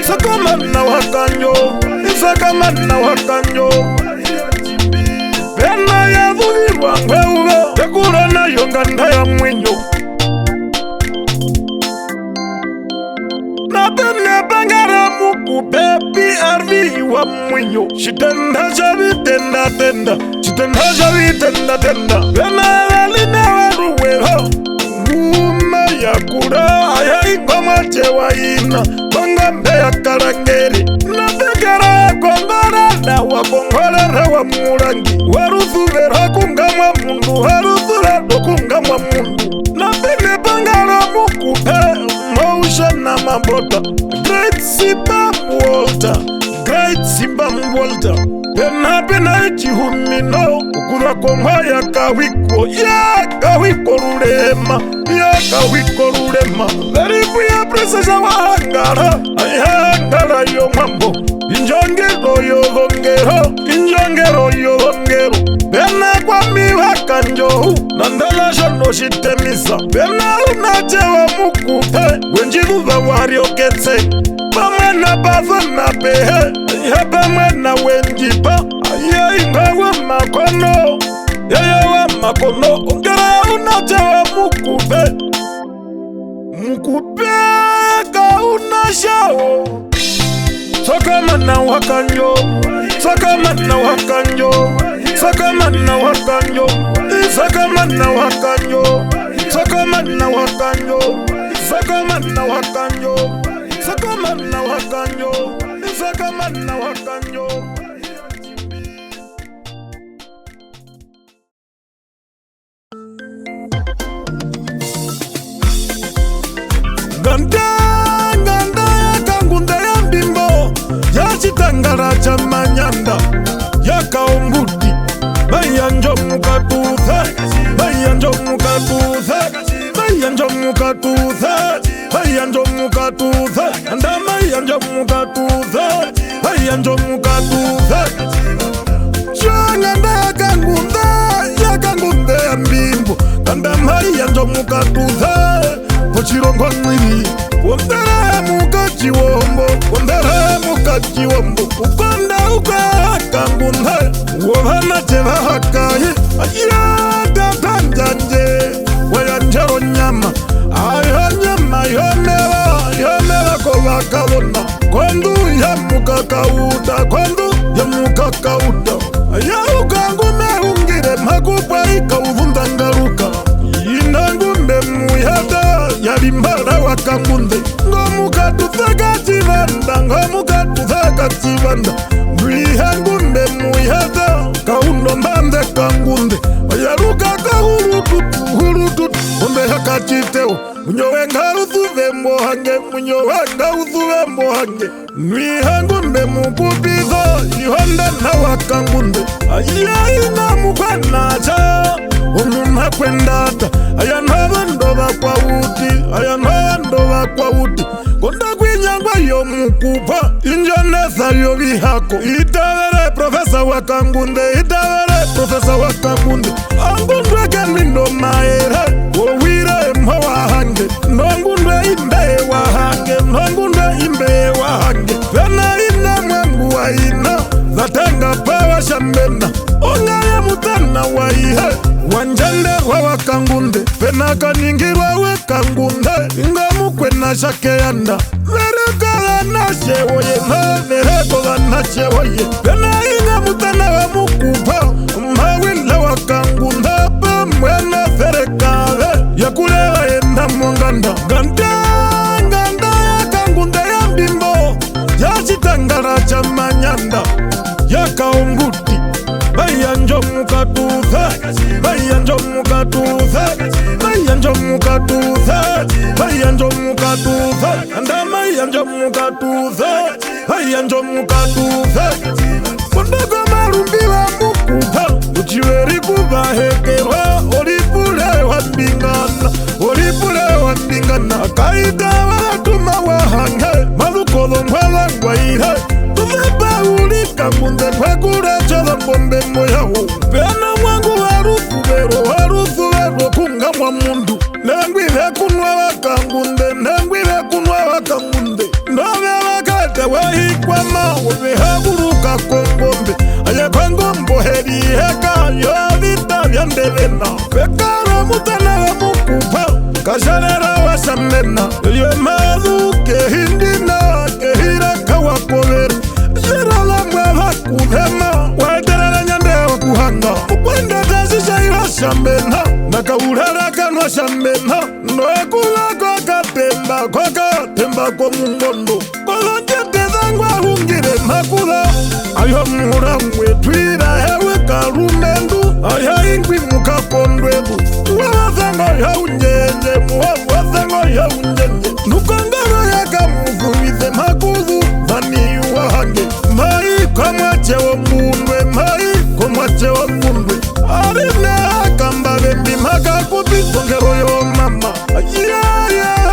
sokamana wakanyo sokamana wakanyo pena yavuvirwa ngweuva tekura nayo nganda ya mwinyo napene bangara mukupe PRV wa mwinyo shitenda javitenda tenda shitenda javitenda tenda pena valine waruweho nguma yakura ayaingoma chewaina bangambe ya karangeri napekera kongorada wakongorera wa murangi waruzuvera kungamwa mundu waruzurado kungamwa mundu napene bangara mukupe motion na mabota great Simba Walter great Simba Walter pena chihumino ukura kongwa ya kawiko rurema veribu ya presesa wahangara ayangara yo mambo injongero yohongero pena kwa miwa kanjohu nandala shono shitemisa pena unachewa mukupe wenjivuva warioketse pamwena bavana pehe pamwena wenjipa ingawa makono yayawa makono ongera unachewa mukupe kaunashao sokamana wakanyo sokamana wakanyo sokamana wakanyo sokamana wakanyo sokamana wakanyo sokamana wakanyo sokamana wakanyo sokamana wakanyo Ganda ya kangunda ya mbimbo ya chitangara cha manyanda ya kaumbuti bayanjo mukatuza bayanjo mukatuza bayanjo mukatuza bayanjo mukatuza anda bayanjo mukatuza bayanjo mukatuza changanda ya kangunda ya mbimbo anda bayanjo mukatuza Pochirongo mwiri Wondara mukachiwombo Ukonda ukakangunda Wovana cheva hakaye Ayada tanjanje Wayanjero nyama Ayo nyama yomewa kowa kawona Kwandu ya mukakauda Aya ukangume ungire makupa ika uvundangaruka Inangumbe muyada Yalimbara wakangunde Ngomukatuzaka chivanda Mlihangunde muyada Kaundo mbande kangunde Wayaruka kahurututu Umbe hakachiteo Munyowenga uthuve mbohange Mlihangunde mukubizo Ihonda na wakangunde Ayayi na mukwanacha Umuna kwendata Ayanava ndova kwa uti konda kwinyangwa yomukupa injonesa yobihako itavere profesa wakangunde itavere profesa wakangunde angundwe kemindo maere owire mho wahange nongundwe imbe wahange nongundwe imbe wahange pena ina mwangu wa ina zatenga pawa shambena ongaya mutana wa ihe wanjande wa wakangunde pena kaningirwa wakangunde ingamukwe na shakeyanda vereka na shewoye vereko na shewoye pena inga mutana wa mukupa mawila wakangunde pamwena verekave yakulewa enda mwanganda ganda yakangunde ya mbimbo yachitangara cha manyanda yakaunguti bayanjo mukatuza bayanjo mukatuza bayanjo mukatuza bayanjo mukatuza anda bayanjo mukatuza bayanjo mukatuza kondoko marumbi wa mukupa uchiweri kubahekerwa olipule wa mbingana kaida watuma wahange malukolo mwala ngwaire tumebaulika ngunde kwekura chola mbombe moyawo pena mwangu warufubero kunga mwa mundu nengwire kunwa wakangunde nove wakate wahikwama webehaguruka kongombe ayekongombo heriheka yovita vyandevena pekaro mutana wa mukupa kasharera wasamena yemadu kehindina kehira kawakovera jirala mwava kuhema waeterera nyande wa kuhanga ukwenda kazishaira shambena nakaurara kanwa shambena noekuvako katemba kwa mungondo kolonjetezangwa hungire makula ayo mura mwetwira hewe karumendu aya ingwi mukakondwebu wawazanga ya unjenje muwawazanga ya unjenje nukangaro yakamuvuvize makuzu vani wahange mai kamwachewo mbundwe arine akambavembi makakuti songero yo mama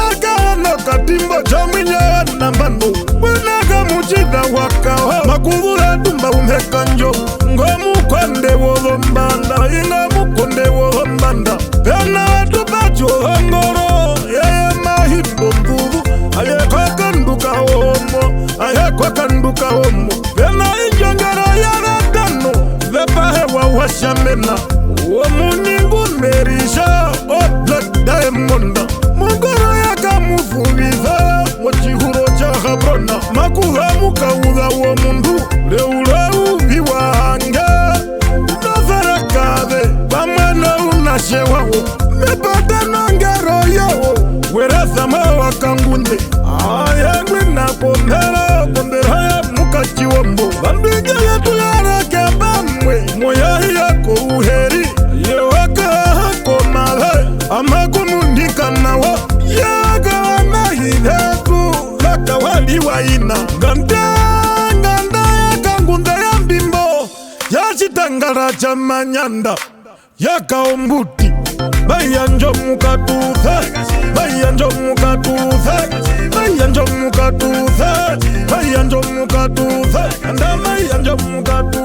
akano katimbo chamwinya nambano wenaka muchida wakawa makuvula tumba umhekanjo ngomukonde wovombanda inga mukonde wovombanda pena watupacho hongoro yeye mahindo mvuvu ayekwakanduka homo pena injongero yaratano vepahewa washamena womuningu merisha o Black Diamond mungoro yakamuvuviza mochihuro cha habrona makuhamuka udha wo mundu leuleu viwange noverekave pamwana unashewawo mepata nongero yawo werezama wakangunde ayengwi na kondera ya mukachiwombo bambige yetu yarake bamwe moyahi yako uheri yewaka hako male amakumundikanawa yaga nahidetu laka waliwaina ganda yakangunde ya mbimbo yachitangara cha manyanda yakaombuti bayanjo mukatuza bayanjo mukatuza bayanjo mukatuza bayanjo mukatuza anda bayanjo mukatuza